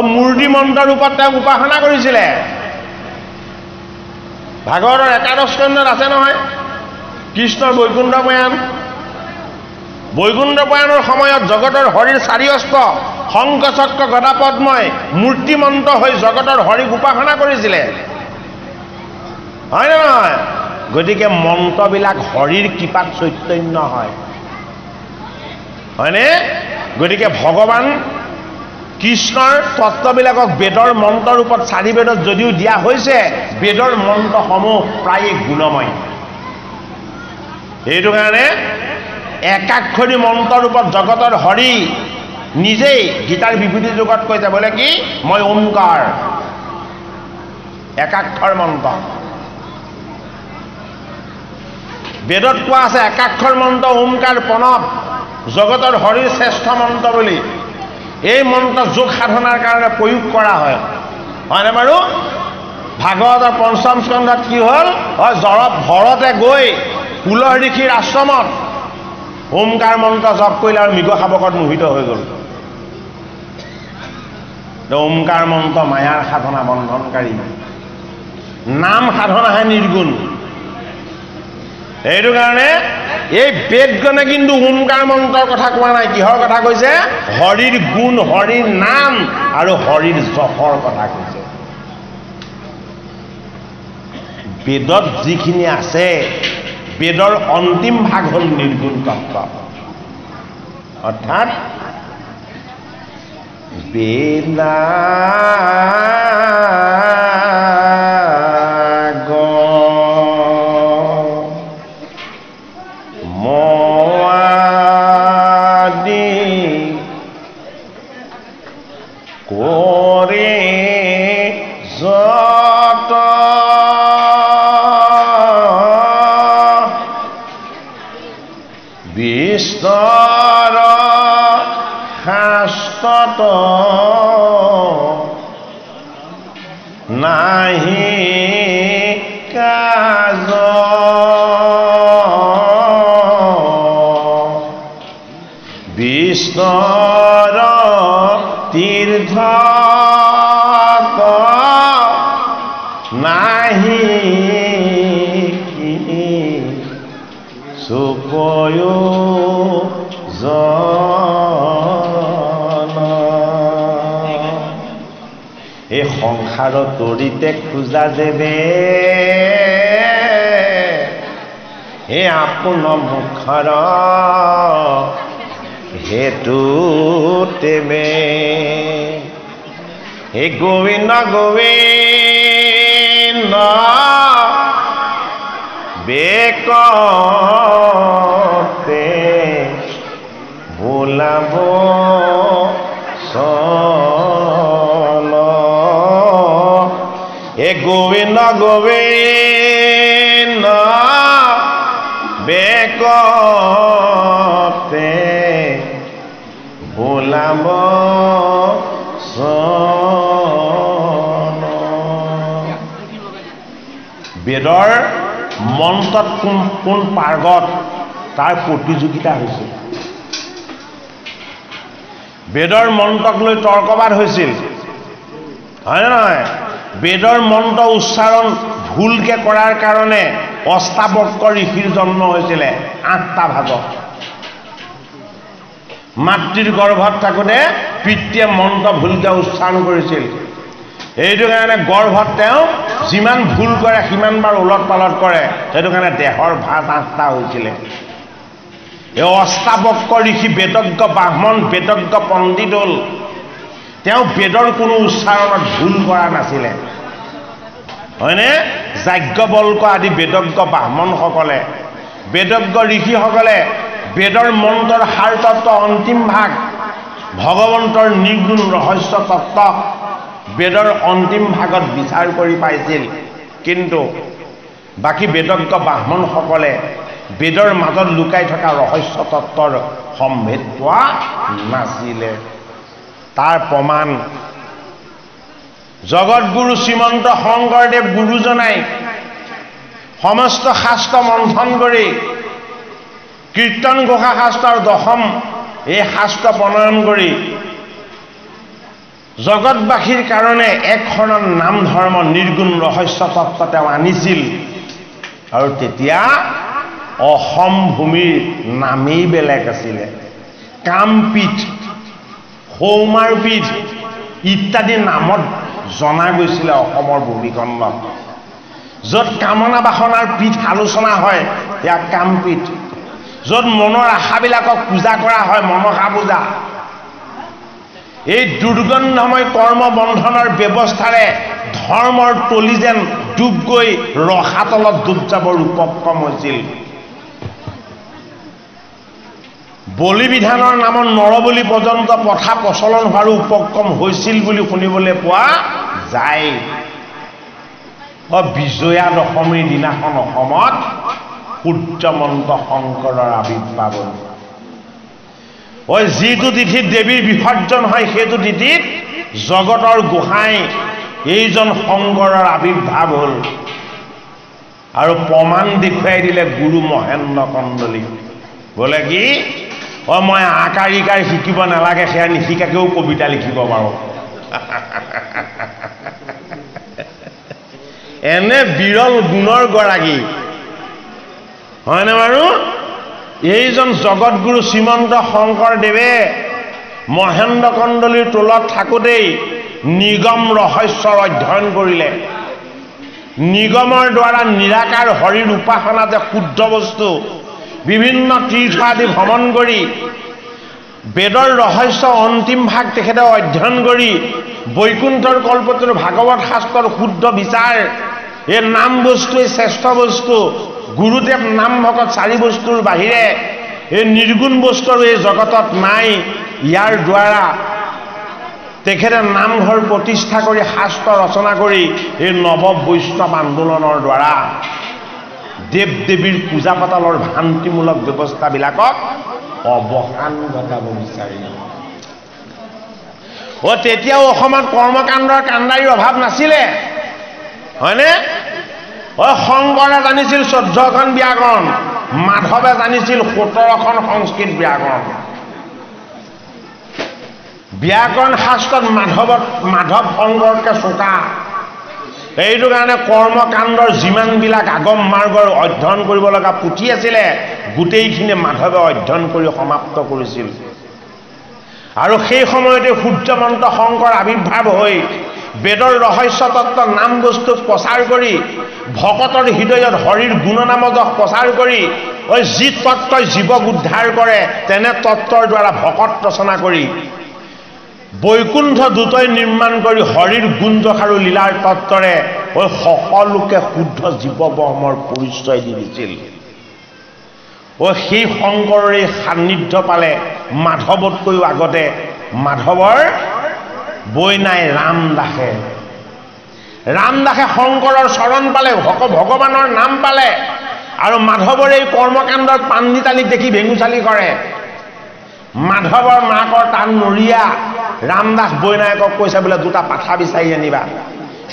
মূৰ্তি মন্ত্ৰ ৰূপত তেওঁক উপাসনা কৰিছিলে ভাগৱতৰ একাদশ স্কন্ধত আছে নহয় কৃষ্ণৰ বৈকুণ্ঠ প্ৰয়াণৰ সময়ত জগতৰ হৰিৰ চাৰি অস্ত্ৰ শংখ চক্ৰ গদা পদ্মই মূৰ্তিমন্ত হৈ জগতৰ হৰিক উপাসনা কৰিছিলে হয় নে নহয় গতিকে মন্ত্ৰবিলাক হৰিৰ কৃপাত চৈতন্য হয় হয়নে গতিকে ভগৱান কৃষ্ণৰ তত্ত্ববিলাকক বেদৰ মন্ত্ৰ ৰূপত চাৰি বেদত যদিও দিয়া হৈছে বেদৰ মন্ত্ৰসমূহ প্ৰায় গুণময় সেইটো কাৰণে একাক্ষৰী মন্ত্ৰ ৰূপত জগতৰ হৰি নিজেই গীতাৰ বিভূতি যুগত কৈছে বোলে কি মই ওমকাৰ একাক্ষৰ মন্ত্ৰ বেদত কোৱা আছে একাক্ষৰ মন্ত্ৰ ওমকাৰ প্ৰণৱ জগতৰ হৰিৰ শ্ৰেষ্ঠ মন্ত্ৰ বুলি এই মন্ত্ৰ যোগ সাধনাৰ কাৰণে প্ৰয়োগ কৰা হয় হয়নে বাৰু ভাগৱতৰ পঞ্চম স্কন্ধত কি হ'ল ভৰতে গৈ কুলৰ ঋষিৰ আশ্ৰমত ওমকাৰ মন্ত্ৰ জপ কৰিলে আৰু মৃগ শাবকত মোহিত হৈ গ'ল ওমকাৰ মন্ত্ৰ মায়াৰ সাধনা বন্ধনকাৰী নাম সাধনাহে নিৰ্গুণ এইটো কাৰণে এই বেদগণে কিন্তু ওমকাৰ মন্ত্ৰৰ কথা কোৱা নাই কিহৰ কথা কৈছে হৰিৰ গুণ হৰিৰ নাম আৰু হৰিৰ যশৰ কথা কৈছে বেদত যিখিনি আছে বেদৰ অন্তিম ভাগ হ'ল নিৰ্গুণ তত্ত্ব অৰ্থাৎ বেদা নাহি কাজ বিষ্ণুৰ তীৰ্থ নাহি সুপয়ো এই সংসাৰত তৰিতে খোজা যেবে হে আপোন মুখৰ হেতু তেবে হে গোবিন্দ গোবিন্দ বেকতে বোলাব হে গোবিন্দ গোবিন্দ বেকতে বোলাব বেদৰ মন্ত্ৰত কোন পাৰ্গত তাৰ প্ৰতিযোগিতা হৈছিল বেদৰ মন্ত্ৰক লৈ তৰ্কবাদ হৈছিল হয় নহয় বেদৰ মন্ত্ৰ উচ্চাৰণ ভুলকে কৰাৰ কাৰণে অষ্টাবক্ৰ ঋষিৰ জন্ম হৈছিলে ৮টা ভাগত মাতৃৰ গৰ্ভত থাকোঁতে পিতৃয়ে মন্ত্ৰ ভুলকে উচ্চাৰণ কৰিছিল এইটো কাৰণে গৰ্ভত তেওঁ যিমান ভুল কৰে সিমান বাৰ উলট পালট কৰে সেইটো কাৰণে দেহৰ ভাত ৮টা হৈছিলে এই অষ্টাবক্ৰ ঋষি বেদজ্ঞ ব্ৰাহ্মণ বেদজ্ঞ পণ্ডিত হ'ল তেওঁ বেদৰ কোনো উচ্চাৰণত ভুল কৰা নাছিলে হয়নে যাজ্ঞবল্ক আদি বেদজ্ঞ ব্ৰাহ্মণসকলে বেদজ্ঞ ঋষিসকলে বেদৰ মন্ত্ৰৰ সাৰ তত্ত্ব অন্তিম ভাগ ভগৱন্তৰ নিৰ্গুণ ৰহস্য তত্ত্ব বেদৰ অন্তিম ভাগত বিচাৰ কৰি পাইছিল কিন্তু বাকী বেদজ্ঞ ব্ৰাহ্মণসকলে বেদৰ মাজত লুকাই থকা ৰহস্য তত্ত্বৰ সম্ভেদ পোৱা নাছিলে তাৰ প্ৰমাণ জগতগুৰু শ্ৰীমন্ত শংকৰদেৱ গুৰুজনাই সমস্ত শাস্ত্ৰ মন্থন কৰি কীৰ্তন ঘোষা শাস্ত্ৰৰ দশম এই শাস্ত্ৰ প্ৰণয়ন কৰি জগতবাসীৰ কাৰণে এক শৰণ নাম ধৰ্ম নিৰ্গুণ ৰহস্য তত্ত্ব তেওঁ আনিছিল আৰু তেতিয়া অসম ভূমিৰ নামেই বেলেগ আছিলে কামপীঠ সৌমাৰপীঠ ইত্যাদি নামত জনা গৈছিলে অসমৰ ভূমিখণ্ডত য'ত কামনা বাসনাৰ পীঠ আলোচনা হয় ইয়াক কামপীঠ য'ত মনৰ আশাবিলাকক পূজা কৰা হয় মনসা পূজা এই দুৰ্গন্ধময় কৰ্ম বন্ধনৰ ব্যৱস্থাৰে ধৰ্মৰ তলি যেন ডুব গৈ ৰসাতলত ডুব যাবৰ উপক্ৰম হৈছিল বলি বিধানৰ নামত নৰবলি পৰ্যন্ত প্ৰথা প্ৰচলন হোৱাৰ উপক্ৰম হৈছিল বুলি শুনিবলৈ পোৱা যায় বিজয়া দশমীৰ দিনাখন অসমত সূৰ্যমন্ত শংকৰৰ আবিৰ্ভাৱ হ'ল যিটো তিথিত দেৱীৰ বিসৰ্জন হয় সেইটো তিথিত জগতৰ গোসাঁই এইজন শংকৰৰ আবিৰ্ভাৱ হ'ল আৰু প্ৰমাণ দেখুৱাই দিলে গুৰু মহেন্দ্ৰ কন্দলী বোলে কি মই আকাৰ ইকাৰ শিকিব নালাগে সেয়া নিশিকাকেও কবিতা লিখিব পাৰোঁ এনে বিৰল গুণৰ গৰাকী হয়নে বাৰু এইজন জগতগুৰু শ্ৰীমন্ত শংকৰদেৱে মহেন্দ্ৰ কন্দলীৰ টোলত থাকোঁতেই নিগম ৰহস্যৰ অধ্যয়ন কৰিলে নিগমৰ দ্বাৰা নিৰাকাৰ হৰিৰ উপাসনা যে শুদ্ধ বস্তু, বিভিন্ন তীৰ্থ আদি ভ্ৰমণ কৰি বেদৰ ৰহস্য অন্তিম ভাগ তেখেতে অধ্যয়ন কৰি বৈকুণ্ঠৰ কল্পতৰু ভাগৱত শাস্ত্ৰৰ শুদ্ধ বিচাৰ, এই নাম বস্তুৱেই শ্ৰেষ্ঠ বস্তু, গুৰুদেৱ নাম ভকত 4 বস্তুৰ বাহিৰে এই নিৰ্গুণ বস্তুৰ এই জগতত নাই। ইয়াৰ দ্বাৰা তেখেতে নামঘৰ প্ৰতিষ্ঠা কৰি শাস্ত্ৰ ৰচনা কৰি এই নৱ বৈষ্ণৱ আন্দোলনৰ দ্বাৰা দেৱ দেৱীৰ পূজা পাতলৰ ভ্ৰান্তিমূলক ব্যৱস্থাবিলাকক অৱসান ঘটাব বিচাৰিলে। তেতিয়াও অসমত কৰ্মকাণ্ডৰ কাণ্ডাৰীৰ অভাৱ নাছিলে, হয়নে? শংকৰে জানিছিল 14খন ব্যাকৰণ, মাধৱে জানিছিল 17খন সংস্কৃত ব্যাকৰণ। ব্যাকৰণ শাস্ত্ৰত মাধৱ শংকৰতকৈ চোকা। এইটো কাৰণে কৰ্মকাণ্ডৰ যিমানবিলাক আগম মাৰ্গৰ অধ্যয়ন কৰিব লগা পুথি আছিলে গোটেইখিনি মাধৱে অধ্যয়ন কৰি সমাপ্ত কৰিছিল। আৰু সেই সময়তে সূৰ্যমন্ত শংকৰ আৱিৰ্ভাৱ হৈ বেদৰ ৰহস্য তত্ত্ব নাম বস্তু প্ৰচাৰ কৰি ভকতৰ হৃদয়ত হৰিৰ গুণনামযশ প্ৰচাৰ কৰি যি তত্ত্বই জীৱক উদ্ধাৰ কৰে তেনে তত্ত্বৰ দ্বাৰা ভকত ৰচনা কৰি বৈকুণ্ঠ দূতই নিৰ্মাণ কৰি হৰিৰ গুণযশ আৰু লীলাৰ তত্ত্বৰে সকলোকে শুদ্ধ জীৱব্ৰহ্মৰ পৰিচয় দি দিছিল। সেই শংকৰৰ সান্নিধ্য পালে মাধৱতকৈও আগতে মাধৱৰ বৈনাই ৰামদাসে। ৰামদাসে শংকৰৰ চৰণ পালে, ভগৱানৰ নাম পালে, আৰু মাধৱৰ এই কৰ্মকাণ্ডৰ পাণ্ডিতানীক দেখি ভেঙুচালি কৰে। মাধৱৰ মাকৰ টান নৰিয়া ৰামদাস বৈনায়কক কৈছে বোলে 2টা পাঠা বিচাৰি আনিবা,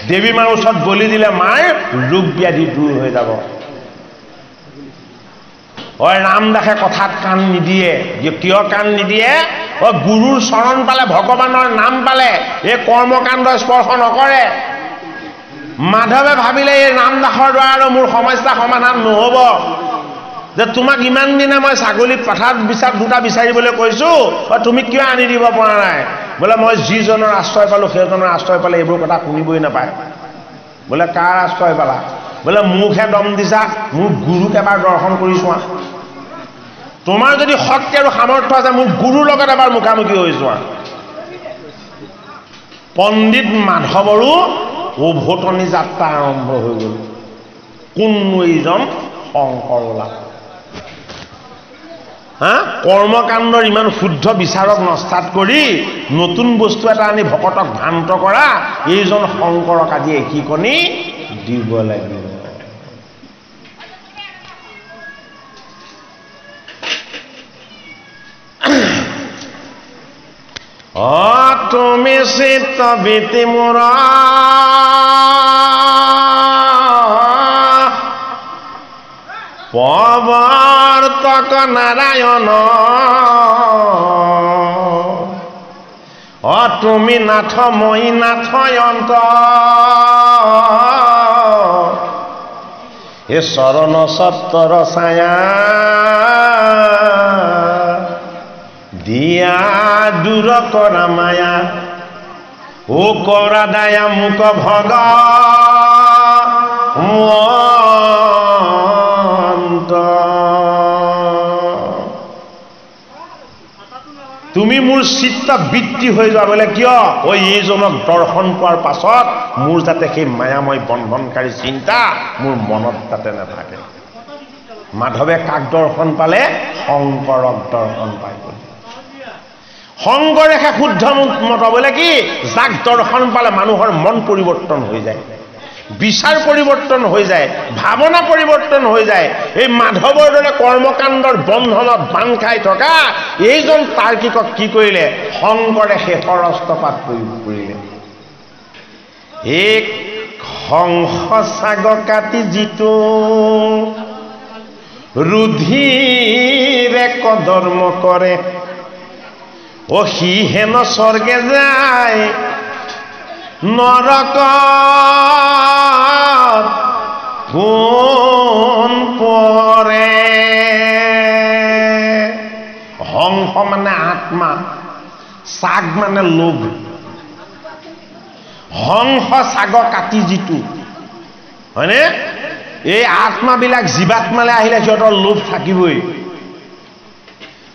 দেৱী মাৰ ওচৰত বলি দিলে মাৰ ৰোগ ব্যাধি দূৰ হৈ যাব। ৰামদাসে কথাত কাণ নিদিয়ে। কিয় কাণ নিদিয়ে? গুৰুৰ চৰণ পালে, ভগৱানৰ নাম পালে, এই কৰ্মকাণ্ড স্পৰ্শ নকৰে। মাধৱে ভাবিলে এই ৰামদাসৰ দ্বাৰা আৰু মোৰ সমস্যা সমাধান নহ'ব, যে তোমাক ইমান দিনে মই ছাগলী পাঠাত 2টা বিচাৰিবলৈ কৈছো, তুমি কিয় আনি দিব পৰা নাই? বোলে মই যিজনৰ আশ্ৰয় পালো সেইজনৰ আশ্ৰয় পালে এইবোৰ কথা শুনিবই নাপায়। বোলে কাৰ আশ্ৰয় পালা? বোলে মোকহে দম দিছা, মোৰ গুৰুক এবাৰ দৰ্শন কৰি চোৱা। তোমাৰ যদি শক্তি আৰু সামৰ্থ্য আছে মোৰ গুৰুৰ লগত এবাৰ মুখামুখি হৈ চোৱা। পণ্ডিত মাধৱৰো উভতনি যাত্ৰা আৰম্ভ হৈ গ'ল। কোননো এইজন শংকৰ লাভ? কৰ্মকাণ্ডৰ ইমান শুদ্ধ বিচাৰক নস্তাত কৰি নতুন বস্তু এটা আনি ভকতক ভ্ৰান্ত কৰা এইজন শংকৰক আজি একিকণি দিব লাগিব। তুমি চিত্ত বৃত্তি মোৰ প্ৰৱৰ্তক নাৰায়ণ, তুমি নাথ মই নাথ অন্ত, এ চৰণ সত্তৰ ছায়া দিয়া দূৰ কৰা মায়া, ও কৰা দায়া মুক ভগ তুমি মোৰ চিত্ত বৃত্তি হৈ যোৱা। বোলে কিয়? এইজনক দৰ্শন পোৱাৰ পাছত মোৰ যাতে সেই মায়াময় বন্ধনকাৰী চিন্তা মোৰ মনত যাতে নাথাকে। মাধৱে কাক দৰ্শন পালে? শংকৰক দৰ্শন পাই গ'ল। শংকৰে শুদ্ধ মত বোলে কি? যাক দৰ্শন পালে মানুহৰ মন পৰিৱৰ্তন হৈ যায়, বিচাৰ পৰিৱৰ্তন হৈ যায়, ভাৱনা পৰিৱৰ্তন হৈ যায়। এই মাধৱৰ দৰে কৰ্মকাণ্ডৰ বন্ধনত বান্ধ খাই থকা এইজন তাৰ্কিকক কি কৰিলে? শংকৰে শেষৰ অস্ত্ৰপাত প্ৰয়োগ কৰিলে। এক হংস ছাগ কাটি যিটো ৰুধিৰে কৰ্ম কৰে, সি হেন স্বৰ্গে যায় নৰক কোন পৰে। হংস মানে আত্মা, ছাগ মানে লোভ। হংস ছাগ কাটি যিটো, হয়নে এই আত্মাবিলাক জীৱাত্মালৈ আহিলে সিহঁতৰ লোভ থাকিবই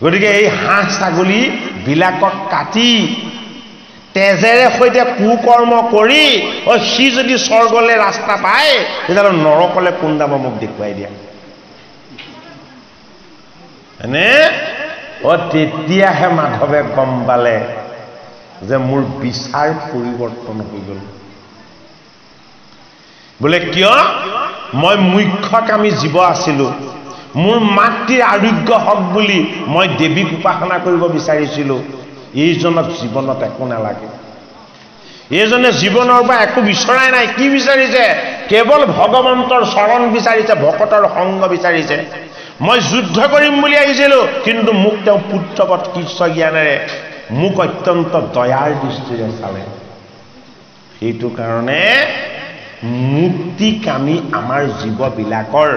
গতিকে এই হাঁহ ছাগলী বিলাকক কাটি তেজেৰে সৈতে কুকৰ্ম কৰি সি যদি স্বৰ্গলৈ ৰাস্তা পায় তেতিয়াহ'লে নৰকলৈ কোন যাব মোক দেখুৱাই দিয়া হয়নে তেতিয়াহে মাধৱে গম পালে যে মোৰ বিচাৰ পৰিৱৰ্তন হৈ গ'ল বোলে কিয় মই মুখ্যকামী জীৱ আছিলোঁ মোৰ মাতৃৰ আৰোগ্য হওক বুলি মই দেৱীক উপাসনা কৰিব বিচাৰিছিলোঁ এইজনক জীৱনত একো নালাগে এইজনে জীৱনৰ পৰা একো বিচৰাই নাই কি বিচাৰিছে কেৱল ভগৱন্তৰ চৰণ বিচাৰিছে ভকতৰ সংগ বিচাৰিছে মই যুদ্ধ কৰিম বুলি আহিছিলোঁ কিন্তু মোক তেওঁ পুত্ৰবৎ কৃষ্ণ জ্ঞানেৰে মোক অত্যন্ত দয়াৰ দৃষ্টিৰে চালে সেইটো কাৰণে মুক্তিকামী আমাৰ জীৱবিলাকৰ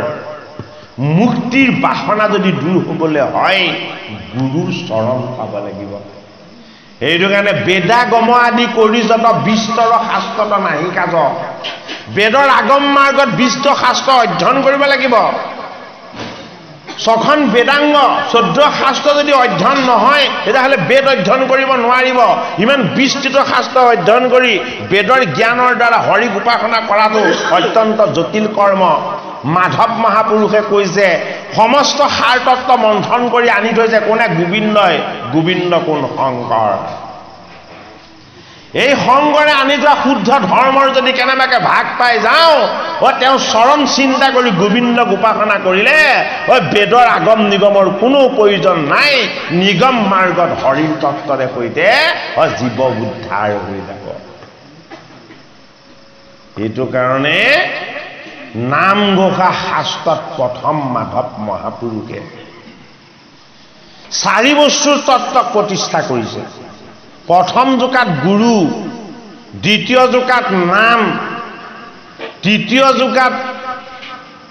মুক্তিৰ বাসনা যদি দূৰ হ'বলৈ হয় গুৰুৰ চৰণ পাব লাগিব সেইটো কাৰণে বেদাগম আদি কৰি যত বিস্তৰ শাস্ত্ৰত নাহি কাজ বেদৰ আগম মাৰ্গত বিস্তৰ শাস্ত্ৰ অধ্যয়ন কৰিব লাগিব ছখন বেদাংগ 14 শাস্ত্ৰ যদি অধ্যয়ন নহয় তেতিয়াহ'লে বেদ অধ্যয়ন কৰিব নোৱাৰিব ইমান বিস্তৃত শাস্ত্ৰ অধ্যয়ন কৰি বেদৰ জ্ঞানৰ দ্বাৰা হৰিক উপাসনা কৰাটো অত্যন্ত জটিল কৰ্ম মাধৱ মহাপুৰুষে কৈছে সমস্ত সাৰ তত্ত্ব মন্থন কৰি আনি থৈছে কোনে গোবিন্দই গোবিন্দ কোন শংকৰ এই সংগৰে আনি থোৱা শুদ্ধ ধৰ্মৰ যদি কেনেবাকে ভাগ পাই যাওঁ তেওঁ চৰণ চিন্তা কৰি গোবিন্দক উপাসনা কৰিলে বেদৰ আগম নিগমৰ কোনো প্ৰয়োজন নাই নিগম মাৰ্গত হৰিৰ তত্ত্বৰে সৈতে জীৱ উদ্ধাৰ হৈ যাব এইটো কাৰণে নামঘোষা শাস্ত্ৰত প্ৰথম মাধৱ মহাপুৰুষে 4 বস্তুৰ তত্ত্বক প্ৰতিষ্ঠা কৰিছে প্ৰথম জোকাত গুৰু দ্বিতীয় জোকাত নাম তৃতীয় জোকাত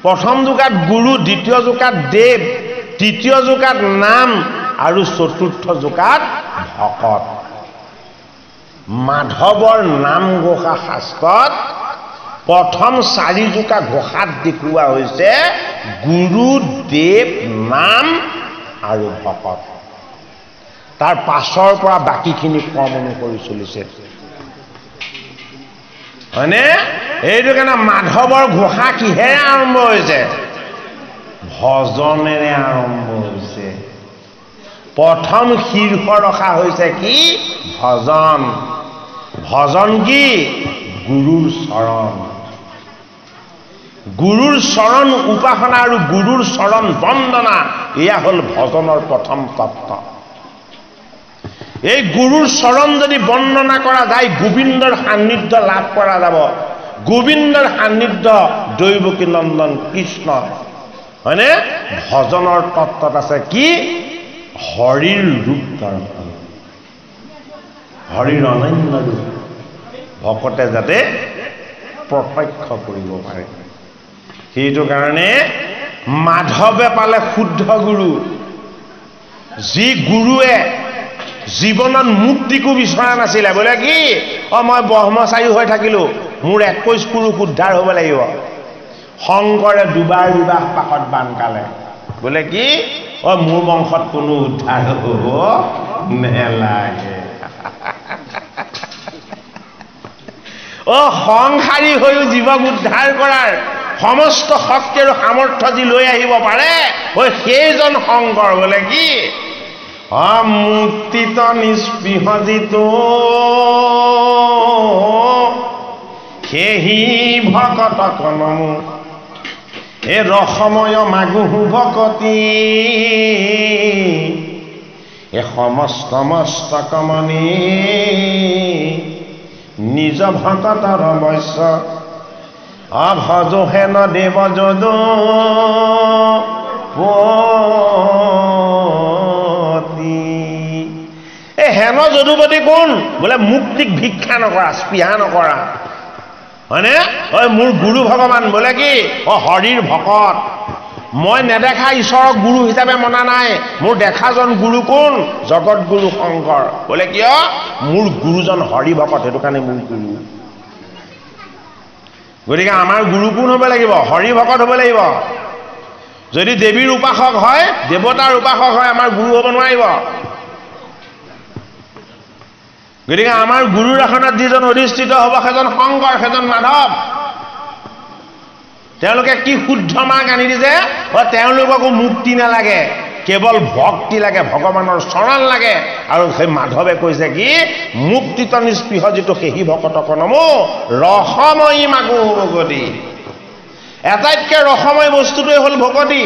প্ৰথম জোকাত গুৰু দ্বিতীয় জোকাত দেৱ তৃতীয় জোকাত নাম আৰু চতুৰ্থ জোকাত ভকত মাধৱৰ নামঘোষা শাস্ত্ৰত প্ৰথম 4 জোকা ঘোষাত দেখুওৱা হৈছে গুৰু দেৱ নাম আৰু ভকত তাৰ পাছৰ পৰা বাকীখিনি ক্ৰম অনুসৰি চলিছে হয়নে এইটো কাৰণে মাধৱৰ ঘোষা কিহেৰে আৰম্ভ হৈছে ভজনেৰে আৰম্ভ হৈছে প্ৰথম শীৰ্ষ ৰখা হৈছে কি ভজন ভজন কি গুৰুৰ চৰণ উপাসনা আৰু গুৰুৰ চৰণ বন্দনা এয়া হ'ল ভজনৰ প্ৰথম তত্ত্ব এই গুৰুৰ চৰণ যদি বন্দনা কৰা যায় গোবিন্দৰ সান্নিধ্য লাভ কৰা যাব গোবিন্দৰ সান্নিধ্য দৈৱকী নন্দন কৃষ্ণ হয়নে ভজনৰ তত্ত্বত আছে কি হৰিৰ ৰূপ দৰ্শন হৰিৰ অনন্য ৰূপ ভকতে যাতে প্ৰত্যক্ষ কৰিব পাৰে সেইটো কাৰণে মাধৱে পালে শুদ্ধ গুৰু যি গুৰুৱে জীৱনত মুক্তিকো বিচৰা নাছিলে বোলে কি মই ব্ৰহ্মচাৰী হৈ থাকিলোঁ মোৰ 21 পুৰুষ উদ্ধাৰ হ'ব লাগিব শংকৰে দুবাৰ বিবাহ পাশত বান কালে বোলে কি মোৰ বংশত কোনো উদ্ধাৰ হ'ব নেলাগে সংসাৰী হৈও জীৱক উদ্ধাৰ কৰাৰ সমস্ত শক্তি আৰু সামৰ্থ্য যি লৈ আহিব পাৰে সেইজন শংকৰ বোলে কি মুক্তিত নিস্পৃহজিত সেহি ভকত কনমু এ ৰসময় মাগুহু ভকতি এ সমস্ত মস্তক মণি নিজ ভকতৰ বৈশ্য অভজো হেন দেৱ যদ হেন যদুপতি কোন বোলে মুক্তিক ভিক্ষা নকৰা স্পৃহা নকৰা হয়নে মোৰ গুৰু ভগৱান বোলে কি হৰিৰ ভকত মই নেদেখা ঈশ্বৰক গুৰু হিচাপে মনা নাই মোৰ দেখাজন গুৰু কোন জগত গুৰু শংকৰ বোলে কিয় মোৰ গুৰুজন হৰি ভকত সেইটো কাৰণে মোৰ গুৰু গতিকে আমাৰ গুৰু কোন হ'ব লাগিব? হৰি ভকত হ'ব লাগিব। যদি দেৱীৰ উপাসক হয়, দেৱতাৰ উপাসক হয়, আমাৰ গুৰু হ'ব নোৱাৰিব। গতিকে আমাৰ গুৰুৰ আসনত যিজন অধিষ্ঠিত হ'ব সেইজন শংকৰ, সেইজন মাধৱ। তেওঁলোকে কি শুদ্ধ মাৰ্গ আনি দিছে? তেওঁলোককো মুক্তি নালাগে, কেৱল ভক্তি লাগে, ভগৱানৰ চৰণ লাগে। আৰু সেই মাধৱে কৈছে কি? মুক্তিত নিস্পৃহ যিটো সেহি ভকতক নমো ৰসময়ী মাগো ভকতি। এটাইতকৈ ৰসময় বস্তুটোৱে হ'ল ভকতি।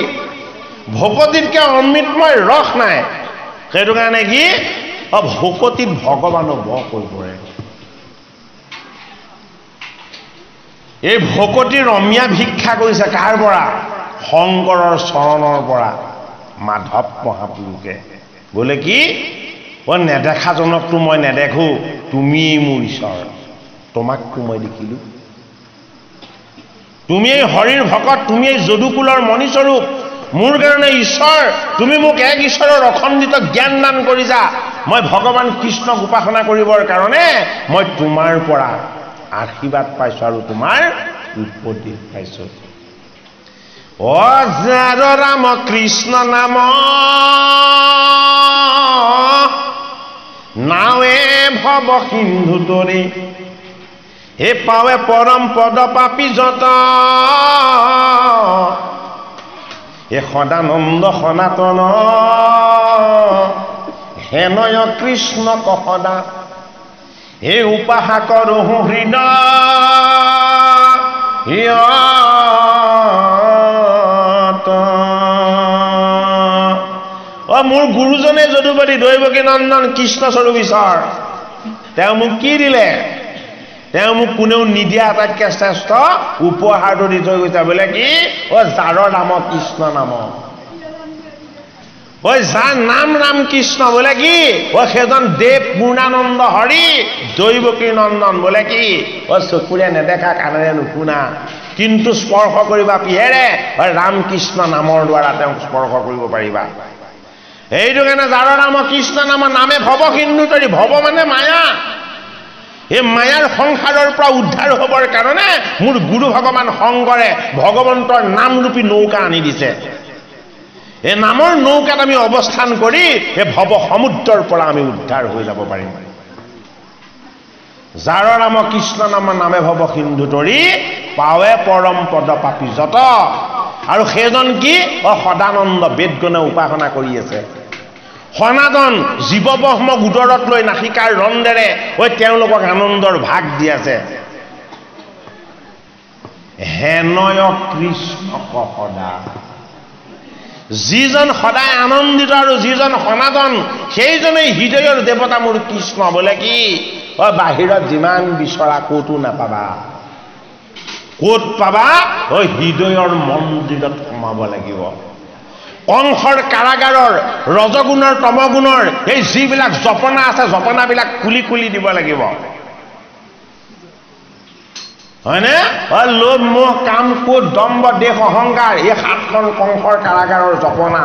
ভকতিতকৈ অমৃতময় ৰস নাই। সেইটো কাৰণে কি ভকতিত ভগৱানো বহ হৈ পৰে। এই ভকতিৰ ৰম্যা ভিক্ষা কৰিছে কাৰ পৰা? শংকৰৰ চৰণৰ পৰা মাধৱ মহাপুৰুষে। বোলে কি নেদেখাজনকতো মই নেদেখো, তুমিয়েই মোৰ ঈশ্বৰ, তোমাকতো মই দেখিলো। তুমিয়েই হৰিৰ ভকত, তুমিয়েই যদুকুলৰ মণিস্বৰূপ, মোৰ কাৰণে ঈশ্বৰ। তুমি মোক এক ঈশ্বৰৰ অখণ্ডিত জ্ঞান দান কৰিছা। মই ভগৱান কৃষ্ণক উপাসনা কৰিবৰ কাৰণে মই তোমাৰ পৰা আশীৰ্বাদ পাইছো আৰু তোমাৰ উপদেশ পাইছো। যাৰ ৰাম কৃষ্ণ নাম নাৱে ভৱ সিন্ধু তৰি, হে পাৱে পৰম পদ পাপী যত, হে সদানন্দ সনাতন হেনয় কৃষ্ণ কসদা, হে উপাসকৰ হৃদয় মোৰ গুৰুজনে যদুপতি দৈৱকী নন্দন কৃষ্ণস্বৰূপ ঈশ্বৰ। তেওঁ মোক কি দিলে? তেওঁ মোক কোনেও নিদিয়া আটাইতকৈ শ্ৰেষ্ঠ উপহাৰটো দি থৈ গৈছে। বোলে কি যাৰ নাম কৃষ্ণ নাম, যাৰ নাম ৰাম কৃষ্ণ। বোলে কি সেইজন দেৱ পূৰ্ণানন্দ হৰি দৈৱকী নন্দন। বোলে কি চকুৰে নেদেখা, কাণেৰে নুশুনা, কিন্তু স্পৰ্শ কৰিবা পিহেৰে? ৰাম কৃষ্ণ নামৰ দ্বাৰা তেওঁক স্পৰ্শ কৰিব পাৰিবা। সেইটো কাৰণে যাৰ নাম কৃষ্ণ নাম নামে ভৱ সিন্ধু তৰি। ভৱ মানে মায়া। এই মায়াৰ সংসাৰৰ পৰা উদ্ধাৰ হ'বৰ কাৰণে মোৰ গুৰু ভগৱান শংকৰে ভগৱন্তৰ নামৰূপী নৌকা আনি দিছে। এই নামৰ নৌকাত আমি অৱস্থান কৰি এই ভৱ সমুদ্ৰৰ পৰা আমি উদ্ধাৰ হৈ যাব পাৰিম। যাৰ নাম কৃষ্ণ নাম নামে ভৱ সিন্ধু তৰি, পাৱে পৰম পদ পাপী যত। আৰু সেইজন কি সদানন্দ, বেদগণে উপাসনা কৰি আছে। সনাতন জীৱব্ৰহ্ম উদৰত লৈ নাসিকাৰ ৰন্দেৰে তেওঁলোকক আনন্দৰ ভাগ দি আছে। হেনয় কৃষ্ণ কসদা, যিজন সদায় আনন্দিত আৰু যিজন সনাতন, সেইজনেই হৃদয়ৰ দেৱতা মোৰ কৃষ্ণ। বোলে কি বাহিৰত যিমান বিচৰা ক'তো নাপাবা। ক'ত পাবা? হৃদয়ৰ মন্দিৰত সোমাব লাগিব। কংসৰ কাৰাগাৰৰ ৰজগুণৰ তমগুণৰ এই যিবিলাক জপনা আছে, জপনাবিলাক খুলি খুলি দিব লাগিব। হয়নে? লোভ মোহ কাম ক্ৰোধ দম্ভ দেশ অহংকাৰ, এই 7খন কংসৰ কাৰাগাৰৰ জপনা।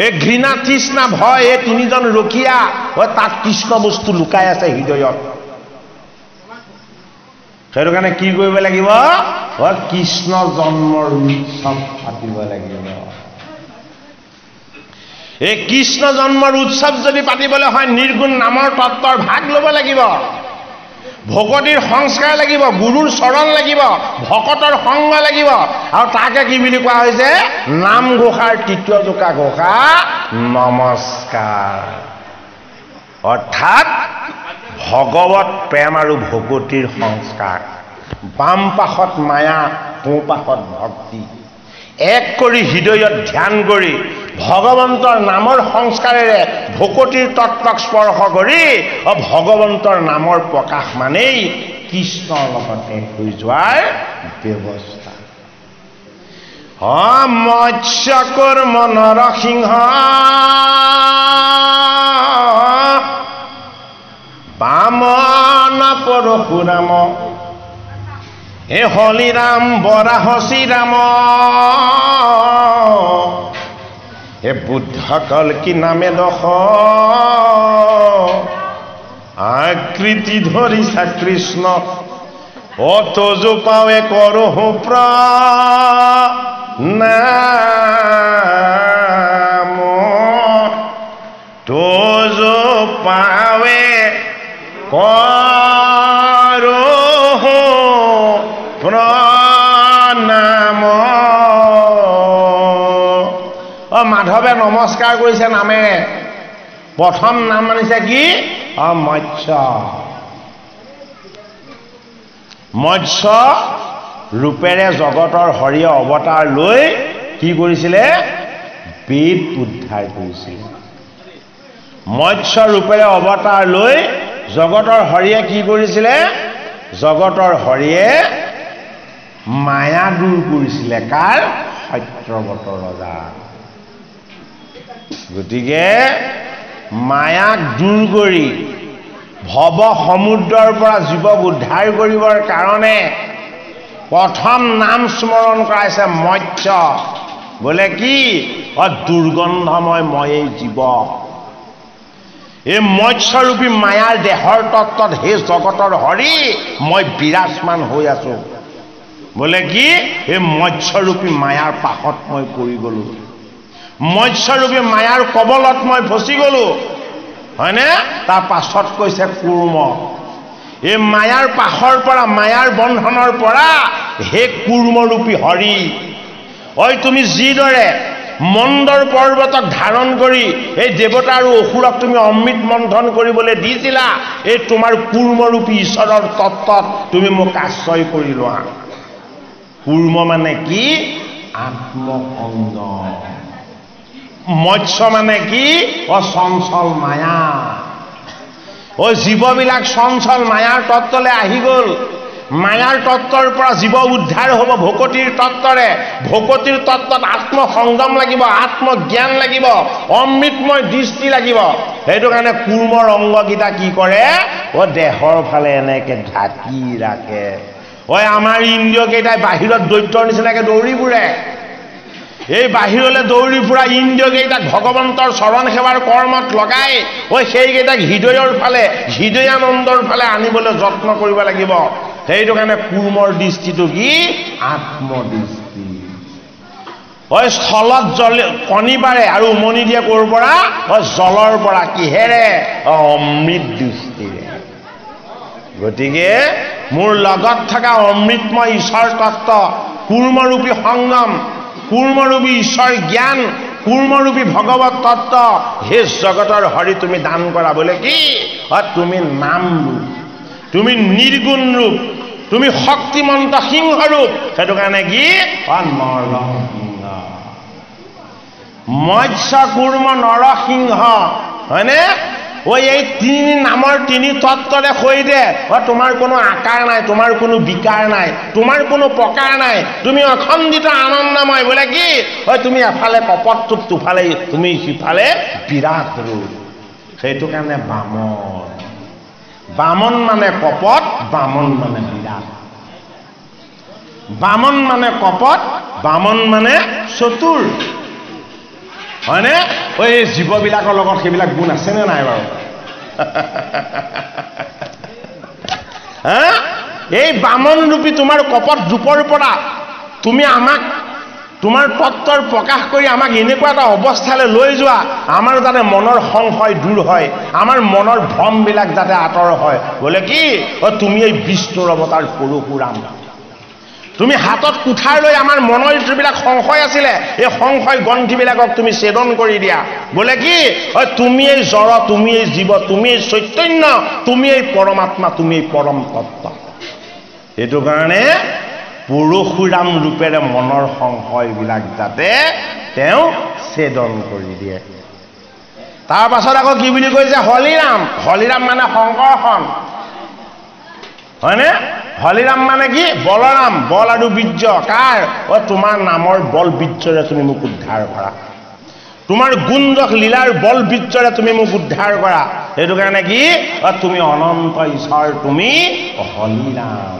এই ঘৃণা তৃষ্ণা ভয়, এই 3জন ৰখীয়া, তাত কৃষ্ণ বস্তু লুকাই আছে হৃদয়ত। সেইটো কাৰণে কি কৰিব লাগিব? কৃষ্ণ জন্মৰ উৎসৱ পাতিব লাগিব। এই কৃষ্ণ জন্মৰ উৎসৱ যদি পাতিবলৈ হয়, নিৰ্গুণ নামৰ তত্ত্বৰ ভাগ ল'ব লাগিব। ভকতিৰ সংস্কাৰ লাগিব, গুৰুৰ চৰণ লাগিব, ভকতৰ সংগ লাগিব। আৰু তাকে কি বুলি কোৱা হৈছে? নামঘোষাৰ তৃতীয় জোকা ঘোষা নমস্কাৰ। অৰ্থাৎ ভগৱত প্ৰেম আৰু ভকতিৰ সংস্কাৰ। বাম পাশত মায়া, সোঁ পাশত ভক্তি। এক কৰি হৃদয়ত ধ্যান কৰি ভগৱন্তৰ নামৰ সংস্কাৰেৰে ভকতিৰ তত্ত্বক স্পৰ্শ কৰি ভগৱন্তৰ নামৰ প্ৰকাশ মানেই কৃষ্ণৰ লগত এক হৈ যোৱাৰ ব্যৱস্থা। মৎস্য কৰ্ম নৰসিংহ বামন পৰশুৰাম, হে হলিৰাম বৰাহ শ্ৰীৰাম, হে বুদ্ধ কল্কি নামে দশ আকৃতি ধৰিছা কৃষ্ণ, অতজো পাৱে কৰোঁ প্ৰণাম তোজো পাৱে কৰোঁ প্ৰণাম মাধৱে নমস্কাৰ কৰিছে নামেৰে প্ৰথম নাম মানিছে কি মৎস্য মৎস্য ৰূপেৰে জগতৰ হৰিয়ে অৱতাৰ লৈ কি কৰিছিলে বেদ উদ্ধাৰ কৰিছিল মৎস্য ৰূপেৰে অৱতাৰ লৈ জগতৰ হৰিয়ে কি কৰিছিলে জগতৰ হৰিয়ে মায়া দূৰ কৰিছিলে কাৰ সত্যব্ৰত ৰজা গতিকে মায়াক দূৰ কৰি ভৱ সমুদ্ৰৰ পৰা জীৱক উদ্ধাৰ কৰিবৰ কাৰণে প্ৰথম নাম স্মৰণ কৰাইছে মৎস্য বোলে কি দুৰ্গন্ধময় ময়েই জীৱ এই মৎস্যৰূপী মায়াৰ দেহৰ তত্ত্বত হে জগতৰ হৰি মই বিৰাজমান হৈ আছো বোলে কি এই মৎস্যৰূপী মায়াৰ পাকত মই পৰি গলো মৎস্যৰূপী মায়াৰ কবলত মই ফচি গলো হয়নে তাৰ পাছত কৈছে কুৰ্ম এই মায়াৰ পাশৰ পৰা মায়াৰ বন্ধনৰ পৰা হে কুৰ্মৰূপী হৰি ঐ তুমি যিদৰে মন্দৰ পৰ্বতক ধাৰণ কৰি এই দেৱতা আৰু অসুৰক তুমি অমৃত মন্থন কৰিবলৈ দিছিলা এই তোমাৰ কুৰ্মৰূপী ঈশ্বৰৰ তত্ত্বত তুমি মোক আশ্ৰয় কৰি লোৱা কুৰ্ম মানে কি আত্মসংগ মৎস্য মানে কি চঞ্চল মায়া জীৱবিলাক চঞ্চল মায়াৰ তত্ত্বলৈ আহি গ'ল মায়াৰ তত্ত্বৰ পৰা জীৱ উদ্ধাৰ হ'ব ভকতিৰ তত্ত্বৰে ভকতিৰ তত্ত্বত আত্মসংযম লাগিব আত্মজ্ঞান লাগিব অমৃতময় দৃষ্টি লাগিব সেইটো কাৰণে কুৰ্মৰ অংগকেইটা কি কৰে দেহৰ ফালে এনেকে ঢাকি ৰাখে আমাৰ ইন্দ্ৰিয়কেইটাই বাহিৰত দৈত্যৰ নিচিনাকে দৌৰি ফুৰে এই বাহিৰলৈ দৌৰি ফুৰা ইন্দ্ৰিয়কেইটাক ভগৱন্তৰ চৰণ সেৱাৰ কৰ্মত লগাই সেইকেইটাক হৃদয়ৰ ফালে হৃদয়ানন্দৰ ফালে আনিবলৈ যত্ন কৰিব লাগিব সেইটো কাৰণে কুৰ্মৰ দৃষ্টিটো কি আত্মদৃষ্টি স্থলত জল কণী পাৰে আৰু উমনি দিয়ে ক'ৰ পৰা জলৰ পৰা কিহেৰে অমৃত দৃষ্টিৰে গতিকে মোৰ লগত থকা অমৃতময় ঈশ্বৰ তত্ত্ব কুৰ্মৰূপী সংগম কুৰ্মৰূপী ঈশ্বৰ জ্ঞান কুৰ্মৰূপী ভগৱত তত্ত্ব হে জগতৰ হৰি তুমি দান কৰা বোলে কি তুমি নাম ৰূপ তুমি নিৰ্গুণ ৰূপ তুমি শক্তিমন্ত সিংহ ৰূপ সেইটো কাৰণে কি নৰসিংহ মৎস্য কুৰ্ম নৰসিংহ হয়নে এই তিনি নামৰ তিনি তত্ত্বৰে সৈতে তোমাৰ কোনো আকাৰ নাই তোমাৰ কোনো বিকাৰ নাই তোমাৰ কোনো প্ৰকাৰ নাই তুমি অখণ্ডিত আনন্দময় বোলে কি তুমি এফালে কপট তোফালে তুমি সিফালে বিৰাট ৰূপ সেইটো কাৰণে বামন মানে কপট বামন মানে বিৰাট বামন মানে কপট বামন মানে চতুৰ হয়নে এই জীৱবিলাকৰ লগত সেইবিলাক গুণ আছেনে নাই বাৰু এই বামন ৰূপী তোমাৰ কপট ৰূপৰ পৰা তুমি আমাক তোমাৰ তত্ত্বৰ প্ৰকাশ কৰি আমাক এনেকুৱা এটা অৱস্থালৈ লৈ যোৱা আমাৰ যাতে মনৰ সংশয় দূৰ হয় আমাৰ মনৰ ভ্ৰমবিলাক যাতে আঁতৰ হয় বোলে কি তুমি এই বিষ্ণুৰ অৱতাৰ পৰশুৰাম তুমি হাতত কুঠাৰ লৈ আমাৰ মনৰ যিবিলাক সংশয় আছিলে এই সংশয় গ্ৰন্থিবিলাকক তুমি ছেদন কৰি দিয়া বোলে কি তুমি এই জড় তুমি এই জীৱ তুমি এই চৈতন্য তুমি এই পৰমাত্মা তুমি এই পৰম তত্ত্ব সেইটো কাৰণে পৰশুৰাম ৰূপেৰে মনৰ সংশয়বিলাক যাতে তেওঁ ছেদন কৰি দিয়ে তাৰ পাছত আকৌ কি বুলি কৈছে হলিৰাম হলিৰাম মানে শংকৰখন হয়নে হলিৰাম মানে কি বলৰাম বল আৰু বীৰ্য কাৰ তোমাৰ নামৰ বল বীৰ্যৰে তুমি মোক উদ্ধাৰ কৰা তোমাৰ গুণদোষ লীলাৰ বল বীৰ্যৰে তুমি মোক উদ্ধাৰ কৰা সেইটো কাৰণে কি তুমি অনন্ত ঈশ্বৰ তুমি হলিৰাম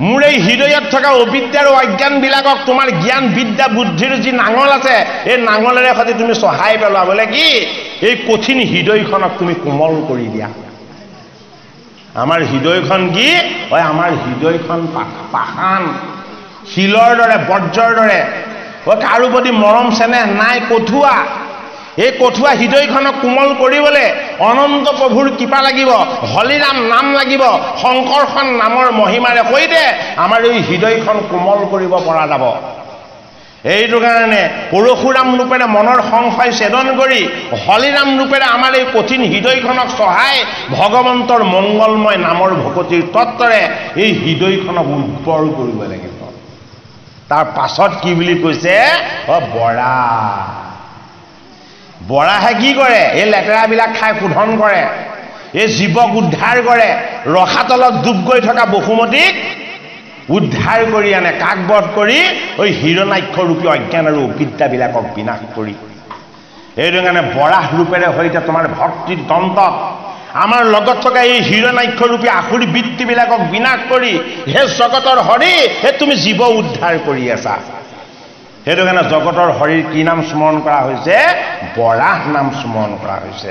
মোৰ এই হৃদয়ত থকা অবিদ্যা আৰু অজ্ঞানবিলাকক তোমাৰ জ্ঞান বিদ্যা বুদ্ধিৰ যি নাঙল আছে এই নাঙলেৰে সৈতে তুমি সহায় পেলোৱা বোলে কি এই কঠিন হৃদয়খনক তুমি কোমল কৰি দিয়া আমাৰ হৃদয়খন কি হয় আমাৰ হৃদয়খন পাষাণ শিলৰ দৰে বজ্ৰৰ দৰে কাৰো প্ৰতি মৰম চেনেহ নাই কঠুৱা এই কঠুৱা হৃদয়খনক কোমল কৰিবলৈ অনন্ত প্ৰভুৰ কৃপা লাগিব হৰিনাম নাম লাগিব শংকৰখন নামৰ মহিমাৰে সৈতে আমাৰ এই হৃদয়খন কোমল কৰিব পৰা যাব এইটো কাৰণে পৰশুৰাম ৰূপেৰে মনৰ সংশয় ছেদন কৰি হৰিনাম ৰূপেৰে আমাৰ এই কঠিন হৃদয়খনক চহাই ভগৱন্তৰ মংগলময় নামৰ ভকতিৰ তত্ত্বৰে এই হৃদয়খনক উৰ্বৰ কৰিব লাগিব তাৰ পাছত কি বুলি কৈছে বৰাহে কি কৰে এই লেতেৰাবিলাক খাই শোধন কৰে এই জীৱক উদ্ধাৰ কৰে ৰসাতলত ডুব গৈ থকা বসুমতীক উদ্ধাৰ কৰি আনে কাকবধ কৰি ওই হিৰণ্যাক্ষ ৰূপী অজ্ঞান আৰু অবিদ্যাবিলাকক বিনাশ কৰি এইটো কাৰণে বৰাহ ৰূপেৰে সৈতে তোমাৰ ভক্তিৰ দন্তত আমাৰ লগত থকা এই হিৰণ্যাক্ষ ৰূপী আসুৰী বৃত্তিবিলাকক বিনাশ কৰি হে জগতৰ হৰি হে তুমি জীৱ উদ্ধাৰ কৰি আছা সেইটো কাৰণে জগতৰ হৰিৰ কি নাম স্মৰণ কৰা হৈছে বৰাহ নাম স্মৰণ কৰা হৈছে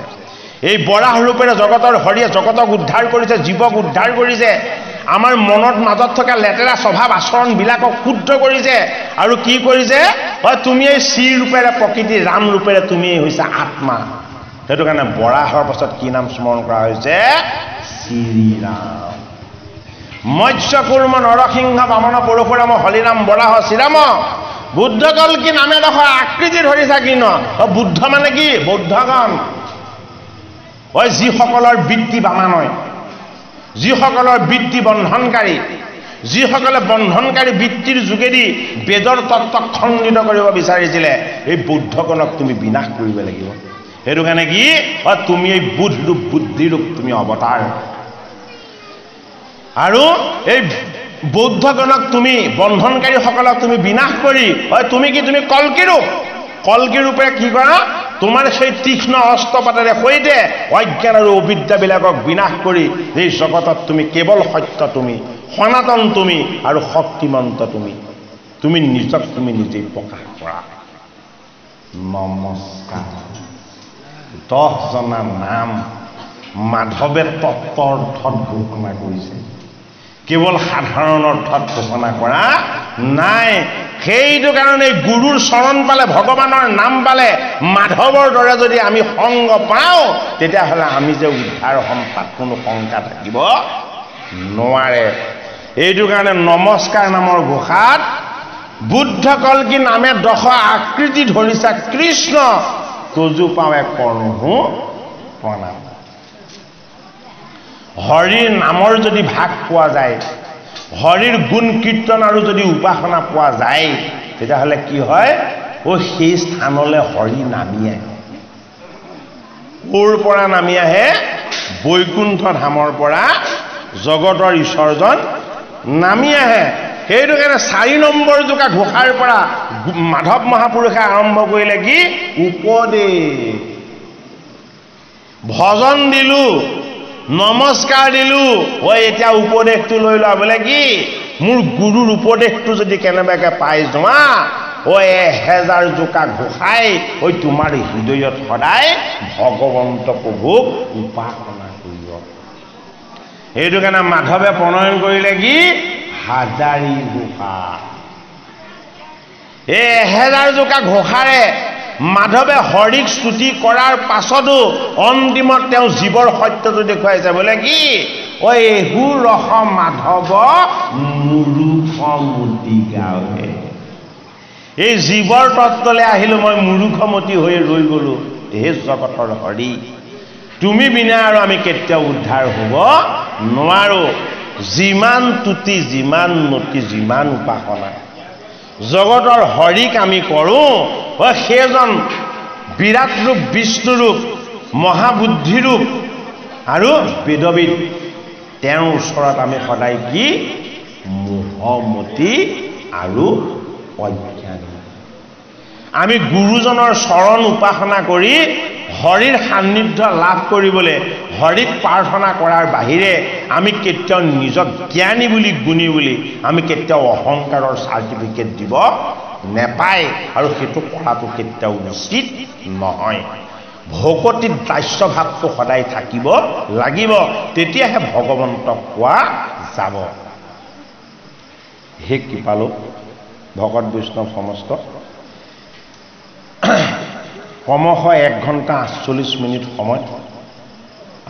এই বৰাহ ৰূপেৰে জগতৰ হৰিয়ে জগতক উদ্ধাৰ কৰিছে জীৱক উদ্ধাৰ কৰিছে আমাৰ মনত মাজত থকা লেতেৰা স্বভাৱ আচৰণবিলাকক শুদ্ধ কৰিছে আৰু কি কৰিছে তুমি এই শ্ৰী ৰূপেৰে প্ৰকৃতি ৰাম ৰূপেৰে তুমি হৈছে আত্মা সেইটো কাৰণে বৰাহৰ পাছত কি নাম স্মৰণ কৰা হৈছে শ্ৰীৰাম মৎস্য কুৰ্ম নৰসিংহ বামন পৰশুৰাম হৰিনাম বৰাহ শ্ৰীৰাম বুদ্ধ কল্কি নামে দেখো আকৃতি ধৰিছা কি ন বুদ্ধ মানে কি বৌদ্ধগণ যিসকলৰ বৃত্তি বামানয় যিসকলৰ বৃত্তি বন্ধনকাৰী যিসকলে বন্ধনকাৰী বৃত্তিৰ যোগেদি বেদৰ তত্ত্বক খণ্ডিত কৰিব বিচাৰিছিলে এই বৌদ্ধগণক তুমি বিনাশ কৰিব লাগিব সেইটো কাৰণে কি তুমি এই বুদ্ধৰূপ বুদ্ধিৰূপ তুমি অৱতাৰ আৰু এই বৌদ্ধগণক তুমি বন্ধনকাৰীসকলক তুমি বিনাশ কৰি তুমি কি তুমি কল্কি ৰূপেৰে কি কৰা তোমাৰ সেই তীক্ষ্ণ অস্ত্ৰপাতেৰে সৈতে অজ্ঞান আৰু অবিদ্যাবিলাকক বিনাশ কৰি এই জগতত তুমি কেৱল সত্য তুমি সনাতন তুমি আৰু শক্তিমন্ত তুমি নিজক তুমি নিজেই প্ৰকাশ কৰা নমস্কাৰ 10 জনা নাম মাধৱে তত্ত্বৰ অৰ্থত ঘোষণা কৰিছে কেৱল সাধাৰণ অৰ্থত ঘোষণা কৰা নাই সেইটো কাৰণে গুৰুৰ চৰণ পালে ভগৱানৰ নাম পালে মাধৱৰ দৰে যদি আমি সংগ পাওঁ তেতিয়াহ'লে আমি যে উদ্ধাৰ হ'ম তাত কোনো শংকা থাকিব নোৱাৰে এইটো কাৰণে নমস্কাৰ নামৰ ঘোষাত বুদ্ধ কল্কি নামে দশ আকৃতি ধৰিছা কৃষ্ণ তজু পাৱে কৰ্ণহু প্ৰণাম হৰিৰ নামৰ যদি ভাগ পোৱা যায় হৰিৰ গুণ কীৰ্তন আৰু যদি উপাসনা পোৱা যায় তেতিয়াহ'লে কি হয় সেই স্থানলৈ হৰি নামি আহে ক'ৰ পৰা নামি আহে বৈকুণ্ঠ ধামৰ পৰা জগতৰ ঈশ্বৰজন নামি আহে সেইটো কাৰণে 4 নম্বৰ জোকা ঘোষাৰ পৰা মাধৱ মহাপুৰুষে আৰম্ভ কৰিলে কি উপদেশ ভজন দিলো নমস্কাৰ দিলো এতিয়া উপদেশটো লৈ লোৱা বোলে কি মোৰ গুৰুৰ উপদেশটো যদি কেনেবাকে পাই যোৱা 1000 জোকা ঘোষাই তোমাৰ হৃদয়ত সদায় ভগৱন্ত প্ৰভুক উপাসনা কৰিব সেইটো কাৰণে মাধৱে প্ৰণয়ন কৰিলে কি হাজাৰী ঘোষা 1000 জোকা ঘোষাৰে মাধৱে হৰিক স্তুতি কৰাৰ পাছতো অন্তিমত তেওঁ জীৱৰ সত্যটো দেখুৱাইছে বোলে কি এহু ৰস মাধৱ মূৰুখমতি গাৱে এই জীৱৰ তত্ত্বলৈ আহিলো মই মূৰুখমতি হৈ ৰৈ গলো হে জগতৰ হৰি তুমি বিনা আৰু আমি কেতিয়াও উদ্ধাৰ হ'ব নোৱাৰো যিমান তুতি যিমান নতি যিমান উপাসনা জগতৰ হৰিক আমি কৰোঁ সেইজন বিৰাট ৰূপ বিষ্ণু ৰূপ মহাবুদ্ধি ৰূপ আৰু বেদবিদ তেওঁৰ ওচৰত আমি সদায় কি মোহমতি আৰু অজ্ঞানী আমি গুৰুজনৰ চৰণ উপাসনা কৰি হৰিৰ সান্নিধ্য লাভ কৰিবলৈ হৰিক প্ৰাৰ্থনা কৰাৰ বাহিৰে আমি কেতিয়াও নিজক জ্ঞানী বুলি গুণী বুলি আমি কেতিয়াও অহংকাৰৰ চাৰ্টিফিকেট দিব নেপায় আৰু সেইটো কৰাটো কেতিয়াও উচিত নহয় ভকতিত দাস্যভাৱটো সদায় থাকিব লাগিব, তেতিয়াহে ভগৱন্তক পোৱা যাব। হে কৃপালু ভকত বৈষ্ণৱ সমস্ত, ক্ৰমশ 1 ঘণ্টা 48 মিনিট সময়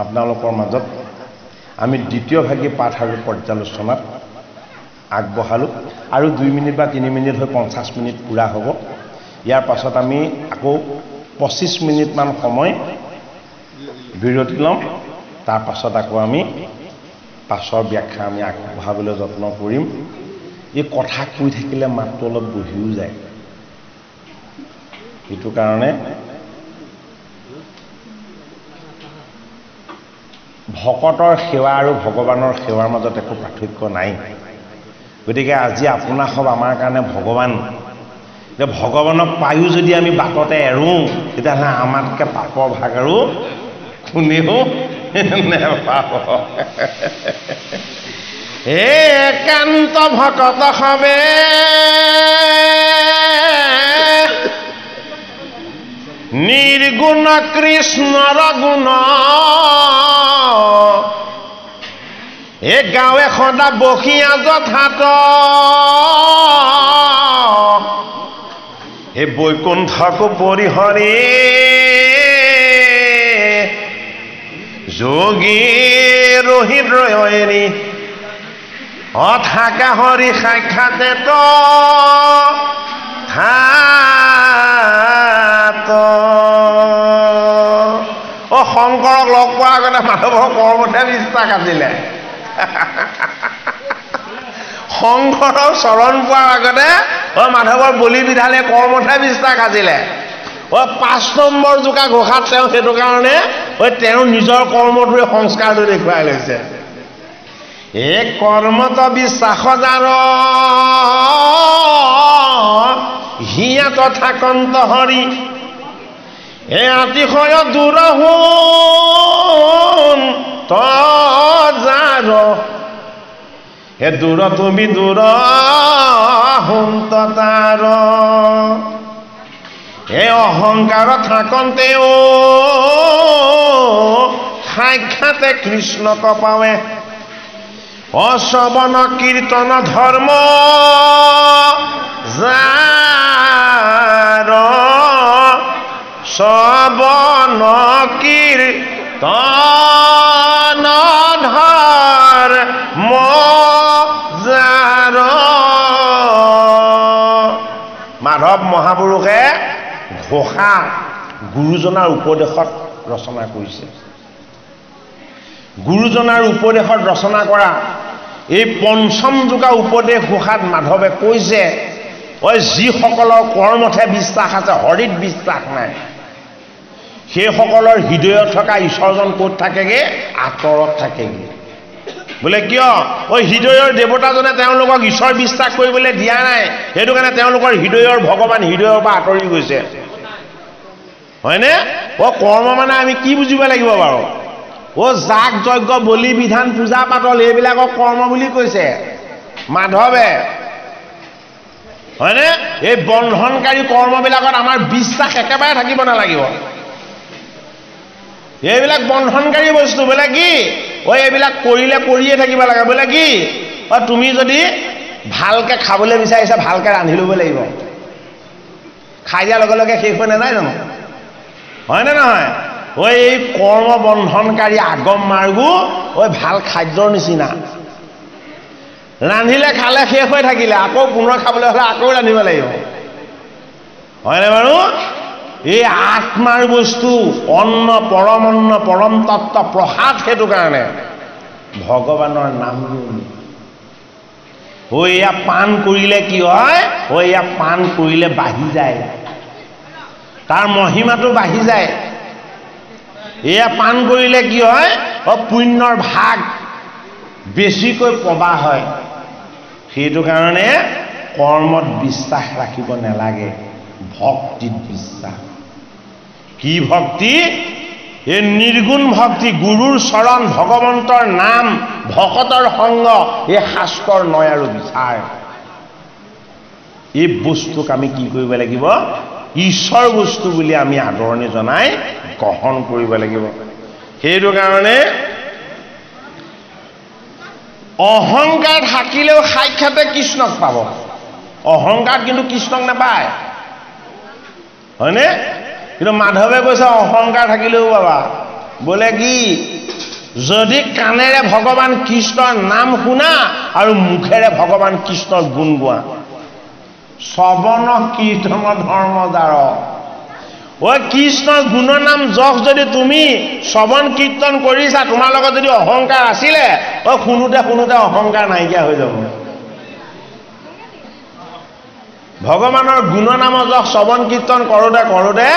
আপোনালোকৰ মাজত আমি দ্বিতীয়ভাগী পাঠ আৰু পৰ্যালোচনাত আগবঢ়ালোঁ। আৰু 2 মিনিট বা 3 মিনিট হৈ 50 মিনিট পূৰা হ'ব। ইয়াৰ পাছত আমি আকৌ 25 মিনিটমান সময় বিৰতি ল'ম। তাৰ পাছত আকৌ আমি পাছৰ ব্যাখ্যা আমি আগবঢ়াবলৈ যত্ন কৰিম। এই কথা কৈ থাকিলে মাতটো অলপ বহিও যায়, সেইটো কাৰণে ভকতৰ সেৱা আৰু ভগৱানৰ সেৱাৰ মাজত একো পাৰ্থক্য নাই। গতিকে আজি আপোনাৰ সব আমাৰ কাৰণে ভগৱান। যে ভগৱানক পায়ো যদি আমি বাটতে এৰোঁ, তেতিয়াহ'লে আমাতকৈ পাপৰ ভাগ আৰু কোনেও নেপাব। একান্ত ভকত হবে নিৰ্গুণ কৃষ্ণৰ গুণ, এ গাঁৱে সদা বসিয়া যথাত, এ বৈকুণ্ঠকো পৰিহৰি যোগী হৃদয়ৰি, অথাকা হৰি সাক্ষাতে শংকৰক লগ পোৱাৰ আগতে মাধৱৰ কৰ্মতে বিশ্বাস আছিলে। শংকৰক চৰণ পোৱাৰ আগতে মাধৱৰ বলি বিধানে কৰ্মতে বিশ্বাস আছিলে। 5 নম্বৰ জোকা ঘোষাত তেওঁ সেইটো কাৰণে তেওঁ নিজৰ কৰ্মটোৱে সংস্কাৰটো দেখুৱাই লৈছে। এই কৰ্মত বিশ্বাস যাৰ হিয়া তথা কন্ত হৰি, এ অতিশয় দূৰ হুন তাৰ, এ দূৰ তুমি দূৰ হুন তাৰ, এ অহংকাৰ থাকন্তেও সাক্ষাতে কৃষ্ণক পাৱে, অশ্ৰৱণ কীৰ্তন ধৰ্ম যাৰ, শ্ৰৱণ কীৰ্তন ধৰ্ম যাৰ। মাধৱ মহাপুৰুষে ঘোষা গুৰুজনাৰ উপদেশত ৰচনা কৰিছে। গুৰুজনাৰ উপদেশত ৰচনা কৰা এই 5ম যুগা উপদেশ ঘোষাত মাধৱে কৈছে, যিসকলৰ কৰ্মতহে বিশ্বাস আছে, হৰিত বিশ্বাস নাই, সেইসকলৰ হৃদয়ত থকা ঈশ্বৰজন ক'ত থাকেগে? আঁতৰত থাকেগে। বোলে কিয়? হৃদয়ৰ দেৱতাজনে তেওঁলোকক ঈশ্বৰ বিশ্বাস কৰিবলৈ দিয়া নাই, সেইটো কাৰণে তেওঁলোকৰ হৃদয়ৰ ভগৱান হৃদয়ৰ পৰা আঁতৰি গৈছে, হয়নে? কৰ্ম মানে আমি কি বুজিব লাগিব বাৰু? যাগ যজ্ঞ বলি বিধান পূজা পাতল এইবিলাকক কৰ্ম বুলি কৈছে মাধৱে, হয়নে? এই বন্ধনকাৰী কৰ্মবিলাকত আমাৰ বিশ্বাস একেবাৰে থাকিব নালাগিব। এইবিলাক বন্ধনকাৰী বস্তু। বোলে কি? এইবিলাক কৰিলে কৰিয়ে থাকিব লাগে। বোলে কি? তুমি যদি ভালকৈ খাবলৈ বিচাৰিছা, ভালকৈ ৰান্ধি ল'ব লাগিব। খাই দিয়াৰ লগে লগে শেষ হৈ নাযায় জানো? হয়নে নহয়? এই কৰ্ম বন্ধনকাৰী আগম মাৰ্গো ভাল খাদ্যৰ নিচিনা। ৰান্ধিলে খালে শেষ হৈ থাকিলে আকৌ পুনৰ খাবলৈ হ'লে আকৌ ৰান্ধিব লাগিব, হয়নে বাৰু? এই আত্মাৰ বস্তু, অন্ন পৰম তত্ত্ব প্ৰসাদ। সেইটো কাৰণে ভগৱানৰ নাম এয়া পাণ কৰিলে কি হয়? এয়া পাণ কৰিলে বাঢ়ি যায়, তাৰ মহিমাটো বাঢ়ি যায়। এয়া পাণ কৰিলে কি হয়? পুণ্যৰ ভাগ বেছিকৈ প্ৰবাহ হয়। সেইটো কাৰণে কৰ্মত বিশ্বাস ৰাখিব নালাগে, ভক্তিত বিশ্বাস। কি ভক্তি? এই নিৰ্গুণ ভক্তি, গুৰুৰ চৰণ, ভগৱন্তৰ নাম, ভকতৰ সংগ, এই শাস্ত্ৰৰ নয় আৰু বিচাৰ। এই বস্তুক আমি কি কৰিব লাগিব? ঈশ্বৰ বস্তু বুলি আমি আদৰণি জনাই গ্ৰহণ কৰিব লাগিব সেইটো কাৰণে অহংকাৰ থাকিলেও সাক্ষাতে কৃষ্ণক পাব অহংকাৰ কিন্তু কৃষ্ণক নাপায় হয়নে কিন্তু মাধৱে কৈছে অহংকাৰ থাকিলেও পাবা বোলে কি যদি কাণেৰে ভগৱান কৃষ্ণৰ নাম শুনা আৰু মুখেৰে ভগৱান কৃষ্ণৰ গুণ গোৱা শ্ৰৱণ কীৰ্তন ধৰ্মদাৰ ঐ কৃষ্ণৰ গুণৰ নাম যশ যদি তুমি শ্ৰৱণ কীৰ্তন কৰিছা তোমাৰ লগত যদি অহংকাৰ আছিলে ঐ শুনোতে শুনোতে অহংকাৰ নাইকিয়া হৈ যাব ভগৱানৰ গুণনাম যশ শ্ৰৱণ কীৰ্তন কৰোঁতে কৰোঁতে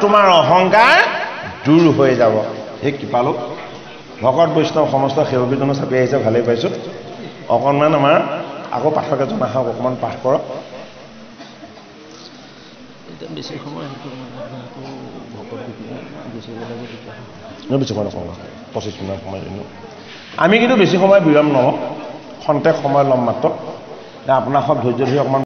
তোমাৰ অহংকাৰ দূৰ হৈ যাব হে কৃপালু ভকত বৈষ্ণৱ সমস্ত সেৱকীজনো চাপি আহিছে ভালেই পাইছোঁ অকণমান আমাৰ আকৌ পাঠকে জনা হওক অকণমান পাঠ কৰক বেছি সময় বেছি সময় নকওঁ 25 মিনিট সময় আমি কিন্তু বেছি সময় বিৰাম নলওঁ খন্তেক সময় ল'ম মাত্ৰ আপোনাৰ সব ধৈৰ্য ধৰি অকণমান